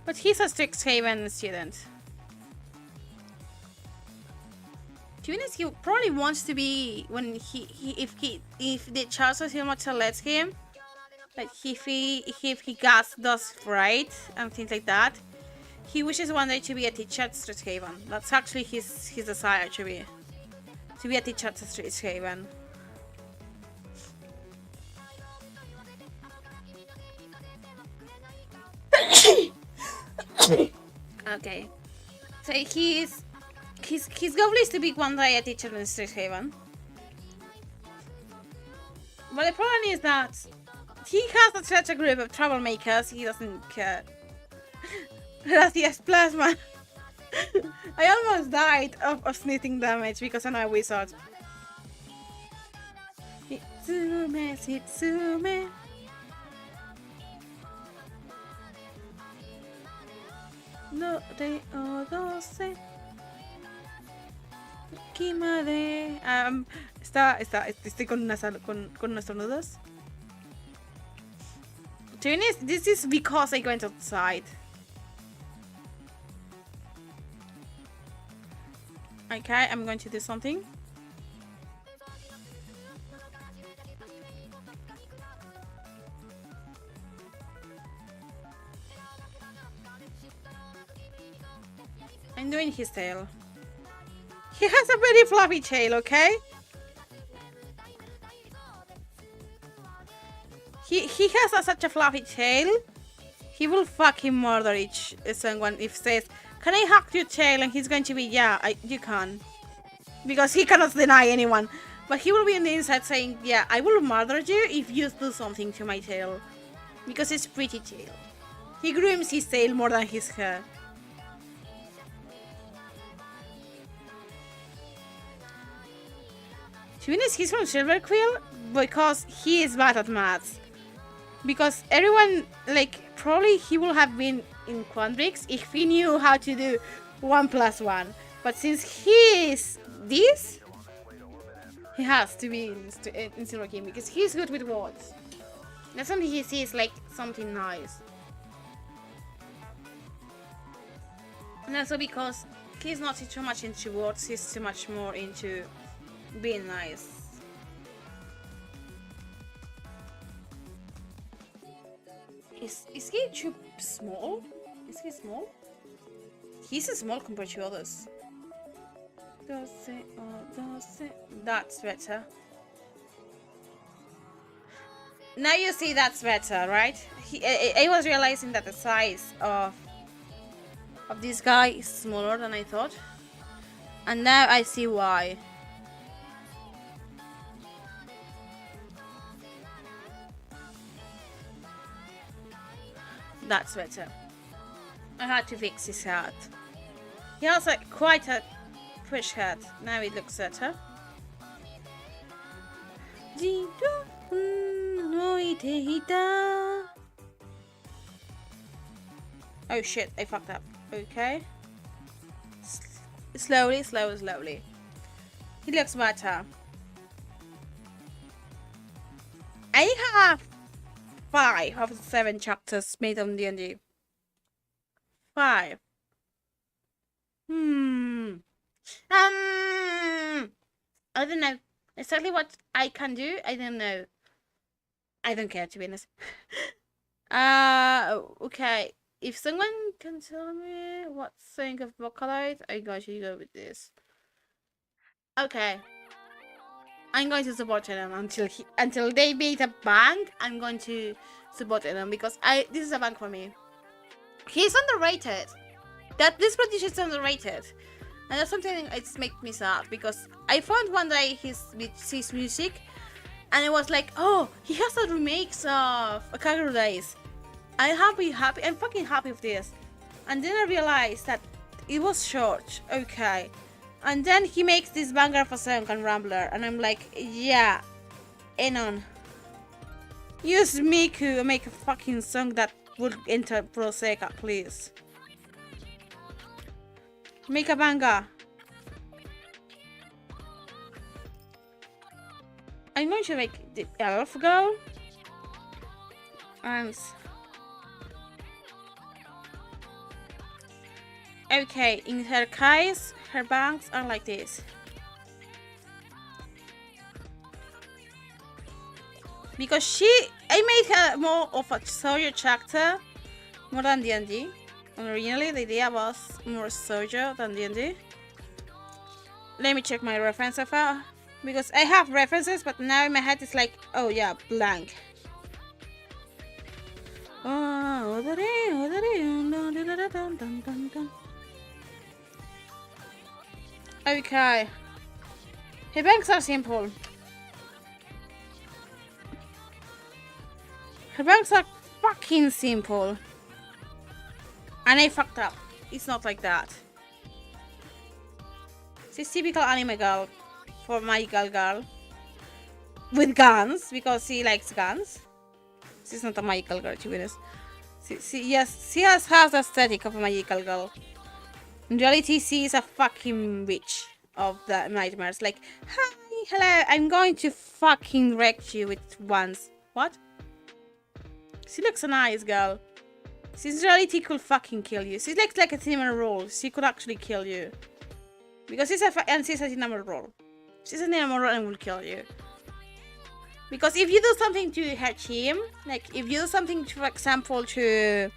But he's a Strixhaven student. To be honest, he probably wants to be when if the chances he much lets him, like if he does right and things like that, he wishes one day to be a teacher at Strixhaven. That's actually his desire to be a teacher at Strixhaven. Okay, so his goal is to be one day a teacher in Strixhaven. But the problem is that he has such a group of troublemakers, he doesn't care. Gracias, Plasma. I almost died of sneezing damage because I'm a wizard. Hitsume. No re o doce. Kimade. Estoy con unos tornudos. This is because I went outside. Okay, I'm going to do something. I'm doing his tail. He has a very fluffy tail, okay? He has such a fluffy tail he will fucking murder each someone if says, "Can I hack your tail?" And he's going to be, "Yeah, you can," because he cannot deny anyone. But he will be on the inside saying, "Yeah, I will murder you if you do something to my tail," because it's pretty tail. He grooms his tail more than his hair. To be honest, he's from Silver Quill because he is bad at maths. Because everyone, like, probably he would have been in Quandrix if he knew how to do 1 + 1. But since he is this, he has to be in Silver King because he's good with words. That's something he sees like something nice. And also because he's not too much into words, he's too much more into being nice. Is he too small? Is he small? He's small compared to others. That's better. Now you see that's better, right? I was realizing that the size of this guy is smaller than I thought. And now I see why. That's better. I had to fix his hat. He has like quite a fish hat. Now it looks better. Oh shit, I fucked up. Okay. Slowly. He looks better. I have 5 of the 7 chapters made on D&D. 5. I don't know exactly what I can do. I don't know. I don't care, to be honest. Okay. If someone can tell me what thing of Vocaloid, I'm going to go with this. Okay. I'm going to support them until they beat a bank. I'm going to support them because this is a bank for me. He's underrated. This producer is underrated, and that's something that's make me sad because I found one day his music, and I was like, oh, he has a remix of Kagero Days. I'm fucking happy with this. And then I realized that it was short. Okay. And then he makes this banger of a song on Rambler, and I'm like, yeah, Enon, use Miku and make a fucking song that would enter Proseka, please. Make a banger. I'm going to make the elf girl, and okay, in her case, her bangs are like this. Because I made her more of a soldier character, more than D&D. Originally, the idea was more soldier than D&D. Let me check my reference so far. Because I have references, but now in my head it's like, oh yeah, blank. Okay. Her bangs are simple. Her bangs are fucking simple. And I fucked up. It's not like that. She's typical anime girl for magical girl. With guns, because she likes guns. She's not a magical girl, to be honest. She has the aesthetic of a magical girl. In reality, she is a fucking witch of the nightmares. Like, hi, hello, I'm going to fucking wreck you with once. What? She looks a nice girl. She's in reality could fucking kill you. She looks like a cinnamon roll. She could actually kill you. Because she's a cinnamon roll. She's a cinnamon roll and will kill you. Because if you do something to her team, like if you do something, for example, to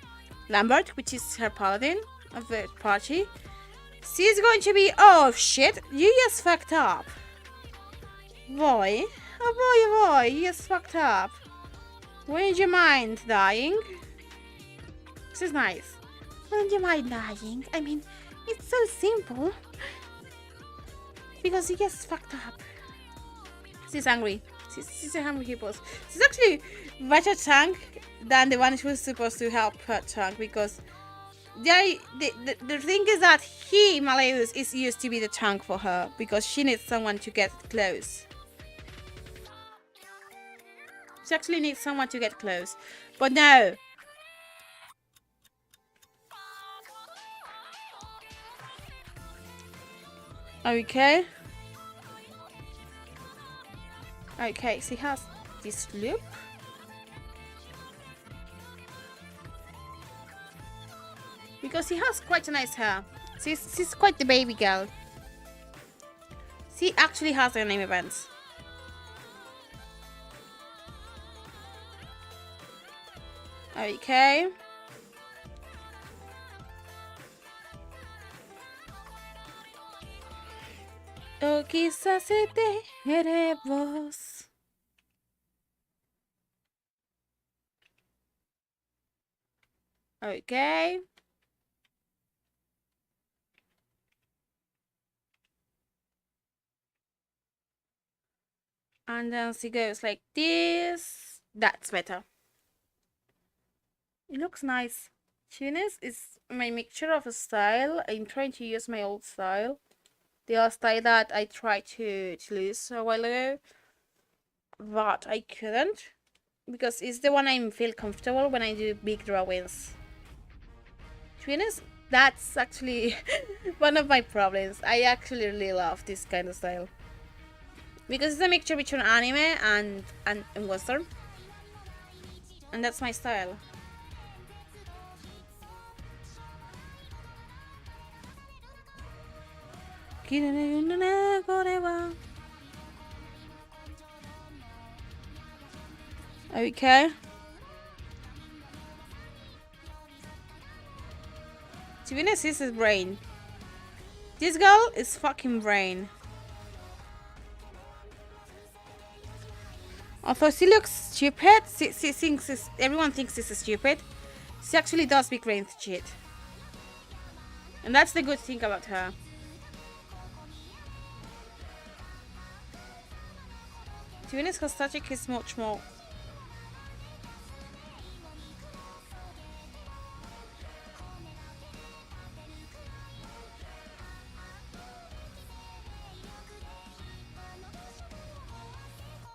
Lambert, which is her paladin of the party, she's going to be, oh shit, you just fucked up. Boy, oh boy, you just fucked up. Wouldn't you mind dying? This is nice. Wouldn't you mind lying? I mean, it's so simple. Because he gets fucked up. She's angry. She's a hungry hippos. She's actually better tank than the one who was supposed to help her tank, because the thing is that Malleus, is used to be the tank for her because she needs someone to get close. She actually needs someone to get close. But no. Okay. Okay, she has this loop. Because she has quite a nice hair. She's quite the baby girl. She actually has her name events. Okay. O quizás se veremos. Okay. And then she goes like this. That's better. It looks nice. Tunis is my mixture of a style. I'm trying to use my old style. The old style that I tried to lose a while ago. But I couldn't. Because it's the one I feel comfortable when I do big drawings. Tunis, that's actually one of my problems. I actually really love this kind of style. Because it's a mixture between anime and Western. And that's my style. Okay. To be honest, this is brain. This girl is fucking brain. Although she looks stupid, she thinks everyone thinks this is stupid. She actually does big brain shit. And that's the good thing about her. To be honest, her static is much more.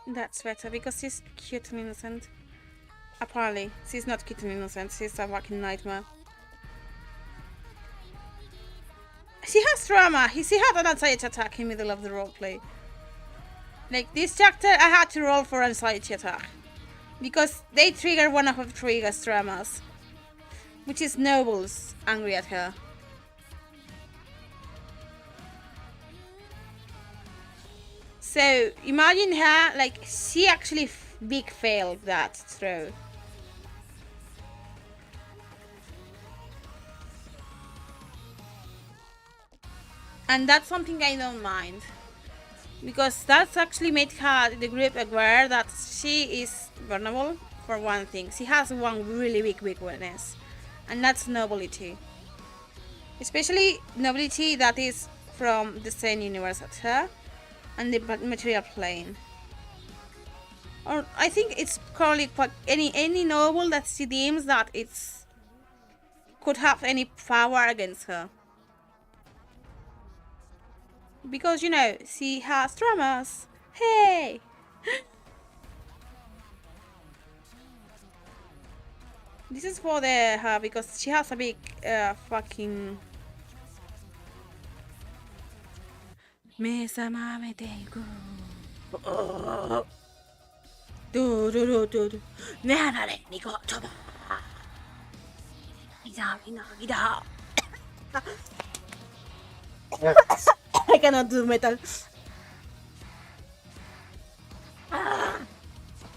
That's better because she's cute and innocent. Apparently, she's not cute and innocent. She's a fucking nightmare. She has trauma. She had an anxiety attack in the middle of the roleplay. Like this chapter, I had to roll for anxiety attack because they trigger one of her triggers traumas, which is Noble's angry at her. So imagine her, like she actually big failed that throw. And that's something I don't mind. Because that's actually made her, the group, aware that she is vulnerable for one thing. She has one really big weakness. And that's nobility. Especially nobility that is from the same universe as her. And the material plane. Or I think it's probably any noble that she deems that it's could have any power against her. Because, you know, she has traumas. Hey! This is for her because she has a big fucking... Do I cannot do metal.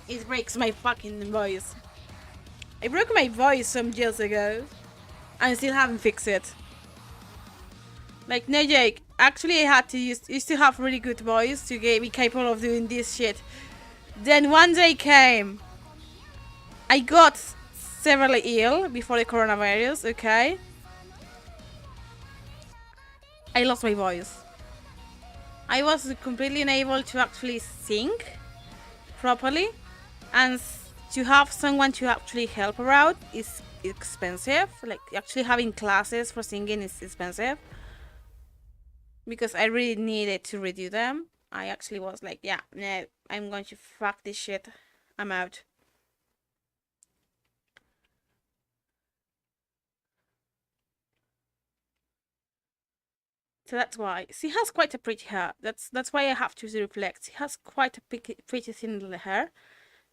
It breaks my fucking voice. I broke my voice some years ago and I still haven't fixed it. Like, no joke. Actually, I had to used to have really good voice to be capable of doing this shit. Then one day came. I got severely ill before the coronavirus, okay? I lost my voice. I was completely unable to actually sing properly, and to have someone to actually help her out is expensive. Like, actually having classes for singing is expensive, because I really needed to redo them. I actually was like, yeah, no, I'm going to fuck this shit. I'm out. So that's why. She has quite a pretty hair. That's why I have to reflect. She has quite a pretty thin hair.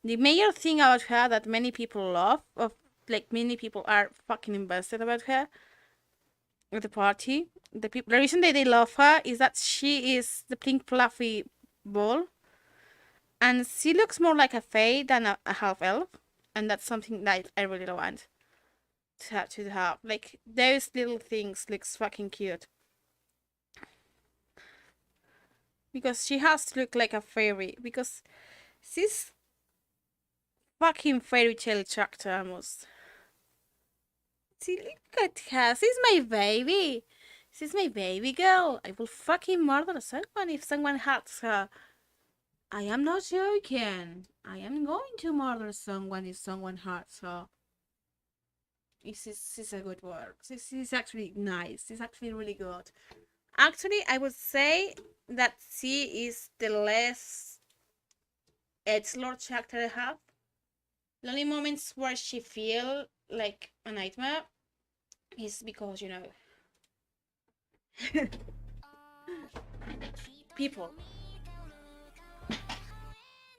The major thing about her that many people love, like many people are fucking invested about her at the party. The reason that they love her is that she is the pink fluffy ball, and she looks more like a fae than a half elf, and that's something that I really want to have. Like, those little things looks fucking cute. Because she has to look like a fairy. Because she's fucking fairy tale character almost. See, look at her. She's my baby. She's my baby girl. I will fucking murder someone if someone hurts her. I am not joking. I am going to murder someone if someone hurts her. This is a good word. This is actually nice. It's actually really good. Actually, I would say that she is the less edgelord character I have. The only moments where she feel like a nightmare is because, you know, people.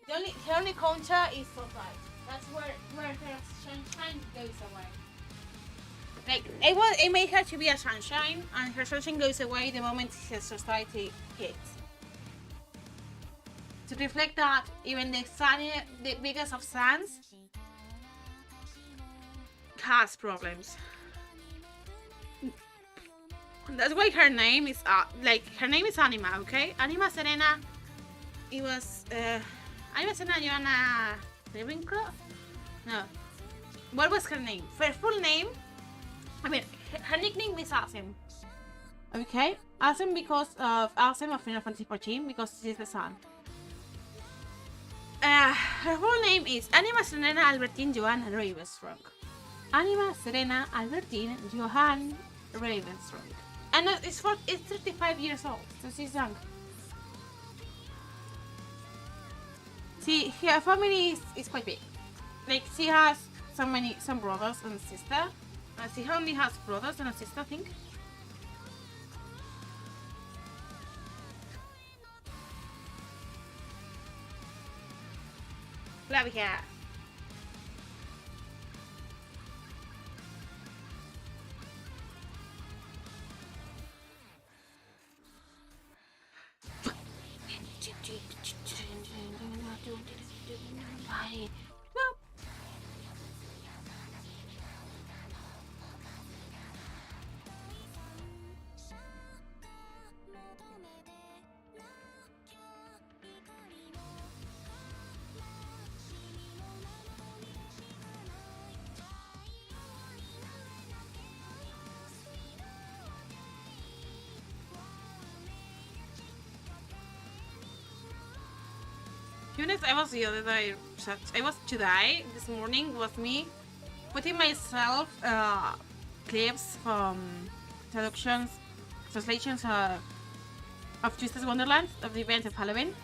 Her only counter is sunlight. That's where her sunshine goes away. Like, it made her to be a sunshine, and her sunshine goes away the moment her society hits. To reflect that, even the biggest of suns has problems. That's why her name is her name is Anima, okay? Anima Serena. It was Anima Serena Joanna Ravencroft? No. What was her name? Her full name? I mean, her nickname is Awesome. Okay? Awesome because of Awesome of Final Fantasy XIV, because she's the sun. Her full name is Anima Serena Albertine Johann Ravenstrong. Anima Serena Albertine Johann Ravenstrong. And it's 35 years old, so she's young. See, her family is quite big. Like, she has some brothers and sister. She only has brothers and a sister, I think. Love her. I was the other day. I was today. This morning was me putting myself clips from translations of Priestess Wonderland, of the event of Halloween.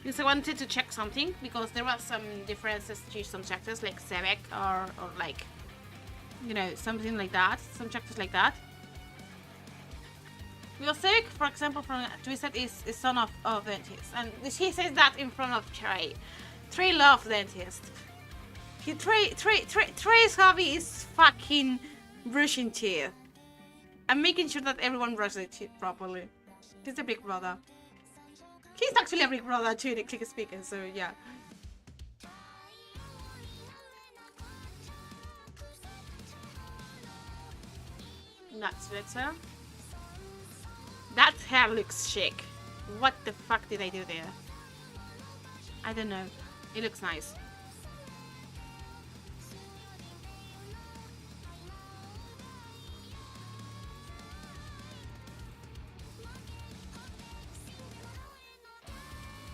Because I wanted to check something, because there were some differences to some chapters, like Sebek or like, you know, something like that. Some chapters like that. Because Sebek, for example, from Twisted is son of Dentist, and she says that in front of Trey. Trey loves Dentist. Trey's hobby is fucking brushing teeth and making sure that everyone brushes their teeth properly. He's a big brother. He's actually a big brother too, the click speaker, so yeah. That's better. That hair looks chic. What the fuck did I do there? I don't know. It looks nice.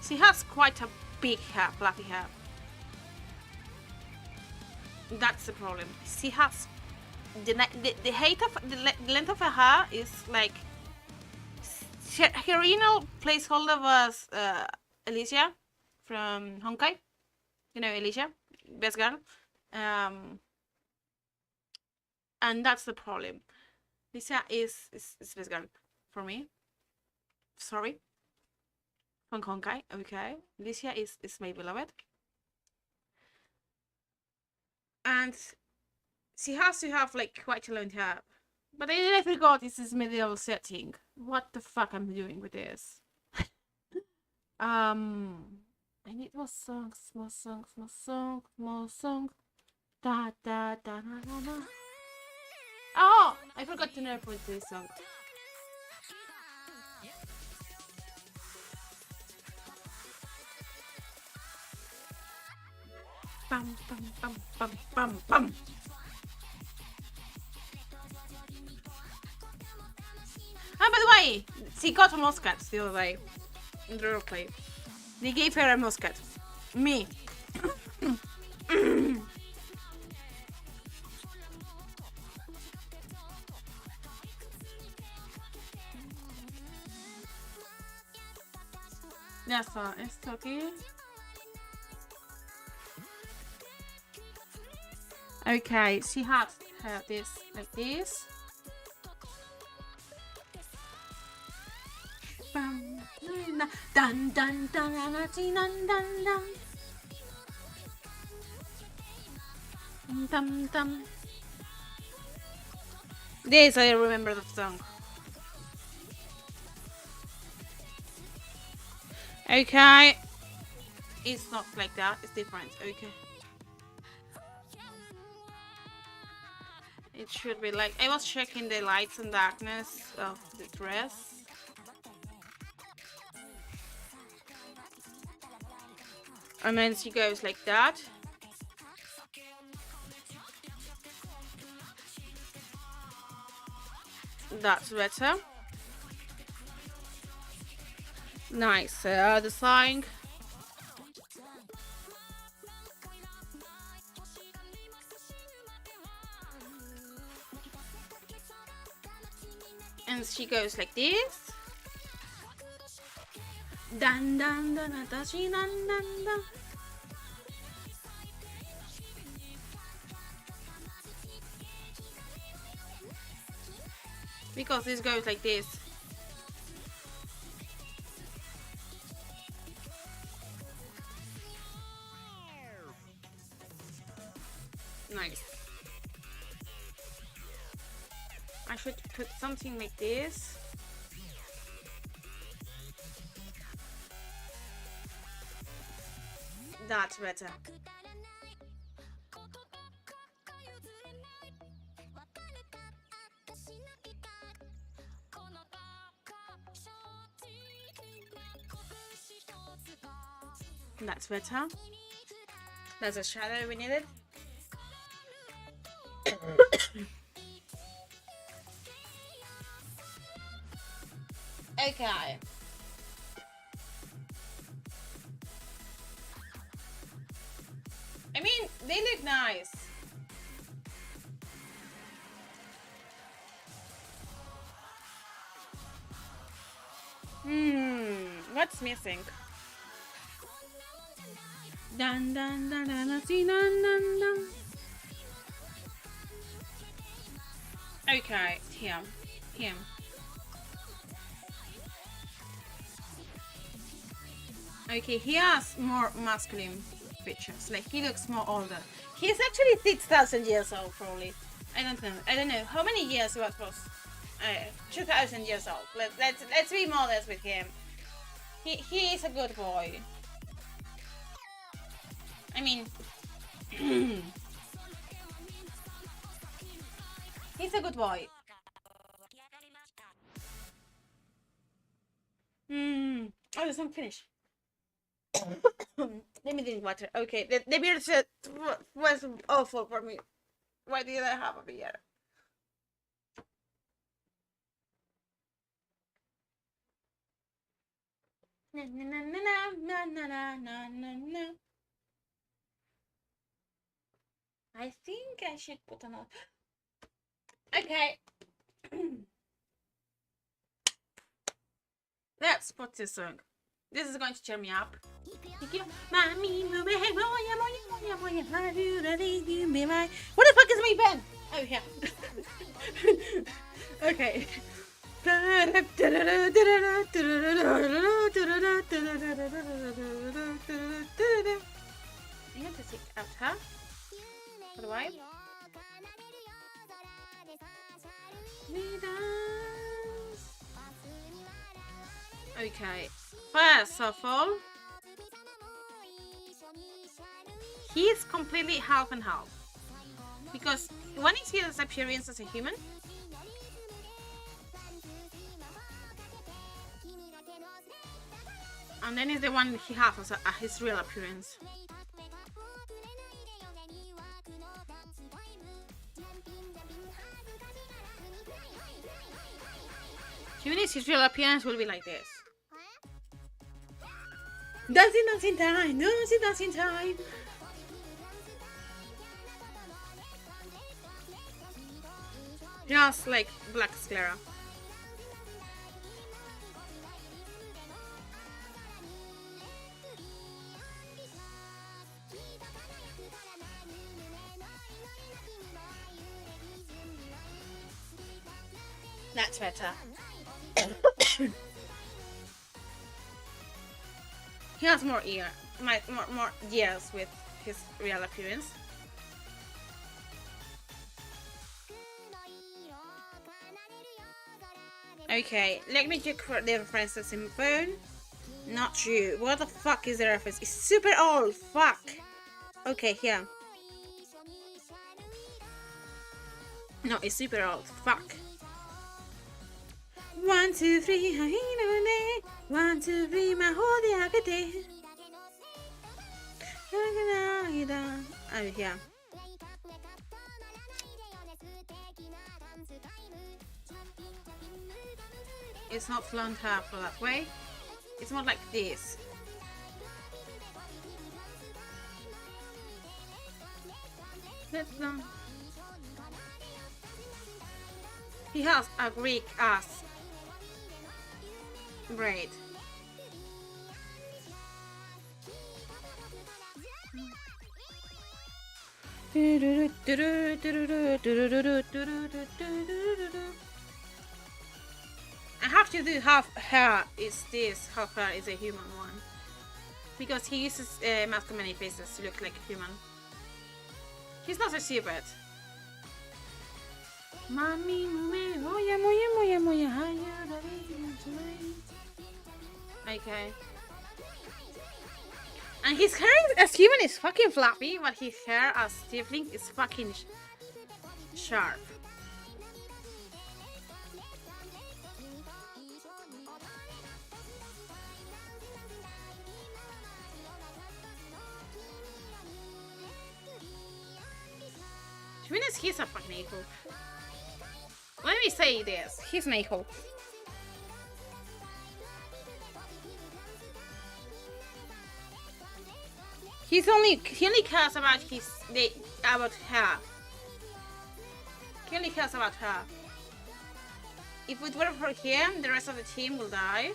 She has quite a big hair, fluffy hair. That's the problem. She has the height of the length of her hair is like her original placeholder was Alicia from Honkai. You know Alicia, best girl. And that's the problem. Alicia is best girl for me. Sorry. From Honkai, okay. Alicia is my beloved. And she has to have like quite a long hair. But I forgot this is medieval setting. What the fuck am I doing with this? I need more songs, more songs, more songs, more songs. Da da da da da da. Oh, I forgot to know put this song. Bum bum bum bum bum bum. And by the way, she got a musket the other day in the roleplay. They gave her a musket. Me. Ya está, esto aquí. Okay, she had this like this. Dun dun dun dun dun dun. Dum dum. This I remember the song. Okay. It's not like that, it's different. Okay. It should be like I was checking the lights and darkness of the dress. And then she goes like that. That's better. Nice design. And she goes like this. Dan dan dan dan dan dan. Because this goes like this. Nice. I should put something like this. That's better. That's better. There's a shadow we needed. Okay. I mean, they look nice. What's missing? Dun dun dun dun dun dun dun dun. Okay, him. Okay, he has more masculine features. Like he looks more older. He's actually 6,000 years old, probably. I don't know how many years he was. 2,000 years old. Let's be modest with him. He is a good boy. I mean, he's a good boy. Oh, the song finished. Let me drink water. Okay, the beer set was awful for me. Why did I have a beer? Na, na, na, na, na, na, na, na, na, na. I think I should put another. Okay. Let's put this song. This is going to cheer me up. What the fuck is my pen? Oh, yeah. Okay. I have to take out her. For the while. Okay. First of all, he's completely half and half. Because when he sees his appearance as a human, and then is the one he has as his real appearance. His real appearance will be like this. Dancing time, dancing time. Just like Black Sclera. That's better. He has more years with his real appearance. Okay, let me check for the references in phone. Not you. What the fuck is the reference? It's super old. Fuck. Okay, here. No, it's super old. Fuck. 1, 2, 3, 1, 2, 3, 魔法で開けて。Oh, here. It's not blonde hair for that way. It's more like this. That's blonde. He has a Greek ass braid. I have to do half hair is this, half hair is a human one. Because he uses masks many faces to look like a human. He's not a stupid. Okay. And his hair as human is fucking fluffy, but his hair as tiefling is fucking sharp. To be honest, he's a fucking equal. Let me say this, he's an equal. He only cares about about her. He only cares about her. If it were for him, the rest of the team will die.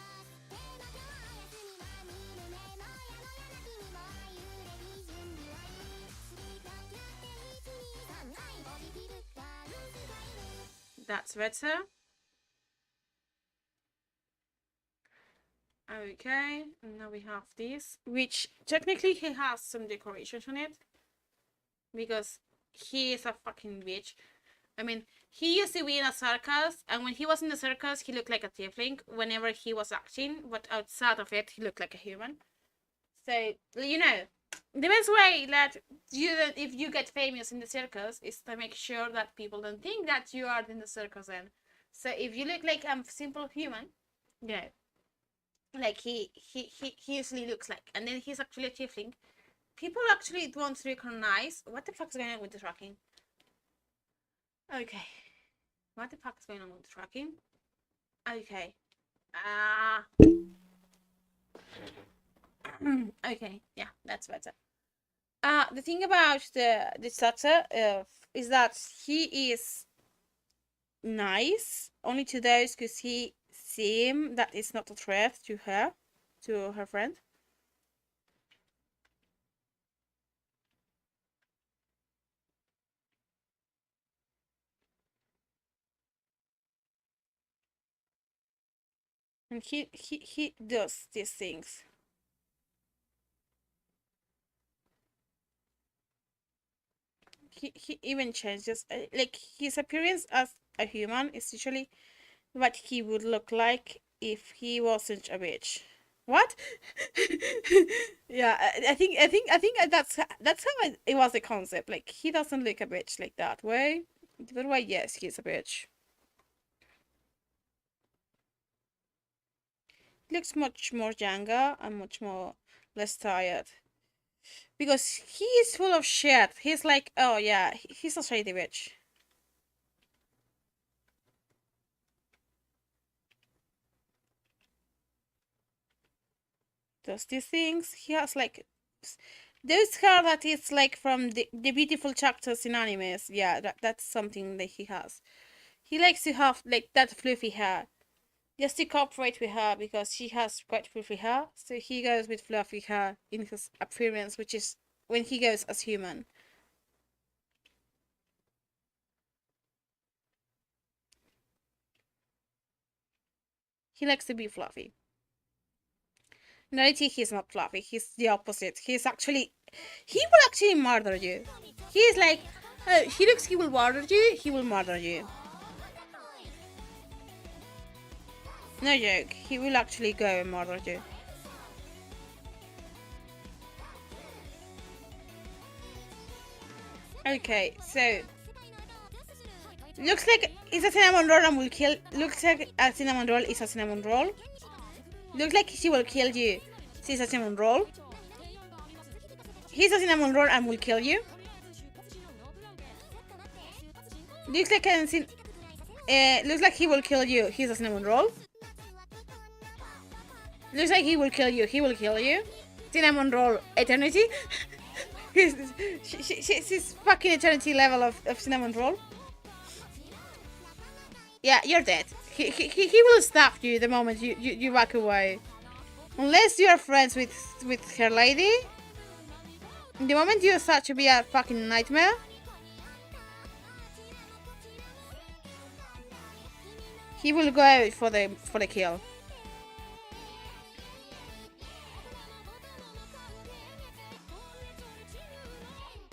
That's better. Okay, and now we have this, which technically he has some decorations on it because he is a fucking bitch. I mean, he used to be in a circus, and when he was in the circus, he looked like a tiefling whenever he was acting, but outside of it, he looked like a human. So, you know, the best way that if you get famous in the circus is to make sure that people don't think that you are in the circus then. So if you look like a simple human, you know, like he usually looks like, and then he's actually a tiefling, people actually won't recognize. What the fuck is going on with the tracking? Okay, what the fuck is going on with the tracking? Okay, Okay, yeah, that's better. The thing about the Sata is that he is nice only to those who see him that is not a threat to her friend. And he does these things. He even changes, like his appearance as a human is usually what he would look like if he wasn't a bitch. What? Yeah, I think that's how it was the concept. Like he doesn't look a bitch like that way, but why? Yes, he's a bitch. He looks much more younger and much more less tired because he is full of shit. He's like, oh yeah, he's a shady bitch. Does these things. He has like those hair that is like from the beautiful chapters in animes. Yeah, that's something that he has. He likes to have like that fluffy hair. Just to cooperate with her because she has quite fluffy hair. So he goes with fluffy hair in his appearance, which is when he goes as human. He likes to be fluffy. In reality, he's not fluffy. He's the opposite. He will actually murder you. He's like, oh, he looks, he will murder you. He will murder you. No joke. He will actually go and murder you. Okay, so looks like it's a cinnamon roll and will kill. Looks like a cinnamon roll is a cinnamon roll. Looks like she will kill you. She's a cinnamon roll. He's a cinnamon roll and will kill you. Looks like looks like he will kill you. He's a cinnamon roll. Looks like he will kill you. He will kill you. Cinnamon roll eternity. She's fucking eternity level of cinnamon roll. Yeah, you're dead. He will stab you the moment you walk away. Unless you are friends with her lady. The moment you start to be a fucking nightmare. He will go for the kill.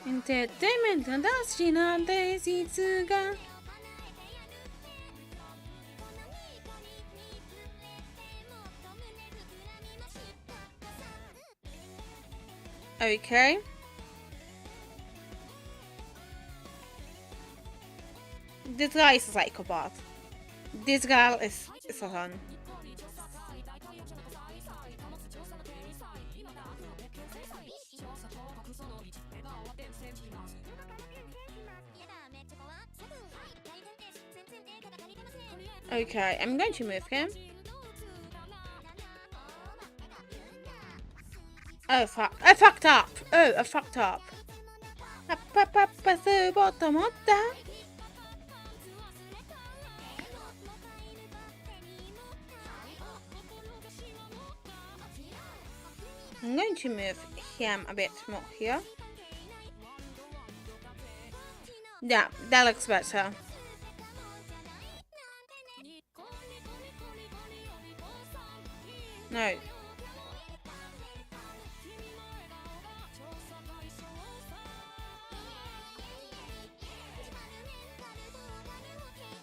Entertainment が大好きなんで実が Okay. This guy is a psychopath. This girl is a son. Okay, I'm going to move him. Oh fuck! I fucked up! Oh, I fucked up! I'm going to move him a bit more here. Yeah, that looks better. No.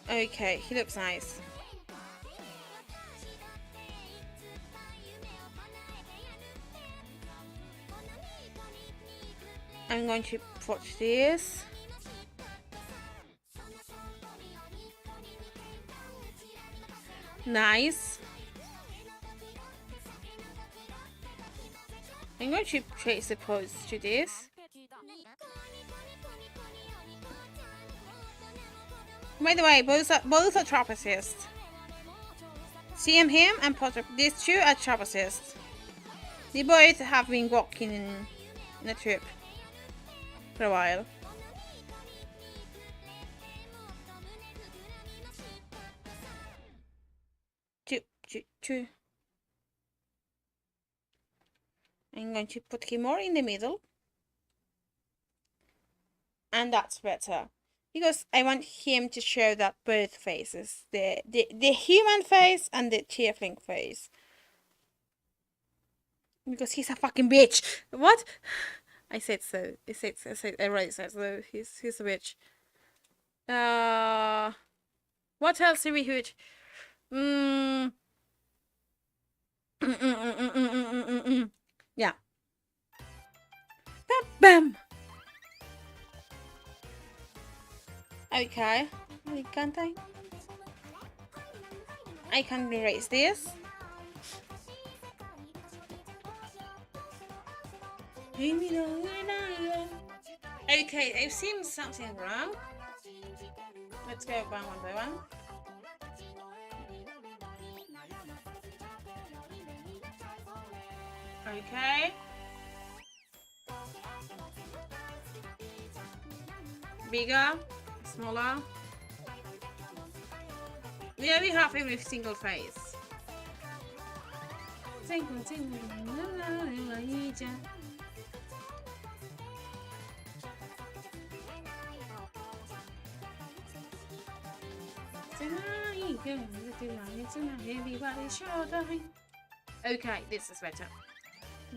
Okay, he looks nice. I'm going to put this. Nice. I'm going to trace the pose to this. By the way, both are trapezists. CM him and put these two are trapezists. They both have been walking in a trip for a while. Two. I'm going to put him more in the middle. And that's better. Because I want him to show that both faces. The human face and the tiefling face. Because he's a fucking bitch. What? I said so. I already said so. He's a bitch. What else do we heard? Yeah. Bam bam. Okay. Can't I? I can erase this. Okay, I've seen something wrong. Let's go one by one. Okay. Bigger, smaller. Yeah, we have every single face. Okay, this is better.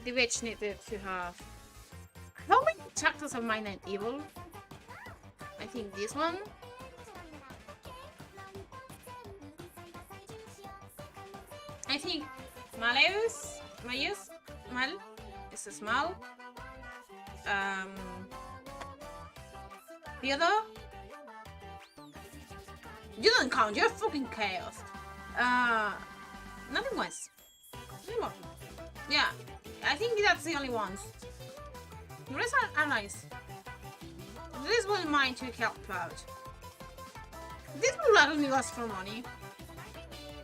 The witch needed to have... How many chapters of mine are evil? I think this one. I think Malleus, Mal. This is Mal. Theodore. You don't count. You're fucking chaos. Nothing was. Anymore. Yeah, I think that's the only ones. The rest are nice. This one mine to help out. This will only last for money.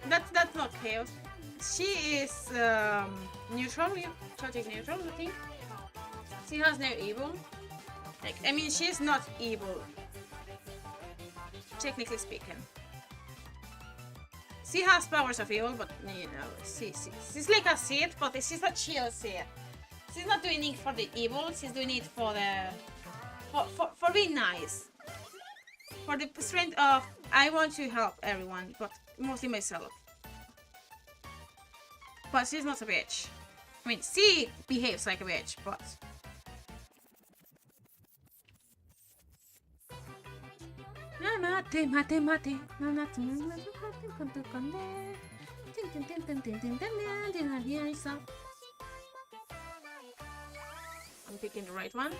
That's not chaos. She is neutral, chaotic neutral, I think. She has no evil. Like, I mean, she's not evil, technically speaking. She has powers of evil, but you know, she's like a Sith, but she's a chill Sith. She's not doing it for the evil. She's doing it for the for being nice. For the strength of I want to help everyone, but mostly myself. But she's not a bitch. I mean, she behaves like a bitch, but... I'm picking the right one.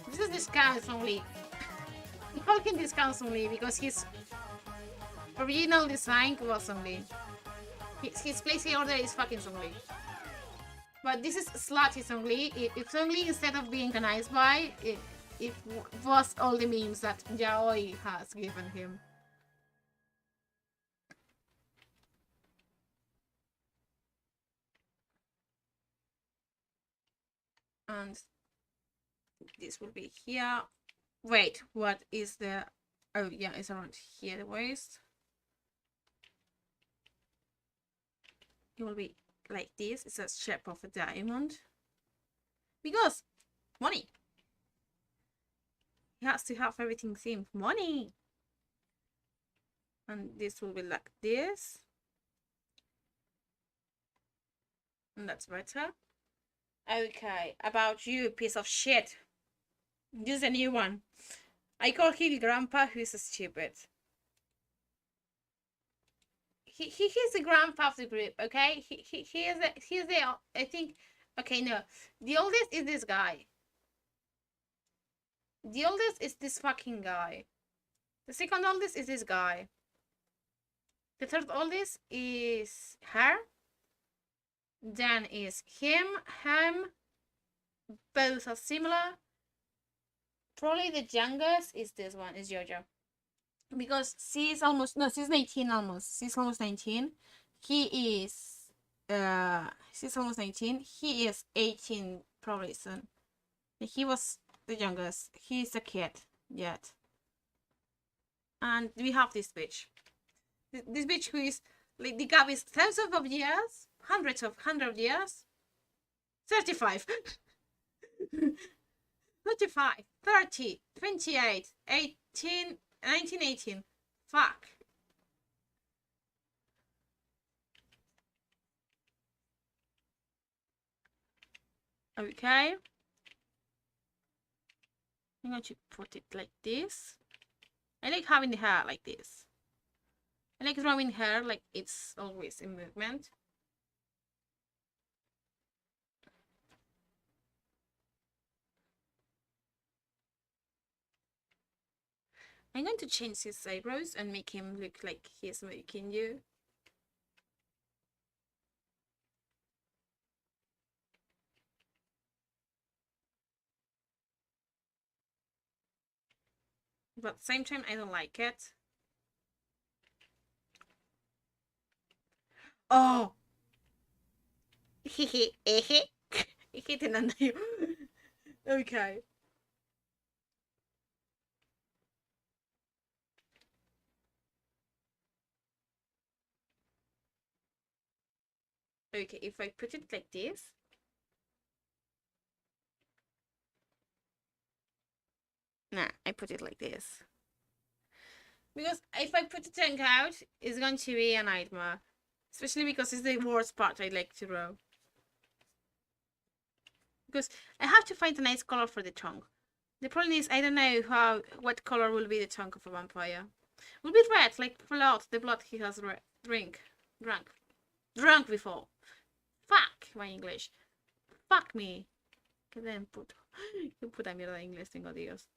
This is discounts only. The Falcon discounts only because his original design was only. His placing order is fucking only. But this is slotted only. It's only instead of being a nice buy, it was all the memes that Yaoi has given him. And this will be here. Wait, what is the... Oh yeah, it's around here, the waist. It will be like this. It's a shape of a diamond. Because money. He has to have everything themed money. And this will be like this. And that's better. Okay, about you, piece of shit. This is a new one. I call him Grandpa who's stupid. He's the grandpa of the group, okay? He's the I think, okay, no. The oldest is this guy. The oldest is this fucking guy. The second oldest is this guy. The third oldest is her. Then is him. Both are similar. Probably the youngest is this one, is Jojo. Because she's 19 almost. She's almost 19. She's almost 19. He is 18 probably soon. He was the youngest. He's a kid yet. And we have this bitch. This bitch who is like the gap is thousands of years, hundreds of years. 35. 35, 30, 28, 18, 19, 18. Fuck. Okay. I'm going to put it like this. I like having the hair like this. I like drawing hair like it's always in movement. I'm going to change his eyebrows and make him look like he's making you. But at the same time, I don't like it. Oh! Hehe, ehe. Okay. Okay, if I put it like this. Nah, I put it like this. Because if I put the tongue out, it's going to be a nightmare. Especially because it's the worst part I like to draw. Because I have to find a nice color for the tongue. The problem is I don't know what color will be the tongue of a vampire. It will be red, like blood, the blood he has drunk before. Fuck my English. Fuck me. Que den puto. Qué puta mierda de inglés tengo, Dios.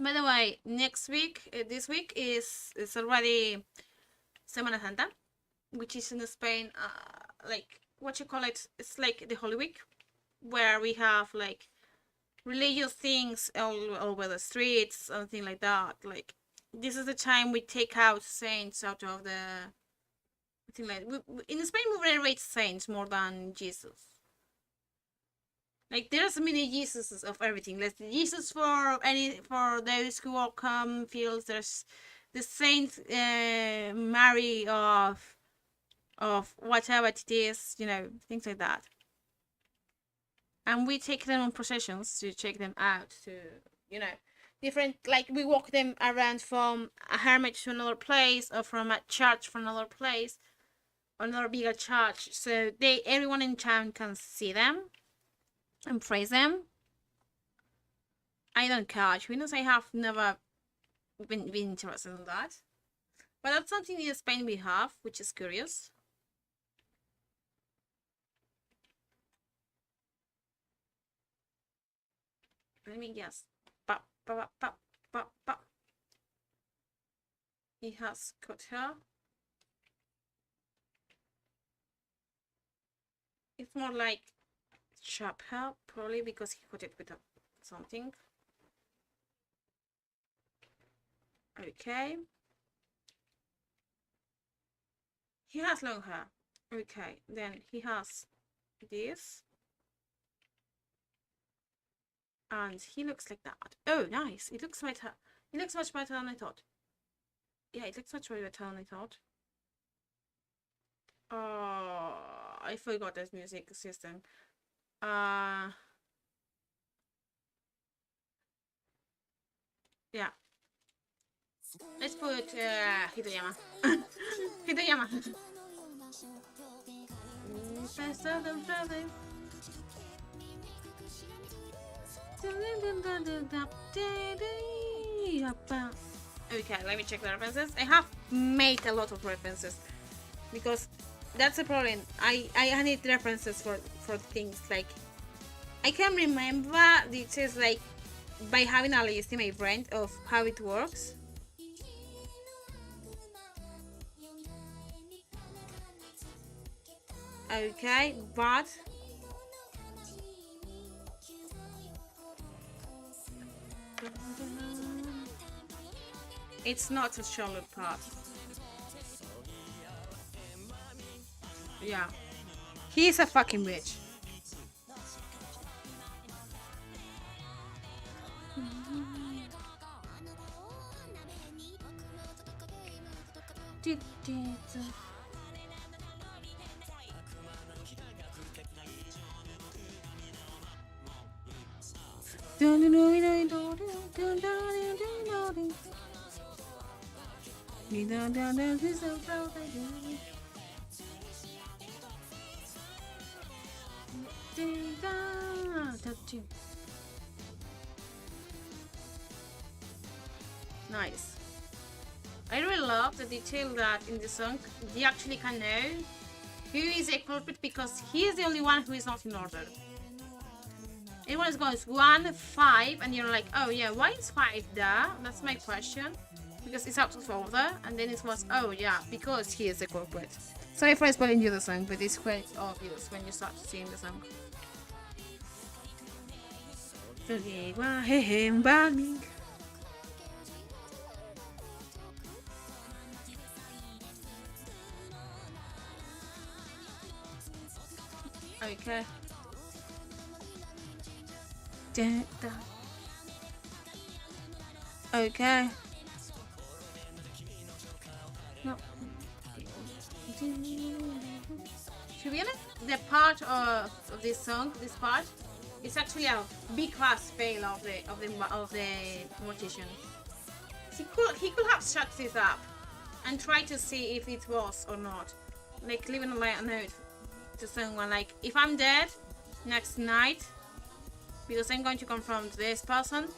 By the way, this week is already Semana Santa, which is in Spain, like, what you call it, it's like the Holy Week, where we have, like, religious things all over the streets, something like that. Like, this is the time we take out saints out of the... I think, like, in Spain we venerate saints more than Jesus. Like, there's many Jesuses of everything. There's Jesus for those who welcome fields. There's the Saint Mary of whatever it is, you know, things like that. And we take them on processions to check them out, to, you know, different, like, we walk them around from a hermit to another place, or from a church for another place, or another bigger church, so everyone in town can see them and praise them. I don't care. To be honest, I have never been interested in that. But that's something in Spain we have, which is curious. Let me guess. Pop, pop, pop, pop, pop. He has cut hair. It's more like sharp hair, probably because he cut it with something. Okay. He has long hair. Okay, then he has this. And he looks like that. Oh, nice. It looks better. It looks much better than I thought. Yeah, it looks much better than I thought. Oh, I forgot this music system. Yeah. Let's put Hitoyama. Hitoyama. Okay, let me check the references. I have made a lot of references because that's the problem. I need references for things like I can remember this is like by having a legitimate brand of how it works. Okay, but it's not a Charlotte part. Yeah, he's a fucking bitch. Nice. I really love the detail that in the song you actually can know who is a culprit because he is the only one who is not in order. Everyone goes 1, 5, and you're like, oh yeah, why is 5 there? That's my question. Because it's out of order, and then it was, oh yeah, because he is a culprit. Sorry for spoiling you the song, but it's quite obvious when you start seeing the song. Okay. Okay. No. To be honest, the part of this song, this part, is actually a big fast fail of the mortician. He could have shut this up and try to see if it was or not, like leaving a note to someone like, if I'm dead next night, because I'm going to confront this person.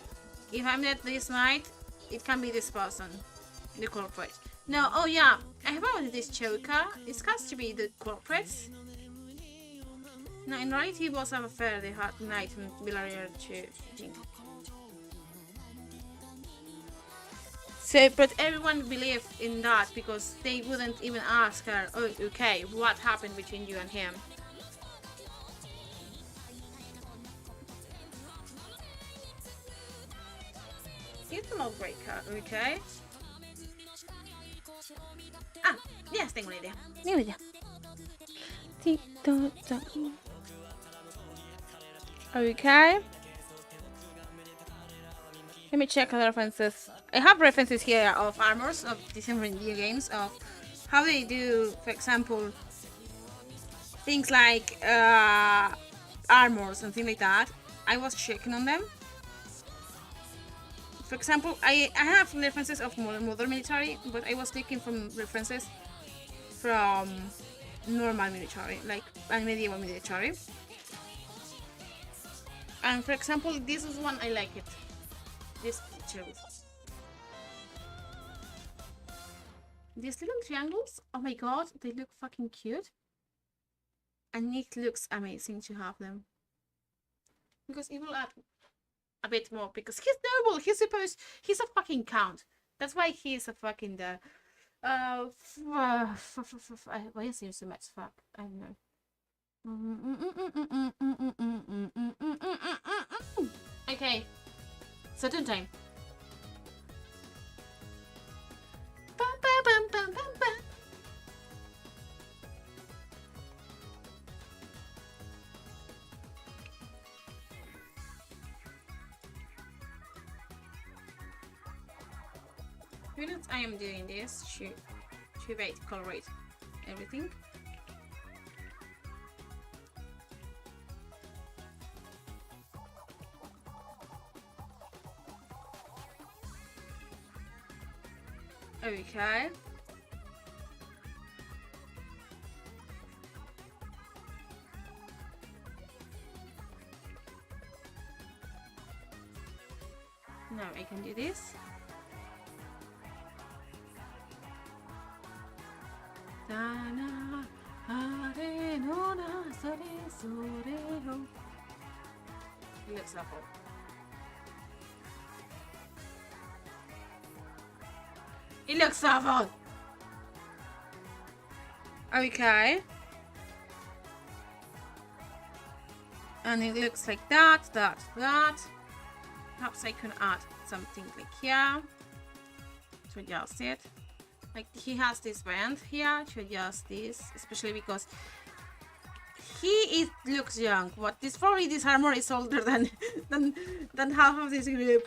If I'm dead this night, it can be this person, the culprit. No, oh yeah, I found this choker. It has to be the culprits. No, in reality, it was a fairly hard night in Villarreal too. So, but everyone believed in that because they wouldn't even ask her, oh, okay, what happened between you and him? It's a lawbreaker, okay? Ah, yes, tengo una idea. Okay. Let me check other references. I have references here of armors of different video games, of how they do, for example, things like armors and things like that. I was checking on them. For example, I have references of modern military, but I was looking for references from normal military, like medieval military. And for example, this is one I like it. This picture. These little triangles, oh my god, they look fucking cute. And it looks amazing to have them. Because it will add a bit more, because he's noble, he's a fucking count. That's why he is a fucking why is he so much fuck? I don't know. Okay, certain time. Minutes I am doing this to colorate everything. Okay. Now I can do this. It looks awful. It looks awful. Okay. And it looks like that. Perhaps I can add something like here to adjust it. Like he has this band here to adjust this, especially because he looks young. But probably this armor is older than half of this group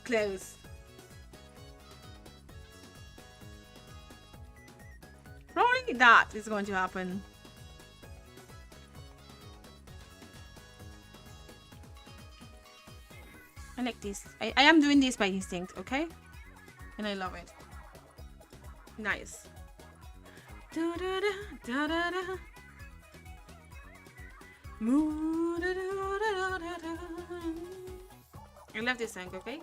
clothes. Probably that is going to happen. I like this. I am doing this by instinct, okay? And I love it. Nice. Da da da da da da. I love this song, okay?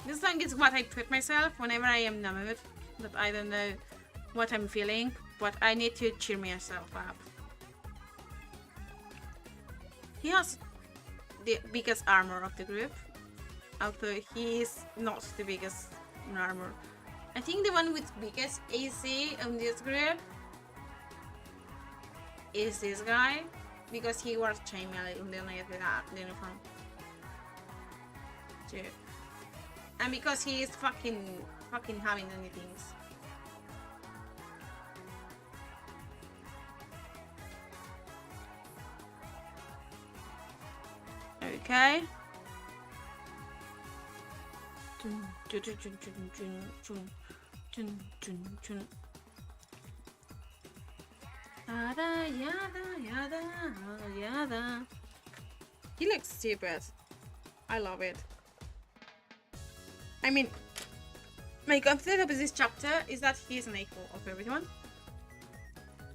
This song is what I put myself whenever I am in a mood that I don't know what I'm feeling, but I need to cheer myself up. He has the biggest armor of the group, although he is not the biggest in armor. I think the one with biggest AC on this group is this guy, because he was chainmail underneath the uniform too, and because he is fucking having many things. Okay. Yada yada yada yada. He looks stupid. I love it. I mean, my complaint about this chapter is that he's an equal of everyone.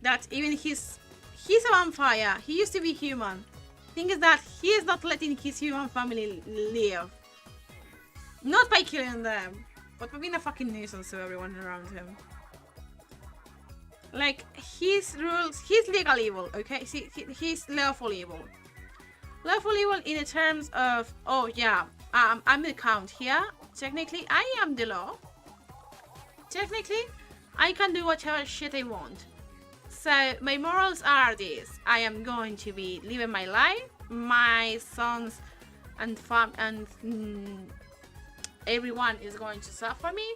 That even he's a vampire. He used to be human. Thing is that he is not letting his human family live. Not by killing them, but by being a fucking nuisance to everyone around him. Like, his rules, he's legal evil, okay? He's lawful evil. Lawful evil in the terms of, oh yeah, I'm the count here. Technically, I am the law. Technically, I can do whatever shit I want. So, my morals are this. I am going to be living my life. My sons and everyone is going to suffer me.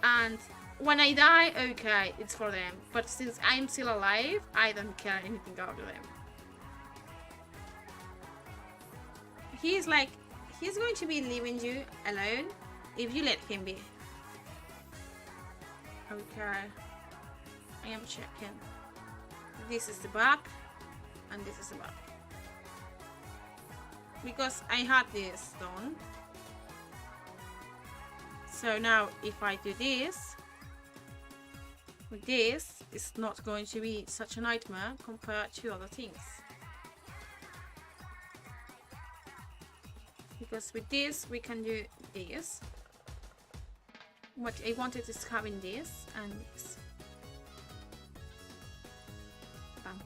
And when I die, okay, it's for them. But since I'm still alive, I don't care anything about them. He's like, he's going to be leaving you alone if you let him be. Okay. I am checking. This is the back, and this is the back. Because I had this done. So now, if I do this, with this, it's not going to be such a nightmare compared to other things. Because with this, we can do this. What I wanted is having this and this. Bam.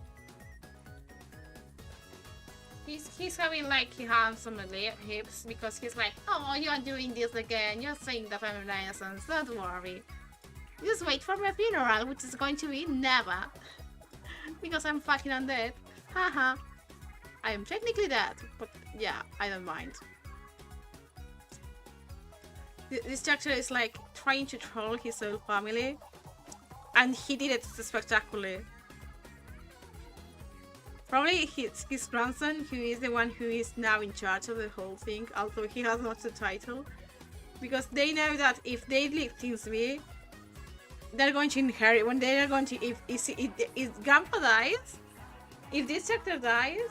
He's having like he has some hips because he's like, oh, you're doing this again. You're saying that I'm a Renaissance. Don't worry. Just wait for my funeral, which is going to be never. Because I'm fucking undead. Haha. I am technically dead, but yeah, I don't mind. This chapter is like trying to troll his own family, and he did it spectacularly. Probably his grandson, who is the one who is now in charge of the whole thing, although he has not the title, because they know that if they leave things be, they're going to inherit. When they are going to, if Grandpa dies, if this chapter dies,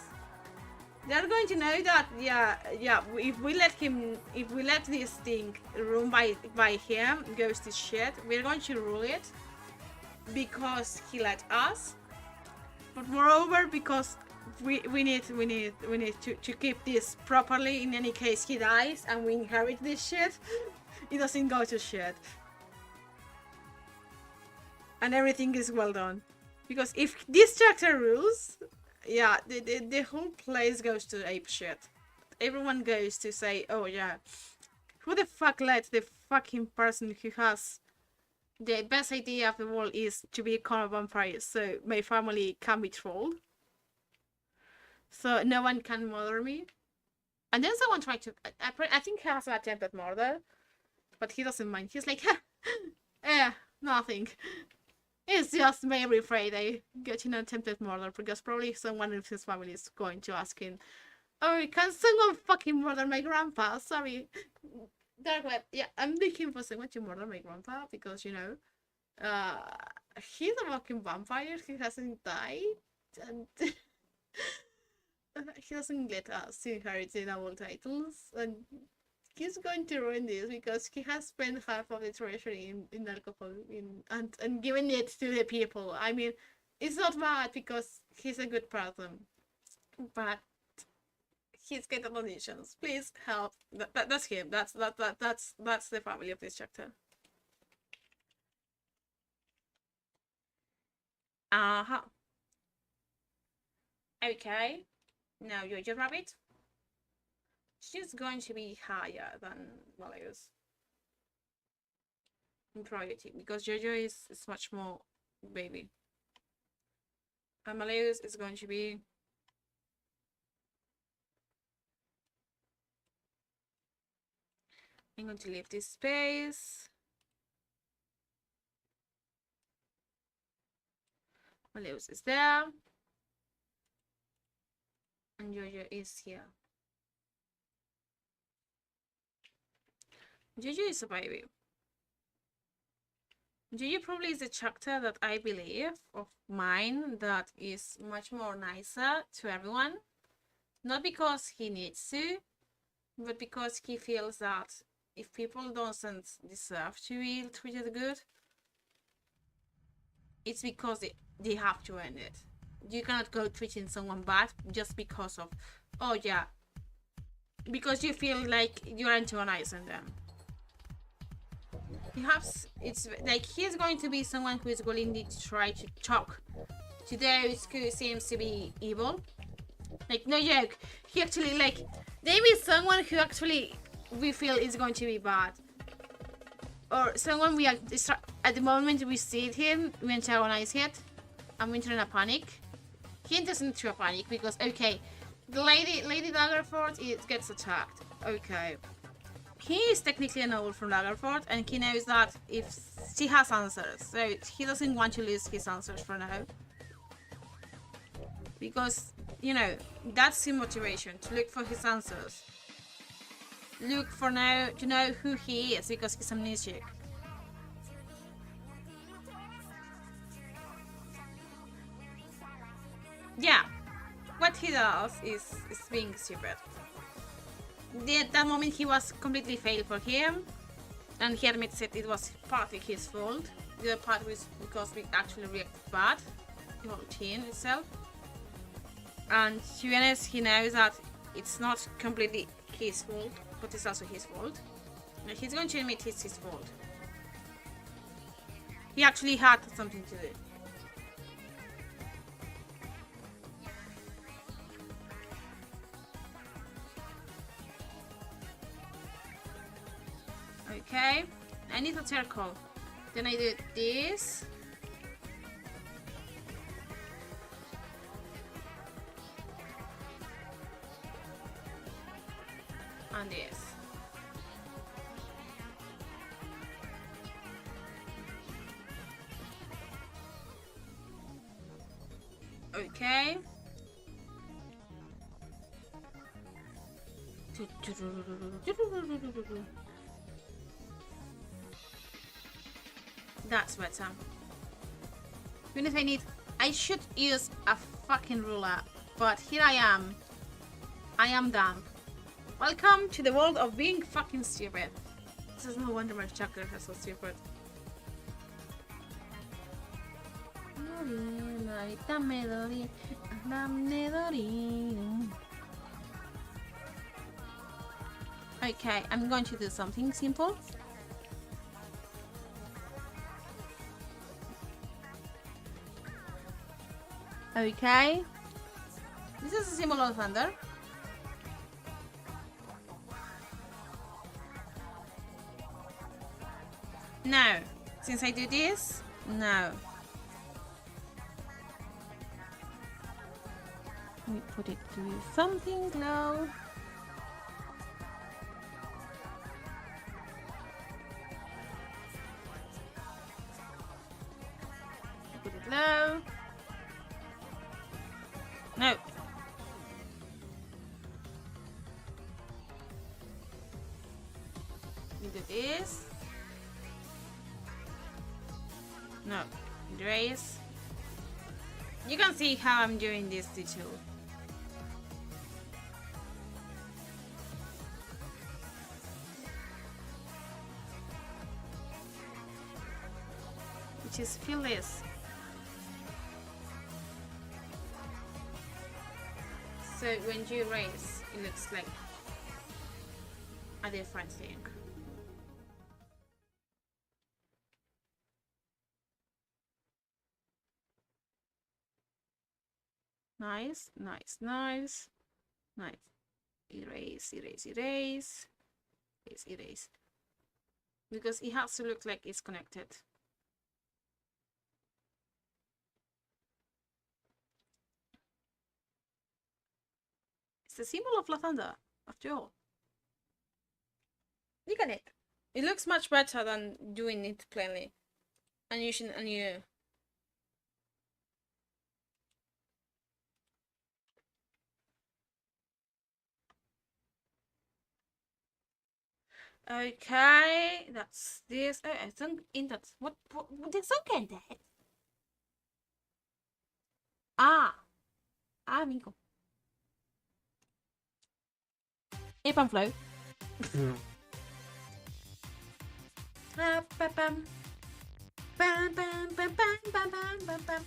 they're going to know that if we let this thing run by him, goes to shit, we're going to rule it because he let us. But moreover, because we need to keep this properly in any case he dies and we inherit this shit, it doesn't go to shit. And everything is well done. Because if this chapter rules, yeah, the whole place goes to ape shit. Everyone goes to say, oh yeah, Who the fuck let the fucking person who has the best idea of the world is to become a vampire so my family can be trolled? So no one can murder me? And then someone tried to... I think he has an attempted murder, but he doesn't mind. He's like, nothing. It's just very afraid I get an attempted murder because probably someone in his family is going to ask him, oh, can someone fucking murder my grandpa? Sorry. Dark web. Yeah, I'm looking for someone to murder my grandpa because, you know, he's a fucking vampire. He hasn't died. And he doesn't let us inherit the novel titles. And he's going to ruin this because he has spent half of the treasury in alcohol and given it to the people. I mean, it's not bad because he's a good person. But he's getting auditions. Please help. That's him. That's the family of this chapter. Okay. Now Jojo Rabbit. She's going to be higher than Malleus in priority because Jojo is much more baby. And Malleus is going to be I'm going to leave this space. Malleus is there. And Jojo is here. Jojo is a baby. Jojo probably is a chapter that I believe of mine that is much more nicer to everyone. Not because he needs to, but because he feels that if people don't deserve to be treated good, it's because they have to earn it. You cannot go treating someone bad just because of, oh yeah, because you feel like you're antagonizing them. Perhaps it's like he's going to be someone who is willing to try to talk to those who seems to be evil. Like, no joke, he actually, like, there is someone who actually we feel is going to be bad. Or someone we, at the moment we see him, we antagonize it, and we enter in a panic. He enters into a panic because, okay, the Lady Daggerford gets attacked. Okay. He is technically a noble from Daggerford, and he knows that if she has answers, so he doesn't want to lose his answers for now. Because, you know, that's his motivation, to look for his answers. Look for now to know who he is, because he's amnesiac. Yeah, what he does is being stupid. At that moment he was completely failed for him, and he admits it was partly his fault. The other part was because we actually reacted bad, the whole team itself. And to be honest, he knows that it's not completely his fault, but it's also his fault. And he's going to admit it's his fault. He actually had something to do. Okay, I need a circle. Then I do this. And this. Okay. That's better. Even if I should use a fucking ruler, but here I am. I am dumb. Welcome to the world of being fucking stupid. This is no wonder my chakra is so stupid. Okay, I'm going to do something simple. Okay. This is a symbol of thunder. No. Since I do this, no. Let me put it to something low. Put it low. No. We do this. No. Erase. You can see how I'm doing this detail. Which is feel this. So when you erase, it looks like a different thing. Nice, nice, nice, nice. Erase, erase, erase, erase, erase. Because it has to look like it's connected. It's the symbol of lavender, after all. Look at it. It looks much better than doing it plainly. And you should, and you. Okay, that's this. Oh, I think in that. What did someone get that? Amigo. Hey, Panflo. Bam, bam, bam. Bam, bam, bam, bam, bam, bam, bam.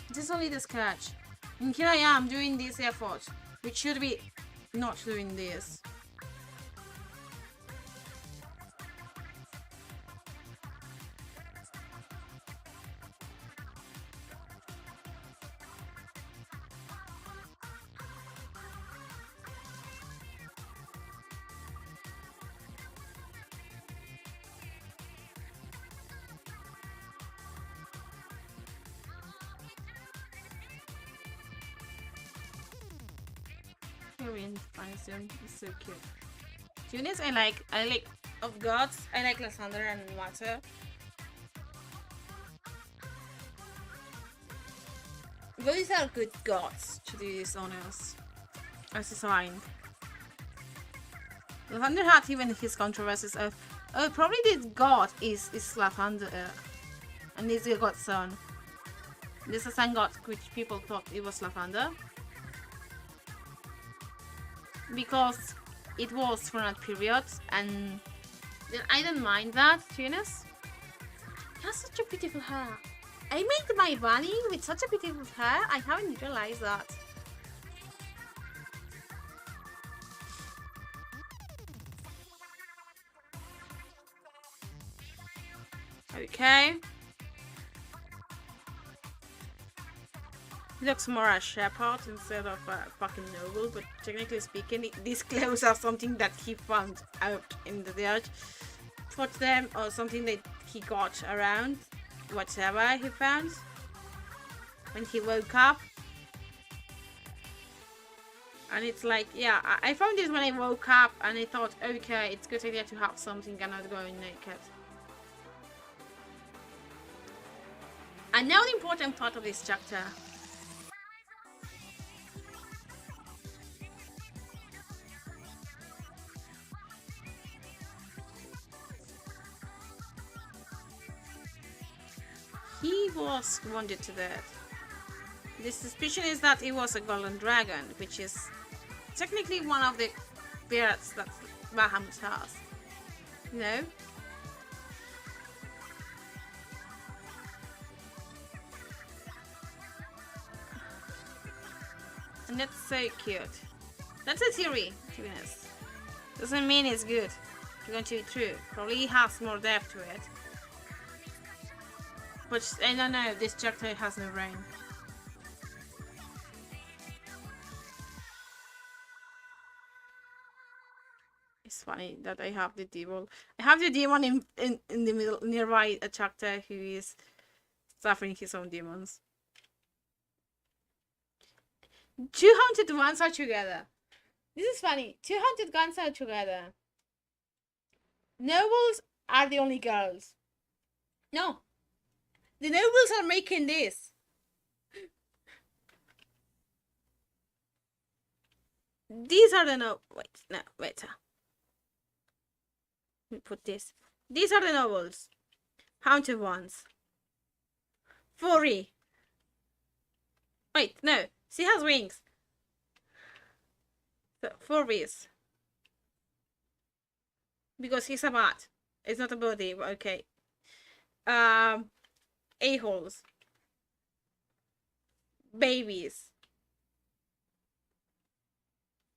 This is only the scratch. And here I am doing this effort, which should be not doing this. It's so cute. Tunis I like of gods, I like Lysander and Water. But these are good gods to do this on us. As designed. Lysander had even his controversies of probably this god is Lysander and this is a god's son. This is a sun god which people thought it was Lysander. Because it was from that period, and I don't mind that, to be honest. He has such a beautiful hair. I made my bunny with such a beautiful hair, I haven't realized that. Okay. Looks more a shepherd instead of a fucking noble, but technically speaking, these clothes are something that he found out in the dirt for them, or something that he got around, whatever he found when he woke up. And it's like, yeah, I found this when I woke up, and I thought, okay, it's a good idea to have something and not going naked. And now the important part of this chapter. He was wounded to death. The suspicion is that it was a golden dragon, which is technically one of the birds that Bahamut has. You know? And that's so cute. That's a theory, to be honest. Doesn't mean it's good. It's going to be true. Probably has more depth to it. But I don't know, this chapter has no brain. It's funny that I have the devil. I have the demon in the middle nearby a chapter who is suffering his own demons. 2 haunted ones are together. This is funny. 2 haunted guns are together. Nobles are the only girls. No. The nobles are making this. These are the wait. Let me put this. These are the nobles. Haunted ones. Furry. Wait, no. She has wings. So, furries. Because he's a bat. It's not a body, but okay. A-holes. Babies.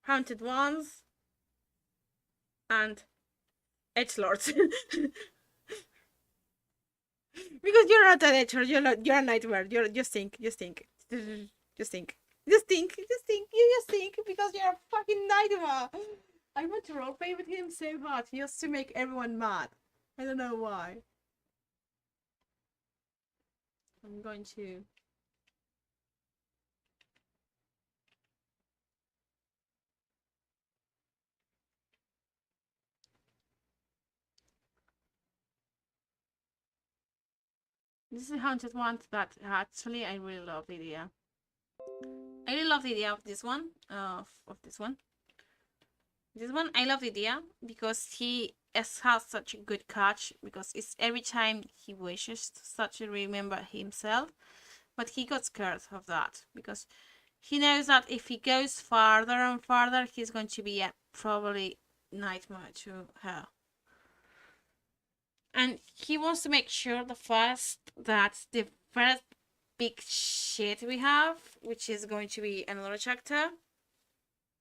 Haunted ones. And edgelords. Because you're not an edgelord, you're a nightmare. You stink. You stink because you're a fucking nightmare. I want to roleplay with him so hard just to make everyone mad. I don't know why. I'm going to... This is a haunted one that actually I really love the idea. I really love the idea of this one. This one. I love the idea because he has such a good catch, because it's every time he wishes to such to remember himself, but he got scared of that because he knows that if he goes farther and farther, he's going to be a probably nightmare to her. And he wants to make sure the first big shit we have, which is going to be another chapter,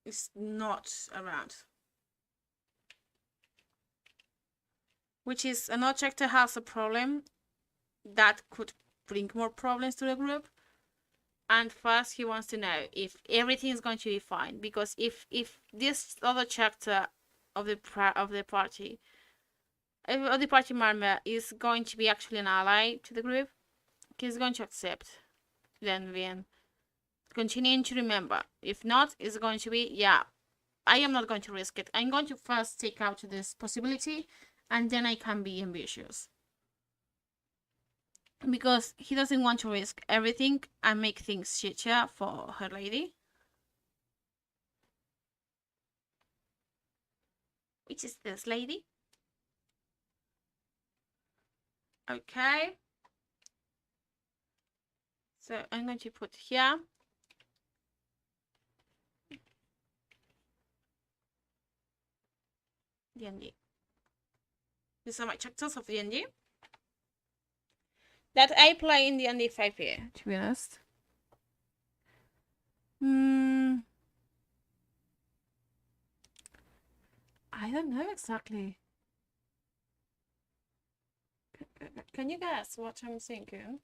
is not around. Which is another chapter has a problem that could bring more problems to the group. And first he wants to know if everything is going to be fine, because if this other chapter of the party member is going to be actually an ally to the group, he's going to accept. Then continuing to remember. If not, it's going to be, yeah, I am not going to risk it. I'm going to first take out this possibility, and then I can be ambitious. Because he doesn't want to risk everything and make things shittier for her lady. Which is this lady. Okay. So I'm going to put here. D&D. These are my chapters of D&D that I play in D&D 5e, to be honest. I don't know exactly. Can you guess what I'm thinking?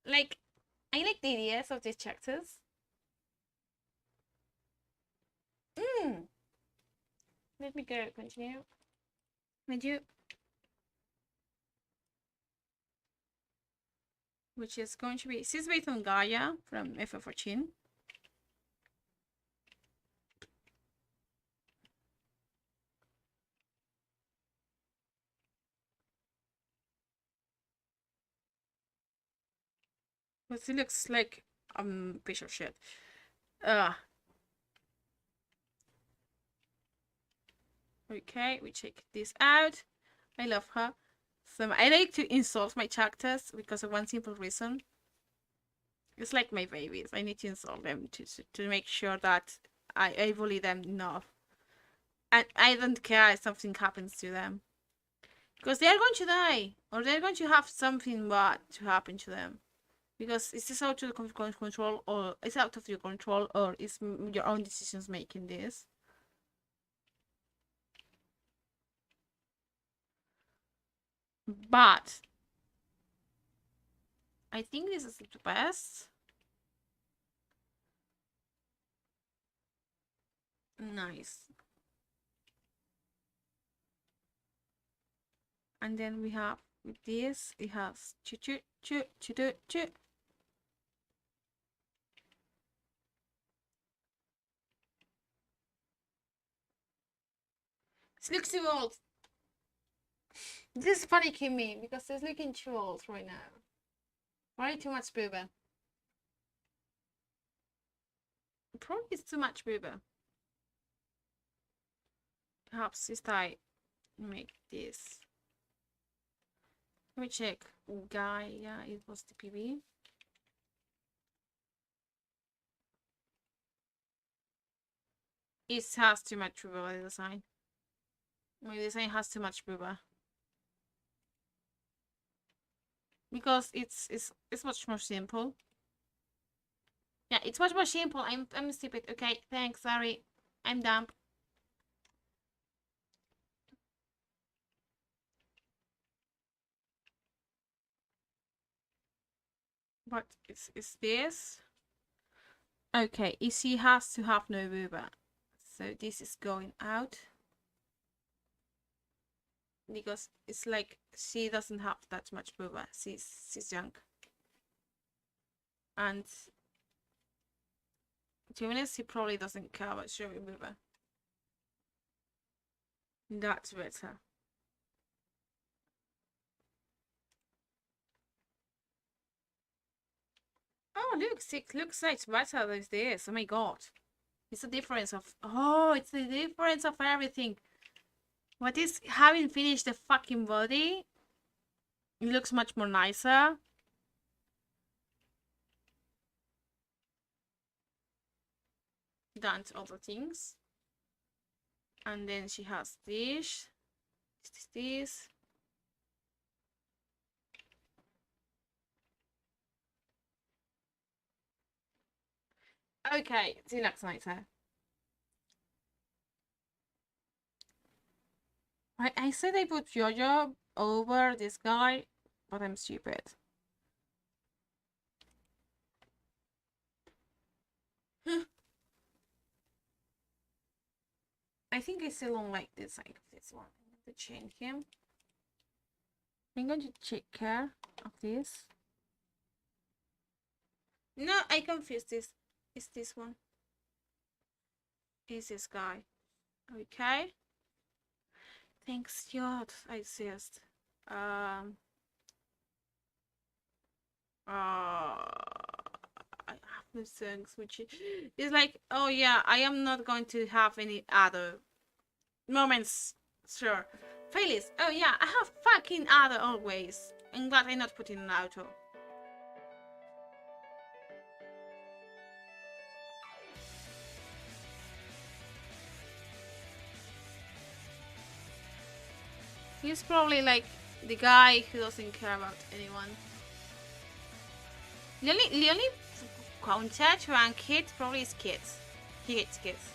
Like, I like the ideas of these chapters. Let me go continue. Which is going to be, this is based on Gaia from FF14. But it looks like a piece of shit. Okay, we check this out. I love her. So I like to insult my chapters because of one simple reason. It's like my babies. I need to insult them to make sure that I bully them enough. And I don't care if something happens to them. Because they are going to die. Or they're going to have something bad to happen to them. Because it's just out of control, or it's out of your control, or it's your own decisions making this. But I think this is the best. Nice. And then we have with this, it has choo choo choo choo choo choo. It looks too old. This is panicking me because it's looking too old right now. Way too much booba. Probably it's too much booba. Perhaps if I make this. Let me check. Guy, yeah, it was the PB. It has too much booba, the design. My design has too much booba. Because it's much more simple. Yeah, it's much more simple. I'm stupid. Okay, thanks, sorry. I'm dumb. But it's this. Okay, she has to have no booba. So this is going out. Because it's like she doesn't have that much booba. She's young. And to be honest, she probably doesn't care about showing booba. That's better. Oh, look, it looks like better than this. Oh my god. It's the difference of... Oh, it's the difference of everything. What is having finished the fucking body? It looks much more nicer. Than other things. And then she has this. This. Okay, she looks nicer. I said I put JoJo over this guy, but I'm stupid. I think I still don't like the design of this one. I'm going to change him. I'm going to take care of this. No, I confused this. It's this one. It's this guy. Okay. Thanks, God. I insist. I have no songs, which is like, oh yeah, I am not going to have any other moments. Sure. Playlist. Oh yeah, I have fucking other always. I'm glad I not put in an auto. He's probably like the guy who doesn't care about anyone. The only counter to rank hit probably is kids. He hates kids.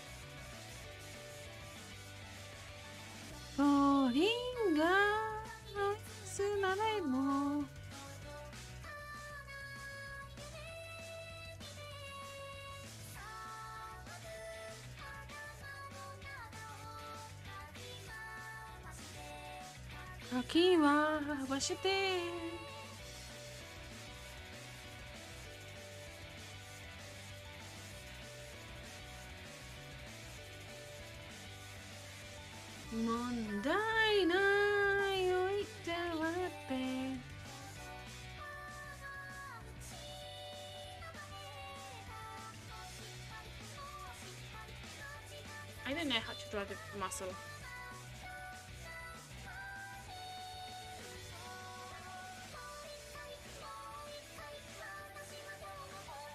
I don't know how to draw the muscle.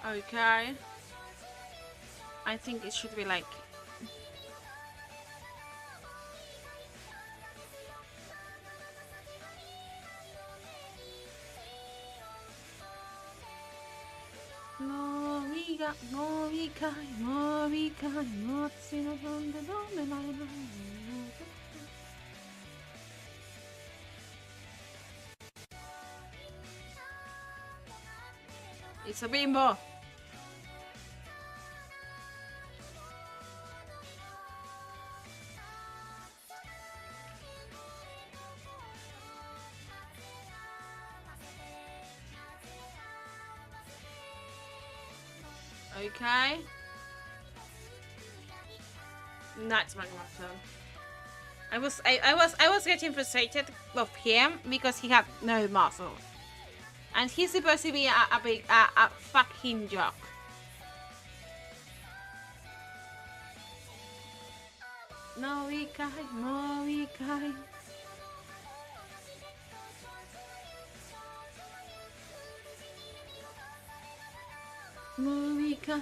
Okay. I think it should be like... It's a bimbo. Okay. That's my muscle. I was getting frustrated with him because he had no muscle. And he's supposed to be a big a fucking jock. No we kai, no we kai. No we kai.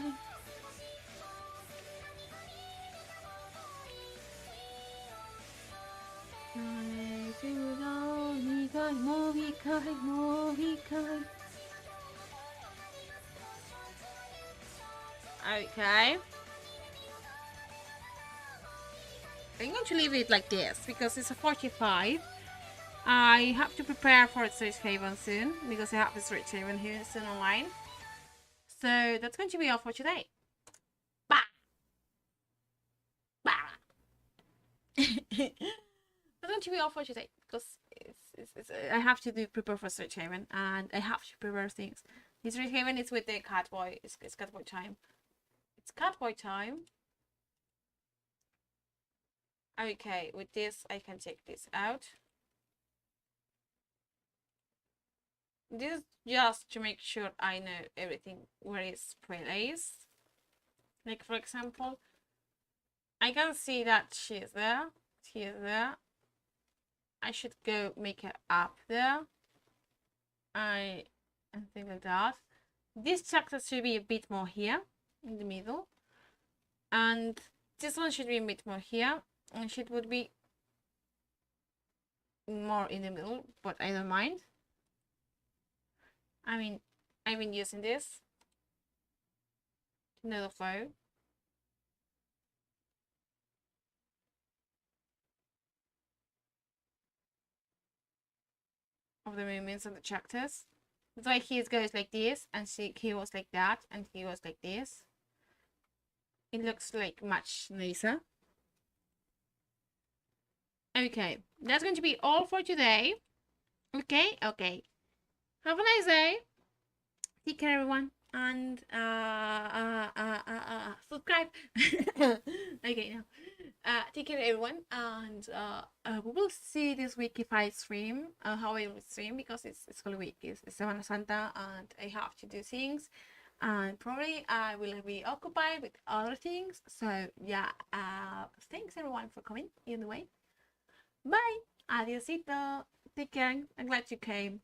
Okay. I'm going to leave it like this because it's a 45. I have to prepare for Search Haven soon because I have a Search Haven here soon online. So that's going to be all for today. Bye. Bye. That's going to be all for today because I have to prepare for Search Haven and I have to prepare things. This Search Haven is with the Catboy. It's Catboy time. It's Catboy time. Okay, with this I can take this out. This is just to make sure I know everything where it's placed. Like for example, I can see that she is there. She is there. I should go make it up there. And things like that. This chapter should be a bit more here in the middle. And this one should be a bit more here. And it would be more in the middle, but I don't mind. I mean, I've been using this to know the flow of the movements of the chapters. That's why he goes like this, and he was like that, and he was like this. It looks like much nicer. Okay, that's going to be all for today. Okay. Have a nice day. Take care, everyone, and subscribe. Okay, now, take care, everyone, and we will see this week if I stream, how I will stream, because it's Holy Week, it's Semana Santa, and I have to do things, and probably I will be occupied with other things. So yeah, thanks everyone for coming in the way. Bye. Adiosito. Take care. I'm glad you came.